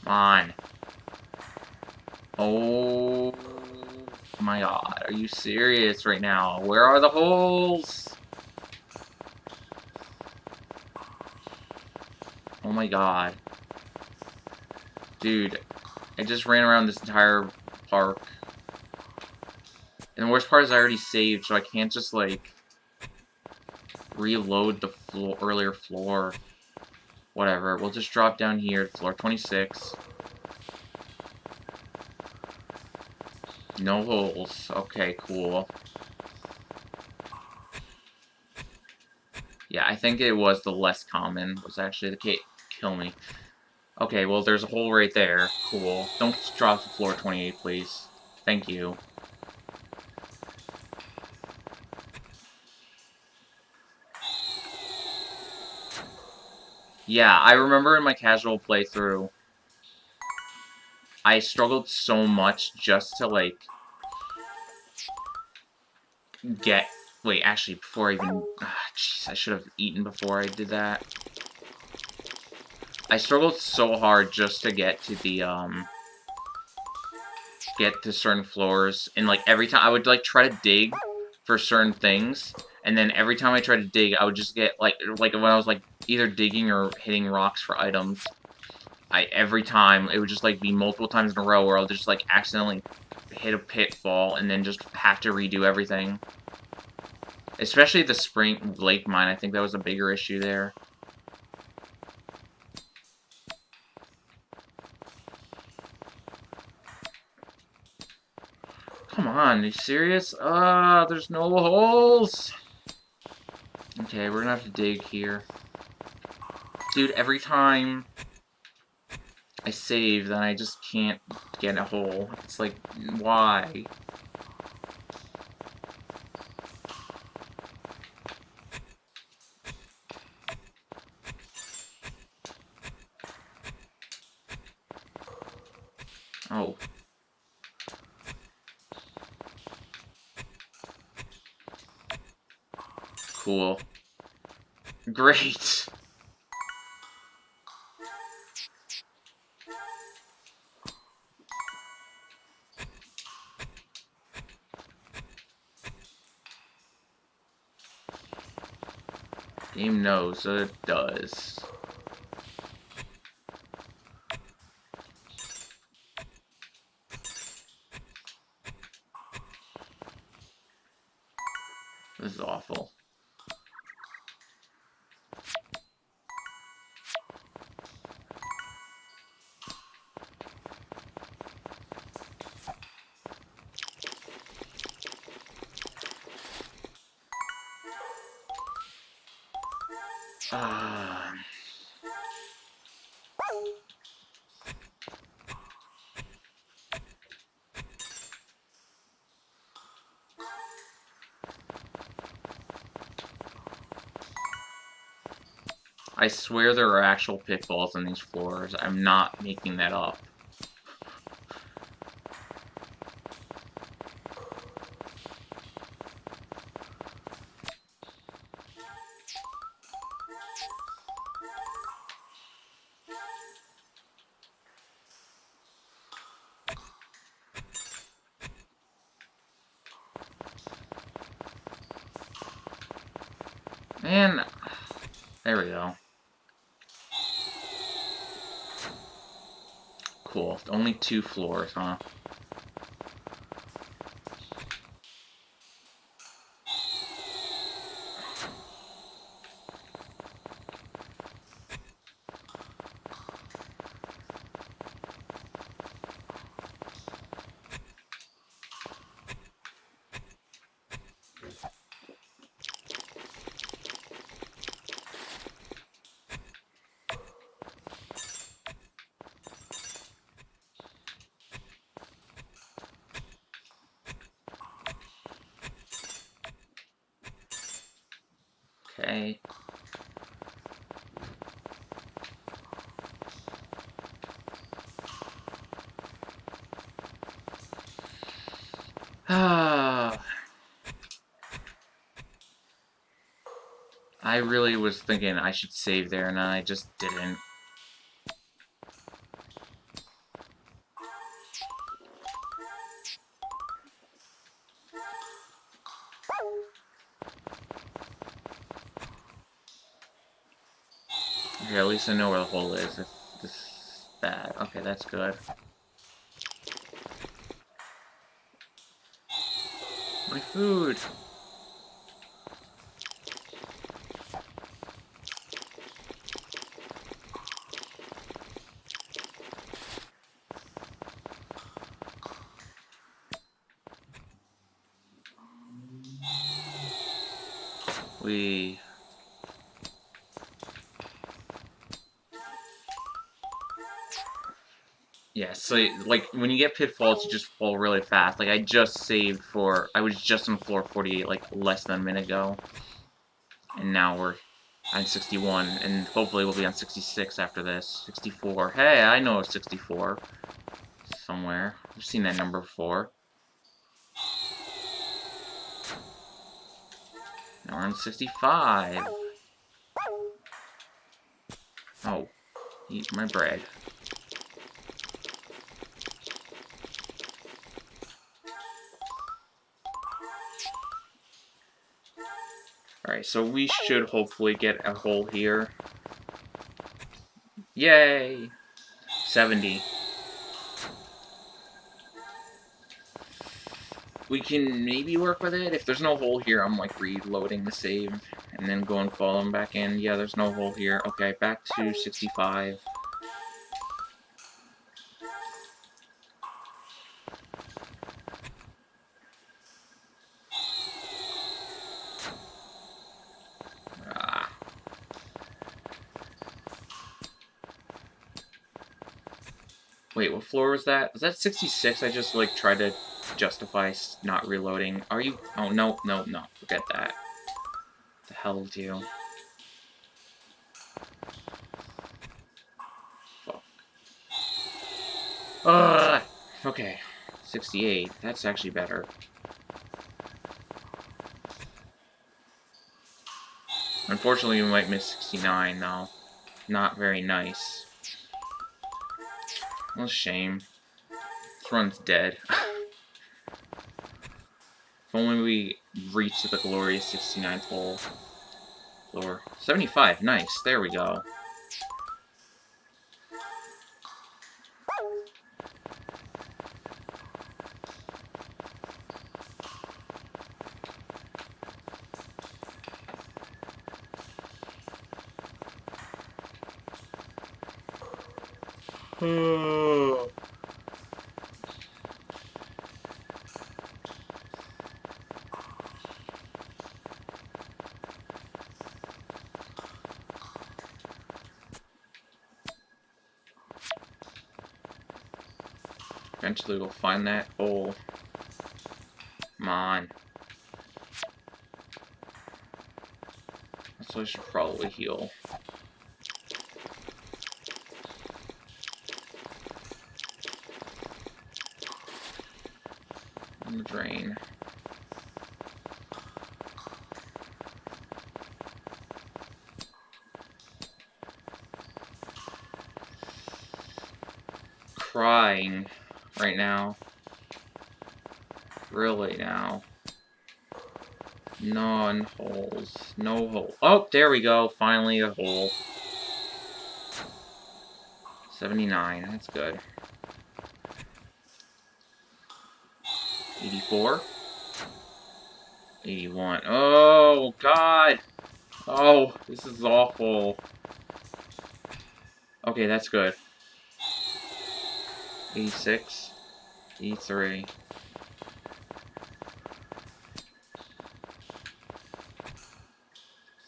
Come on. Oh my god, are you serious right now? Where are the holes? Oh my god. Dude, I just ran around this entire park. And the worst part is I already saved, so I can't just, like, reload the earlier floor. Whatever, we'll just drop down here to floor 26. No holes. Okay, cool. Yeah, I think it was the less common was actually the case. Kill me. Okay, well, there's a hole right there. Cool. Don't drop to floor 28, please. Thank you. Yeah, I remember in my casual playthrough, I struggled so much just to, like, get... Wait, actually, before I even... Jeez, I should have eaten before I did that. I struggled so hard just to get to the, get to certain floors, and, like, every time I would, like, try to dig for certain things, and then every time I tried to dig, I would just get, like when I was, like, either digging or hitting rocks for items, every time, it would just, like, be multiple times in a row where I'll just, like, accidentally hit a pitfall, and then just have to redo everything. Especially the Spring Lake mine, I think that was a bigger issue there. Come on, are you serious? There's no holes! Okay, we're gonna have to dig here. Dude, every time I save, then I just can't get a hole. It's like, why? Oh. Cool. Great! Game knows that it does. This is awful. I swear there are actual pitfalls on these floors. I'm not making that up. Man, there we go. Cool. Only 2 floors, huh? Okay. I really was thinking I should save there, and I just didn't. Okay, at least I know where the hole is. If this is bad. Okay, that's good. My food! We... Yeah, so, like, when you get pitfalls, you just fall really fast. Like, I just saved for... I was just on floor 48, like, less than a minute ago. And now we're on 61, and hopefully we'll be on 66 after this. 64. Hey, I know 64. Somewhere. I've seen that number before. Now we're on 65. Oh. Eat my bread. Alright, so we should hopefully get a hole here. Yay! 70. We can maybe work with it. If there's no hole here, I'm like reloading the save and then go and follow them back in. Yeah, there's no hole here. Okay, back to 65. Wait, what floor was that? Was that 66? I just, like, tried to justify not reloading. Are you... Oh, no, no, no. Forget that. What the hell with you? Fuck. Ugh! Okay. 68. That's actually better. Unfortunately, we might miss 69, though. Not very nice. Well, shame. This run's dead. If only we reached the glorious 69th hole. floor. 75, nice. There we go. Eventually we'll find that hole. Come on. So I should probably heal. In the drain. Crying right now. Really now. None holes. No hole. Oh, there we go. Finally a hole. 79. That's good. 84. 81. Oh, God. Oh, this is awful. Okay, that's good. 86. 83.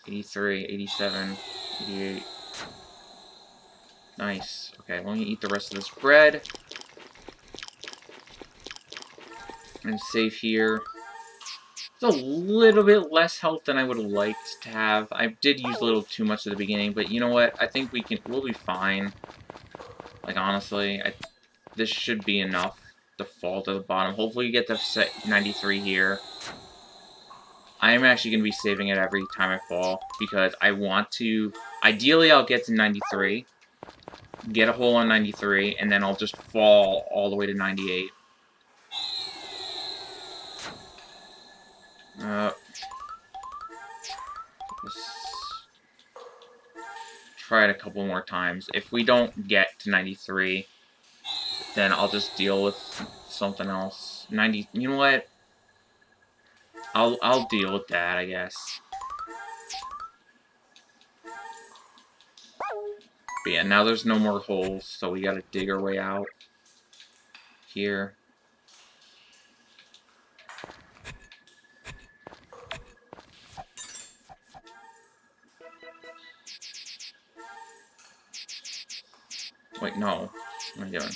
83, 87, 88. Nice. Okay, let me eat the rest of this bread. And save here. It's a little bit less health than I would have liked to have. I did use a little too much at the beginning, but you know what? I think we'll be fine. Like, honestly, this should be enough to fall to the bottom. Hopefully you get to set 93 here. I am actually going to be saving it every time I fall, because I want to... Ideally, I'll get to 93, get a hole on 93, and then I'll just fall all the way to 98. Let's try it a couple more times. If we don't get to 93, then I'll just deal with something else. 90... You know what? I'll deal with that, I guess. But yeah, now there's no more holes, so we gotta dig our way out. Here. Wait, no. What am I doing?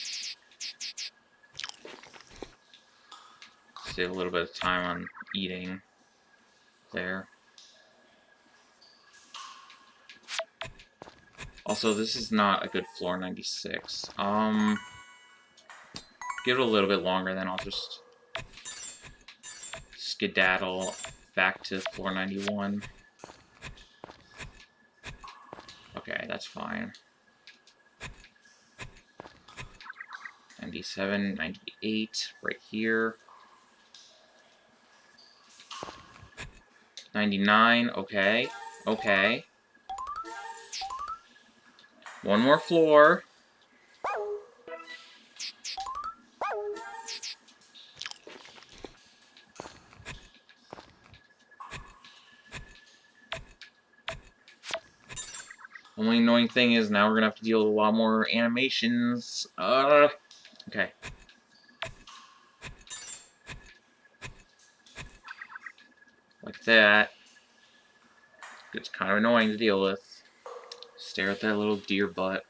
Save a little bit of time on eating. There. Also, this is not a good floor 96. Give it a little bit longer, then I'll just skedaddle back to floor 91. Okay, that's fine. 97, 98, right here. 99, okay. Okay. One more floor. Only annoying thing is now we're gonna have to deal with a lot more animations. Okay. Like that. It's kind of annoying to deal with. Stare at that little deer butt.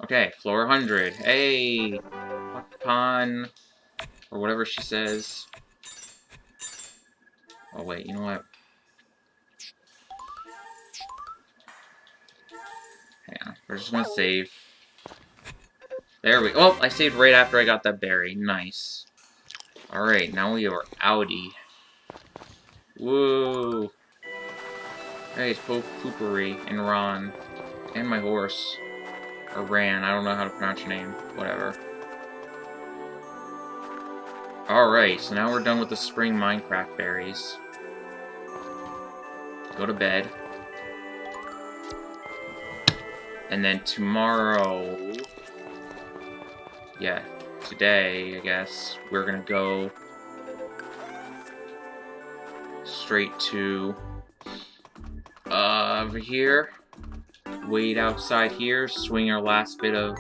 Okay, floor 100. Hey! Pon. Or whatever she says. Oh, wait, you know what? Hang on. We're just gonna save. There we go. Oh, I saved right after I got that berry. Nice. Alright, now we are outie. Woo! Hey, it's both Feburary and Ron. And my horse. Or Ran, I don't know how to pronounce your name. Whatever. Alright, so now we're done with the spring Minecraft berries. Go to bed. And then tomorrow... Yeah, today, I guess, we're gonna go straight to over here, wait outside here, swing our last bit of,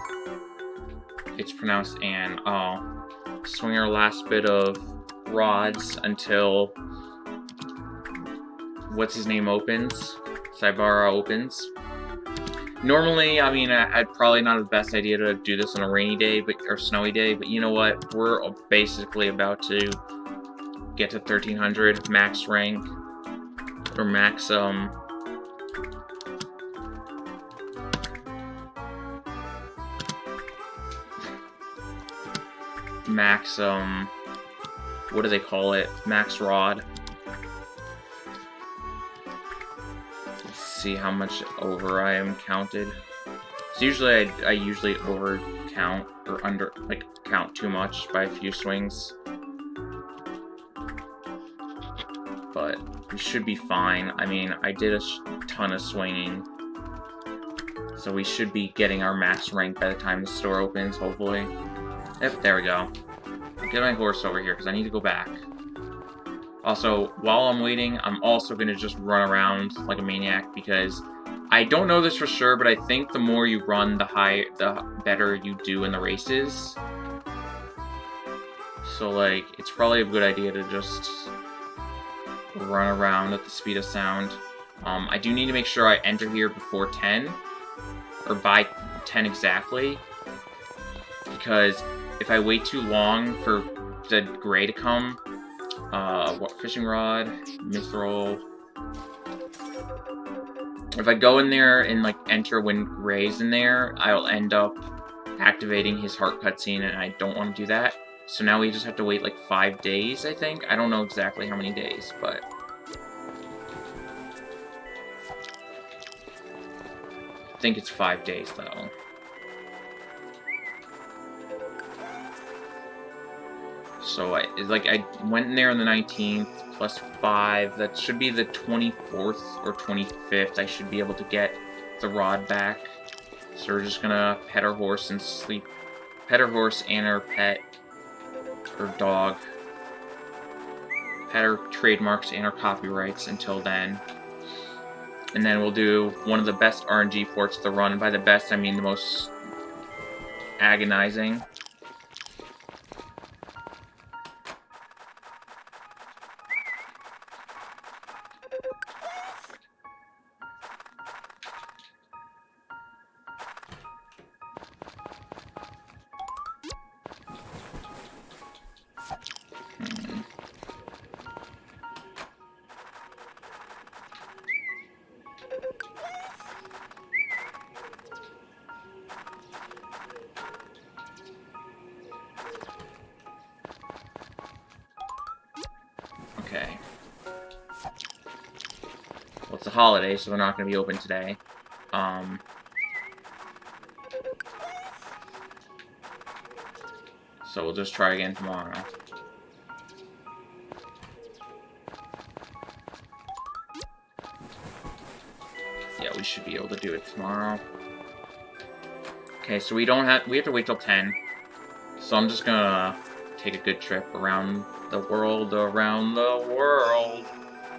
it's pronounced Ann, oh, swing our last bit of rods until, what's his name opens, Saibara opens. Normally, I mean, I'd probably not have the best idea to do this on a rainy day, or snowy day, but you know what, we're basically about to get to 1300 max rank, or max, what do they call it? Max rod. Let's see how much over I am counted. So usually I usually over count, or under, like, count too much by a few swings. But we should be fine. I mean, I did a ton of swinging. So we should be getting our max rank by the time the store opens, hopefully. Yep, there we go. I'll get my horse over here, because I need to go back. Also, while I'm waiting, I'm also going to just run around like a maniac, because I don't know this for sure, but I think the more you run, the better you do in the races. So, like, it's probably a good idea to just run around at the speed of sound. I do need to make sure I enter here before 10, or by 10 exactly, because if I wait too long for the gray to come, what, fishing rod, mithril. If I go in there and, like, enter when Gray's in there, I'll end up activating his heart cutscene, and I don't want to do that. So now we just have to wait, like, 5 days, I think? I don't know exactly how many days, but... I think it's 5 days, though. So, I went in there on the 19th, plus 5, that should be the 24th or 25th, I should be able to get the rod back. So we're just gonna pet our horse and sleep. Pet our horse and our pet, or dog. Pet our trademarks and our copyrights until then. And then we'll do one of the best RNG ports to run. By the best, I mean the most agonizing. Okay. Well, it's a holiday, so we're not going to be open today. So we'll just try again tomorrow. Yeah, we should be able to do it tomorrow. Okay, so we have to wait till 10. So I'm just gonna take a good trip around the world,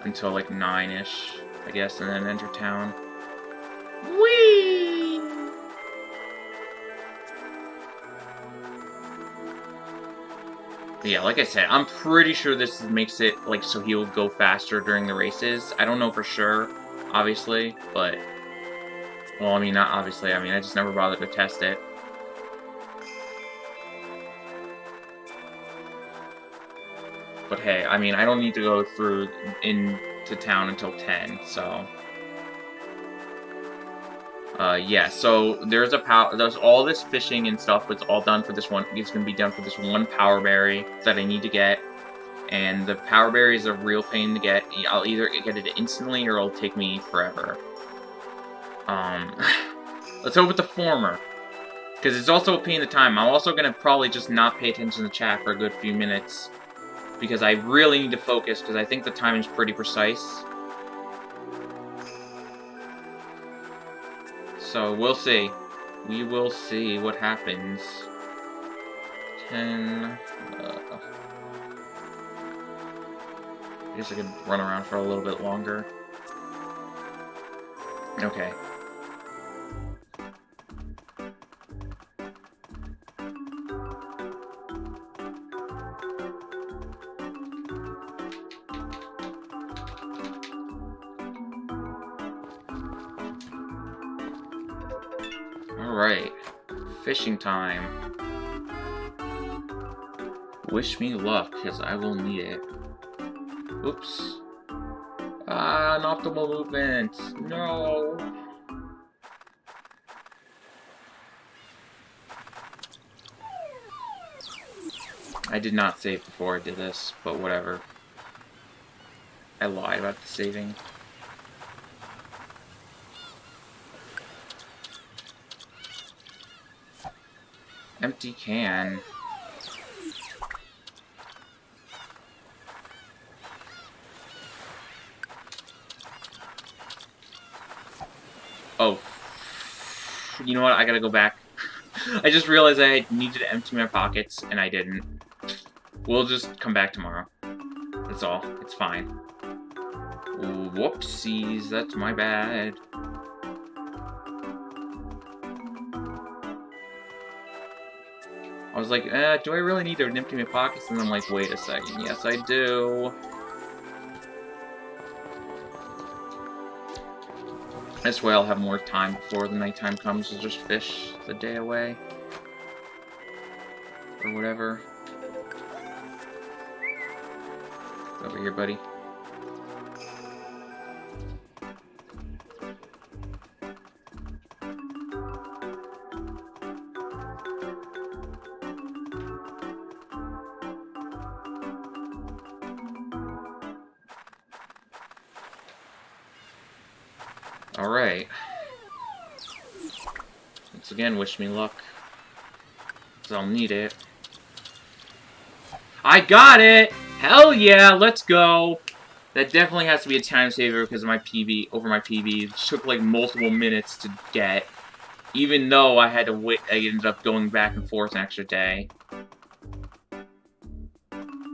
until like 9-ish, I guess, and then enter town. Whee! But yeah, like I said, I'm pretty sure this makes it like so he'll go faster during the races. I don't know for sure, obviously, but well, I mean, not obviously. I mean, I just never bothered to test it. But hey, I mean, I don't need to go through into town until 10, so... yeah, so there's all this fishing and stuff, it's all done for this one. It's gonna be done for this one power berry that I need to get. And the power berry is a real pain to get. I'll either get it instantly or it'll take me forever. Let's hope with the former. Because it's also a pain in the time. I'm also going to probably just not pay attention to the chat for a good few minutes. Because I really need to focus, because I think the time is pretty precise. So, we'll see. We will see what happens. 10... I guess I could run around for a little bit longer. Okay. Alright. Fishing time. Wish me luck, because I will need it. Oops. Ah, an optimal movement! No! I did not save before I did this, but whatever. I lied about the saving. Empty can. Oh. You know what? I gotta go back. I just realized I needed to empty my pockets, and I didn't. We'll just come back tomorrow. That's all. It's fine. Whoopsies. That's my bad. I was like, do I really need to empty my pockets? And I'm like, wait a second. Yes, I do. This way I'll have more time before the nighttime comes to just fish the day away. Or whatever. Over here, buddy. Alright. Once again, wish me luck. Because I'll need it. I got it! Hell yeah, let's go! That definitely has to be a time saver because of my PB, over my PB. It took like multiple minutes to get. Even though I had to wait, I ended up going back and forth an extra day.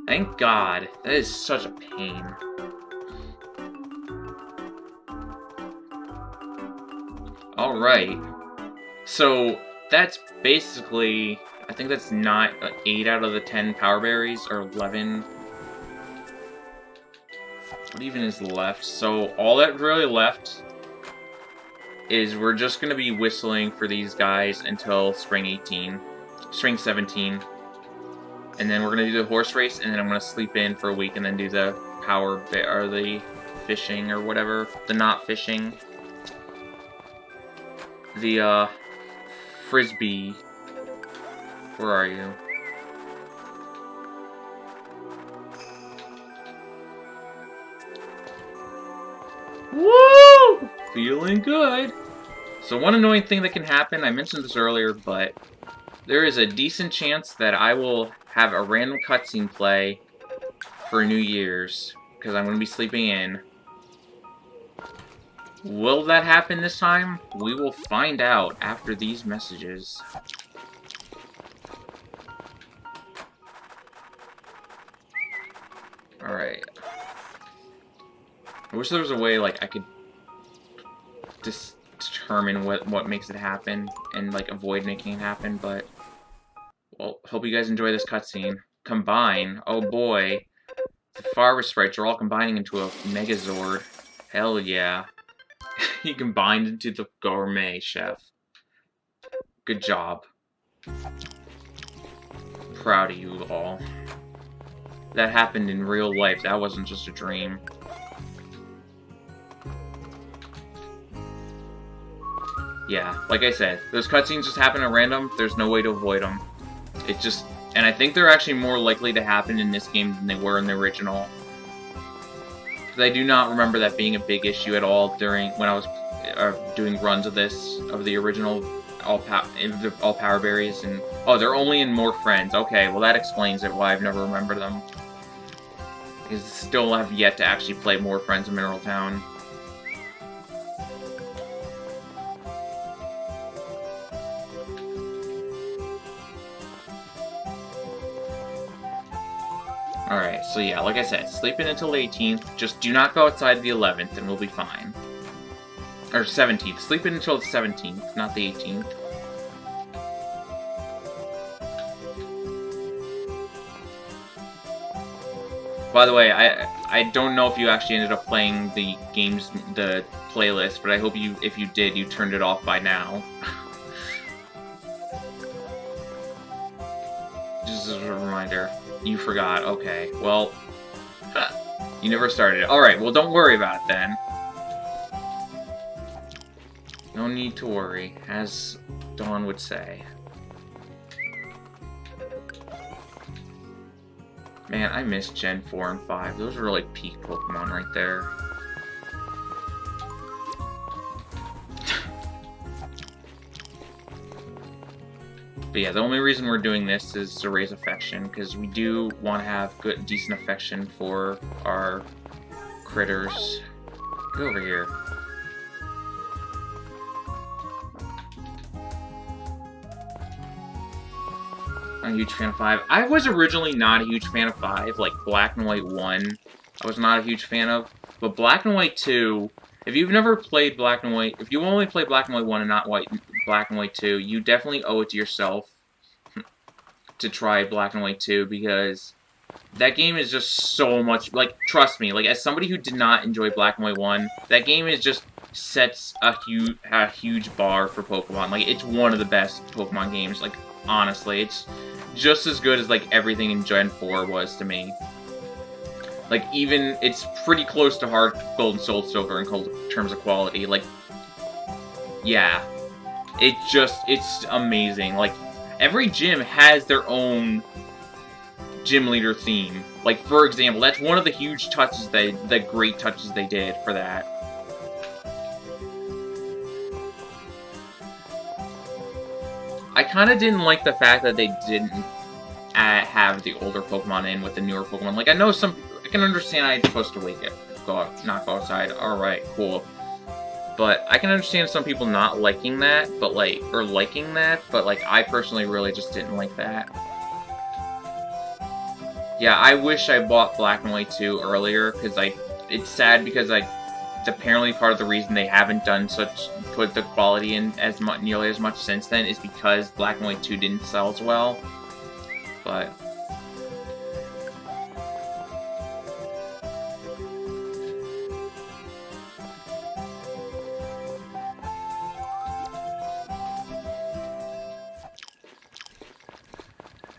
Thank God. That is such a pain. Alright. So, that's basically... I think that's not 8 out of the 10 power berries, or 11. What even is left? So, all that really left is we're just going to be whistling for these guys until Spring 17. And then we're going to do the horse race, and then I'm going to sleep in for a week, and then do the or the fishing, or whatever. The not fishing. The, frisbee. Where are you? Woo! Feeling good! So one annoying thing that can happen, I mentioned this earlier, but there is a decent chance that I will have a random cutscene play for New Year's, because I'm going to be sleeping in. Will that happen this time? We will find out after these messages. Alright. I wish there was a way, like, I could just determine what makes it happen and, like, avoid making it happen, but... Well, hope you guys enjoy this cutscene. Combine. Oh boy. The Harvest sprites are all combining into a Megazord. Hell yeah. He combined into the gourmet chef. Good job. Proud of you all. That happened in real life. That wasn't just a dream. Yeah, like I said, those cutscenes just happen at random. There's no way to avoid them. It just... And I think they're actually more likely to happen in this game than they were in the original. Because I do not remember that being a big issue at all during when I was doing runs of the original all power berries, and oh, they're only in more friends. Okay, well that explains it why I've never remembered them. Because I still have yet to actually play more friends in Mineral Town. Alright, so yeah, like I said, sleep in until 18th. Just do not go outside the 11th, and we'll be fine. Or 17th. Sleep in until the 17th, not the 18th. By the way, I don't know if you actually ended up playing the playlist, but I hope if you did, you turned it off by now. Just as a reminder. You forgot. Okay, well, you never started it. Alright, well, don't worry about it then. No need to worry, as Dawn would say. Man, I miss Gen 4 and 5. Those were like peak Pokemon right there. But yeah, the only reason we're doing this is to raise affection, because we do want to have decent affection for our critters. Get over here. I'm a huge fan of 5. I was originally not a huge fan of 5, like Black and White 1. I was not a huge fan of. But Black and White 2, if you've never played Black and White, if you only play Black and White 1 and not Black and White 2, you definitely owe it to yourself to try Black and White 2, because that game is just so much, like, trust me, like, as somebody who did not enjoy Black and White 1, that game is just sets a huge bar for Pokemon. Like, it's one of the best Pokemon games, like, honestly. It's just as good as, like, everything in Gen 4 was to me. Like, even, it's pretty close to Heart Gold and Soul Silver in terms of quality. Like, yeah. It's amazing. Like, every gym has their own gym leader theme. Like, for example, that's one of the huge touches the great touches they did for that. I kind of didn't like the fact that they didn't have the older Pokemon in with the newer Pokemon. Like, I know I can understand I'm supposed to not go outside. Alright, cool. But I can understand some people not liking that, but like, or liking that, but like, I personally really just didn't like that. Yeah, I wish I bought Black and White 2 earlier, because it's sad because apparently part of the reason they haven't put the quality in nearly as much since then is because Black and White 2 didn't sell as well. But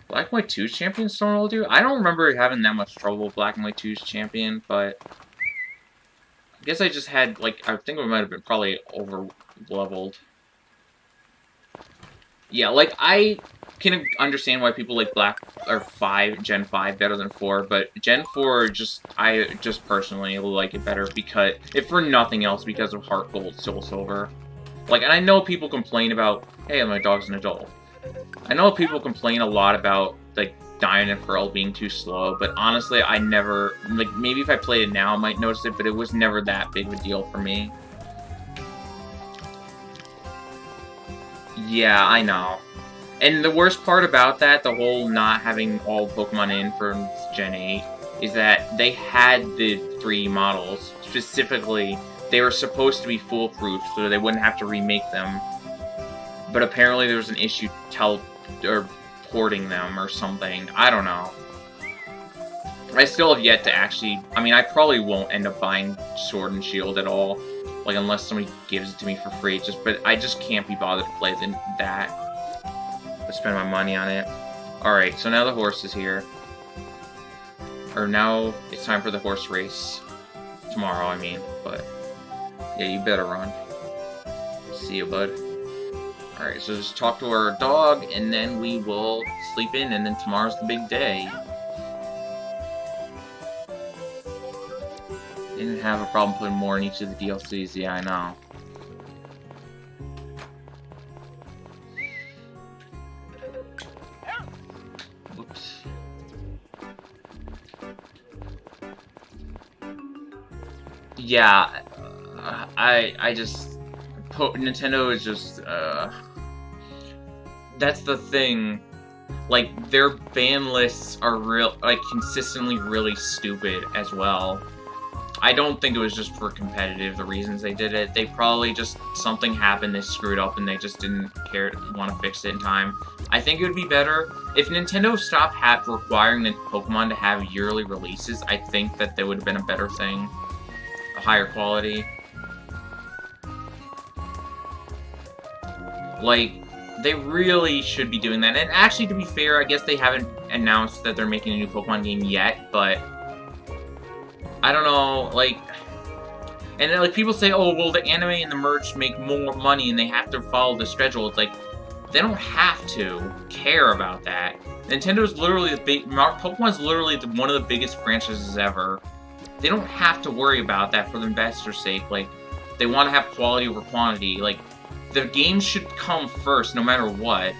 Black and White 2's champion Storm will do? I don't remember having that much trouble with Black and White 2's champion, but I guess I just had, like, I think it might have been probably over-leveled. Yeah, like, I can understand why people like Gen 5 better than 4, but Gen 4, I just personally like it better because, if for nothing else, because of Heart Gold, Soul Silver. Like, and I know people complain about, hey, my dog's an adult. I know people complain a lot about, like, Diamond and Pearl being too slow, but honestly, I never, like, maybe if I played it now, I might notice it, but it was never that big of a deal for me. Yeah, I know. And the worst part about that, the whole not having all Pokemon in from Gen 8, is that they had the 3 models. Specifically, they were supposed to be foolproof, so they wouldn't have to remake them. But apparently there was an issue porting them or something. I don't know. I still have yet to actually... I mean, I probably won't end up buying Sword and Shield at all. Like, unless somebody gives it to me for free. But I just can't be bothered to play that. To spend my money on it. Alright, so now the horse is here. Or now it's time for the horse race. Tomorrow, I mean. But, yeah, you better run. See you, bud. Alright, so just talk to our dog, and then we will sleep in, and then tomorrow's the big day. Didn't have a problem putting more in each of the DLCs, yeah, I know. Yeah, I just Nintendo is just that's the thing. Like, their ban lists are consistently really stupid as well. I don't think it was just for competitive, the reasons they did it. They probably just, something happened, they screwed up, and they just didn't want to fix it in time. I think it would be better if Nintendo stopped requiring the Pokemon to have yearly releases. I think that would have been a better thing. A higher quality. Like, they really should be doing that. And actually, to be fair, I guess they haven't announced that they're making a new Pokemon game yet, but I don't know, like, and then, like, people say, oh, well, the anime and the merch make more money and they have to follow the schedule. It's like, they don't have to care about that. Nintendo's literally Pokemon's literally one of the biggest franchises ever. They don't have to worry about that for the investors' sake. Like, they want to have quality over quantity. Like, the games should come first, no matter what.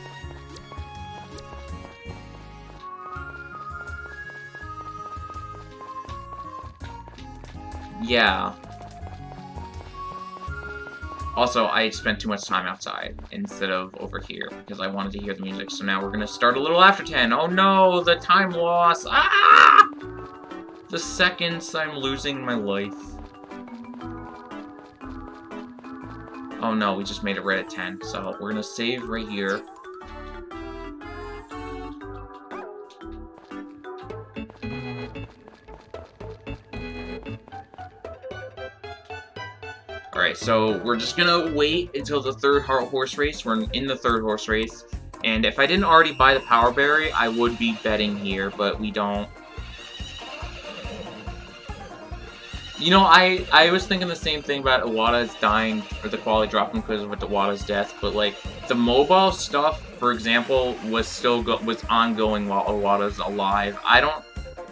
Yeah. Also, I spent too much time outside instead of over here because I wanted to hear the music. So now we're gonna start a little after 10. Oh no, the time loss. Ah! The seconds I'm losing my life. Oh no, we just made it right at 10. So we're gonna save right here. Alright, so we're just gonna wait until the third horse race. We're in the third horse race. And if I didn't already buy the Power Berry, I would be betting here, but we don't. You know, I was thinking the same thing about Iwata's dying, or the quality dropping because of Iwata's death, but, like, the mobile stuff, for example, was ongoing while Iwata's alive.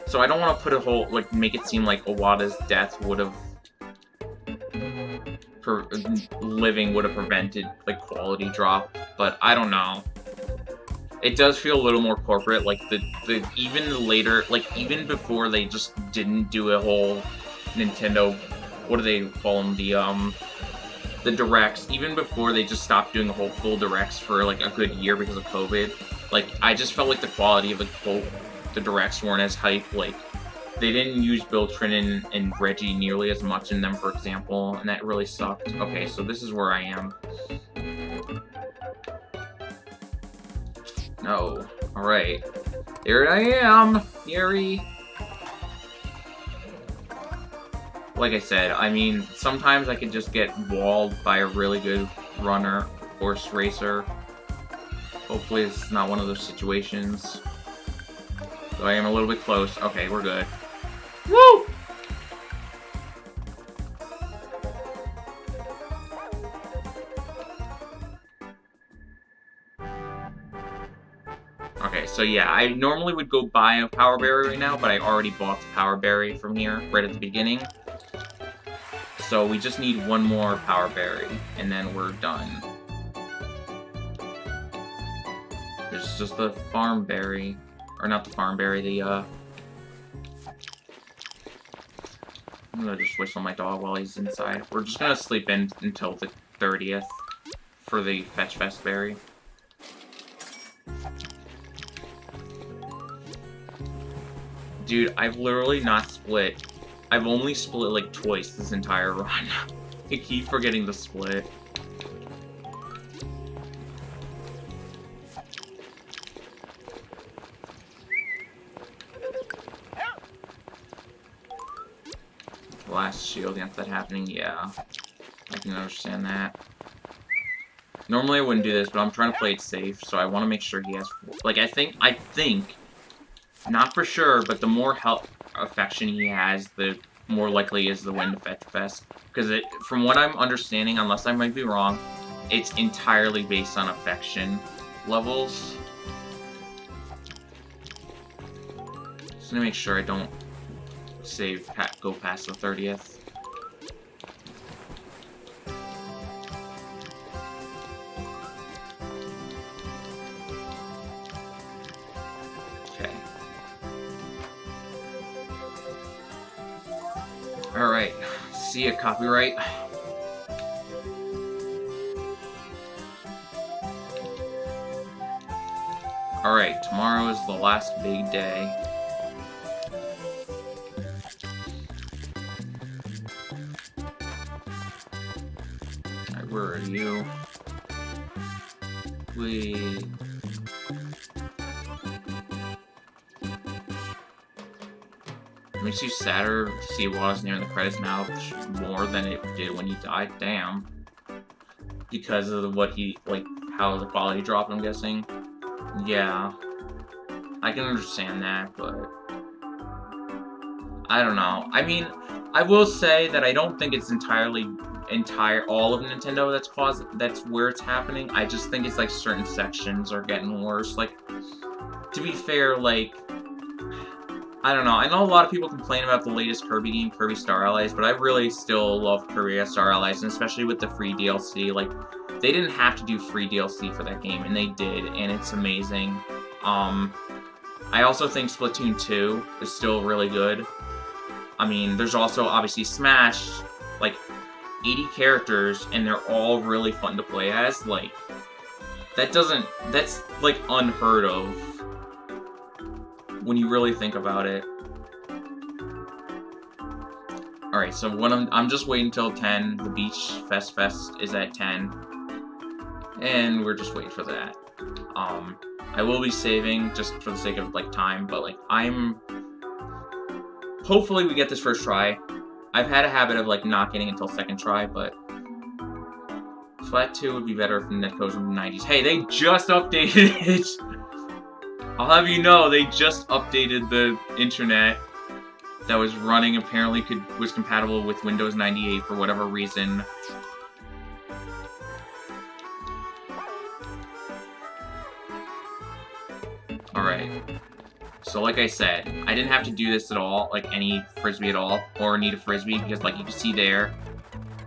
So I don't want to put a whole, like, make it seem like Iwata's death would have prevented, like, quality drop, but I don't know. It does feel a little more corporate, like, even later, like, even before they just didn't do a whole Nintendo, what do they call them, the directs, even before they just stopped doing the whole full directs for, like, a good year because of COVID, like, I just felt like the quality of the directs weren't as hype, like, they didn't use Beltrin and Reggie nearly as much in them, for example, and that really sucked. Okay, so this is where I am. No. Alright. Here I am! Yuri! Like I said, I mean, sometimes I could just get walled by a really good runner, horse racer. Hopefully this is not one of those situations. So I am a little bit close. Okay, we're good. Woo! Okay, so yeah, I normally would go buy a Power Berry right now, but I already bought the Power Berry from here, right at the beginning. So we just need one more Power Berry, and then we're done. There's just the Farm Berry, or not the Farm Berry, the, I'm gonna just whistle my dog while he's inside. We're just gonna sleep in until the 30th for the Fetch Fest Berry. Dude, I've literally not split. I've only split, like, twice this entire run. I keep forgetting to split. Last shield against that happening, yeah. I can understand that. Normally I wouldn't do this, but I'm trying to play it safe, so I want to make sure he has... Like, I think, not for sure, but the more affection he has, the more likely is the win to Fetch Fest. Because from what I'm understanding, unless I might be wrong, it's entirely based on affection levels. Just gonna make sure I don't go past the 30th. Alright, See a copyright. Alright, tomorrow is the last big day. Alright, where are you? Wait. It makes you sadder to see what was near the credits now more than it did when he died. Damn. Because of what he, like, how the quality dropped, I'm guessing. Yeah. I can understand that, but I don't know. I mean, I will say that I don't think it's all of Nintendo that's where it's happening. I just think it's like certain sections are getting worse. Like, to be fair, like, I don't know. I know a lot of people complain about the latest Kirby game, Kirby Star Allies, but I really still love Kirby Star Allies, and especially with the free DLC. Like, they didn't have to do free DLC for that game, and they did, and it's amazing. I also think Splatoon 2 is still really good. I mean, there's also, obviously, Smash, like, 80 characters, and they're all really fun to play as. Like, that's, like, unheard of when you really think about it. Alright, so when I'm just waiting until 10. The Beach Fest is at 10. And we're just waiting for that. I will be saving just for the sake of, like, time, but, like, hopefully we get this first try. I've had a habit of, like, not getting until second try, but Flat 2 would be better if the net goes from the 90s. Hey, they just updated it! I'll have you know, they just updated the internet that was running, apparently was compatible with Windows 98 for whatever reason. Alright. So like I said, I didn't have to do this at all, like any Frisbee at all, or need a Frisbee, because like you can see there,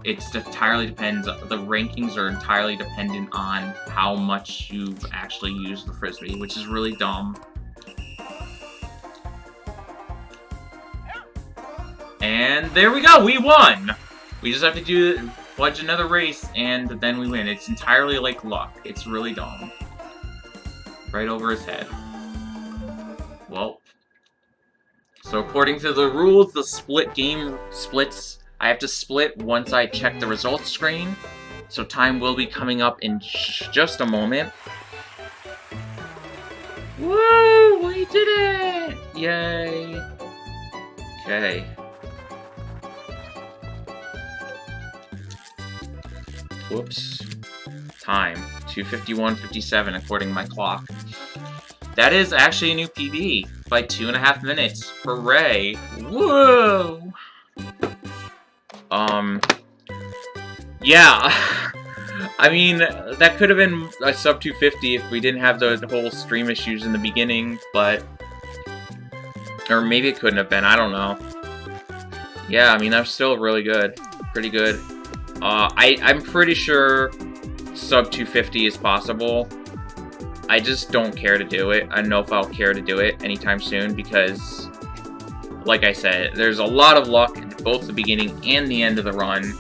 it's entirely depends, the rankings are entirely dependent on how much you've actually used the Frisbee, which is really dumb. And there we go, we won! We just have to fudge another race, and then we win. It's entirely like luck. It's really dumb. Right over his head. Well. So according to the rules, the game splits. I have to split once I check the results screen. So time will be coming up in just a moment. Woo! We did it! Yay! Okay. Whoops. Time. 2:51:57 according to my clock. That is actually a new PB by 2.5 minutes. Hooray! Whoa! Yeah. I mean, that could have been a sub 250 if we didn't have the whole stream issues in the beginning, but... Or maybe it couldn't have been, I don't know. Yeah, I mean, that's still really good. Pretty good. I'm pretty sure sub 250 is possible. I just don't care to do it. I don't know if I'll care to do it anytime soon because, like I said, there's a lot of luck at both the beginning and the end of the run.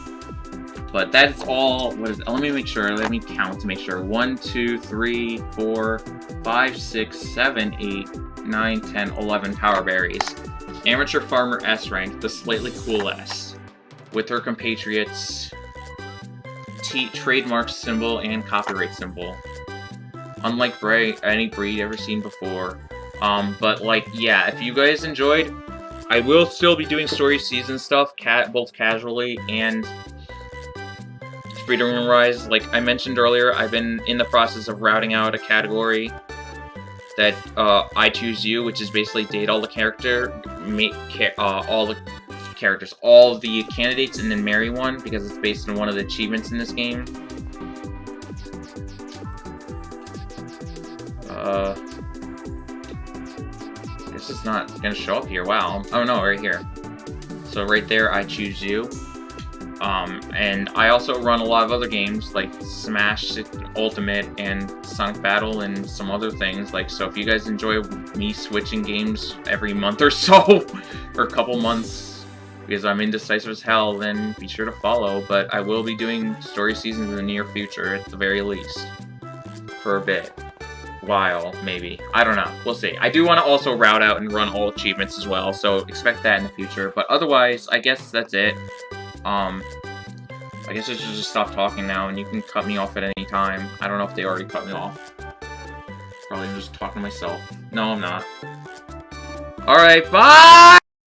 But that's all. What is it? Let me make sure. Let me count to make sure. 1, 2, 3, 4, 5, 6, 7, 8, 9, 10, 11 power berries. Amateur Farmer S rank, the slightly cool S, with her compatriots trademark symbol and copyright symbol. Unlike any breed ever seen before. But like, yeah, if you guys enjoyed, I will still be doing story season stuff, both casually and Speedrun Rise. Like I mentioned earlier, I've been in the process of routing out a category that I Choose You, which is basically date all the all the candidates, and then marry one, because it's based on one of the achievements in this game. This is not gonna show up here. Wow. Oh no, right here. So right there, I Choose You. And I also run a lot of other games like Smash Ultimate and Sonic Battle and some other things. Like, so if you guys enjoy me switching games every month or so, or a couple months, because I'm indecisive as hell, then be sure to follow. But I will be doing story seasons in the near future, at the very least. For a bit. While, maybe. I don't know. We'll see. I do want to also route out and run all achievements as well, so expect that in the future. But otherwise, I guess that's it. I guess I should just stop talking now, and you can cut me off at any time. I don't know if they already cut me off. Probably I'm just talking to myself. No, I'm not. Alright, bye!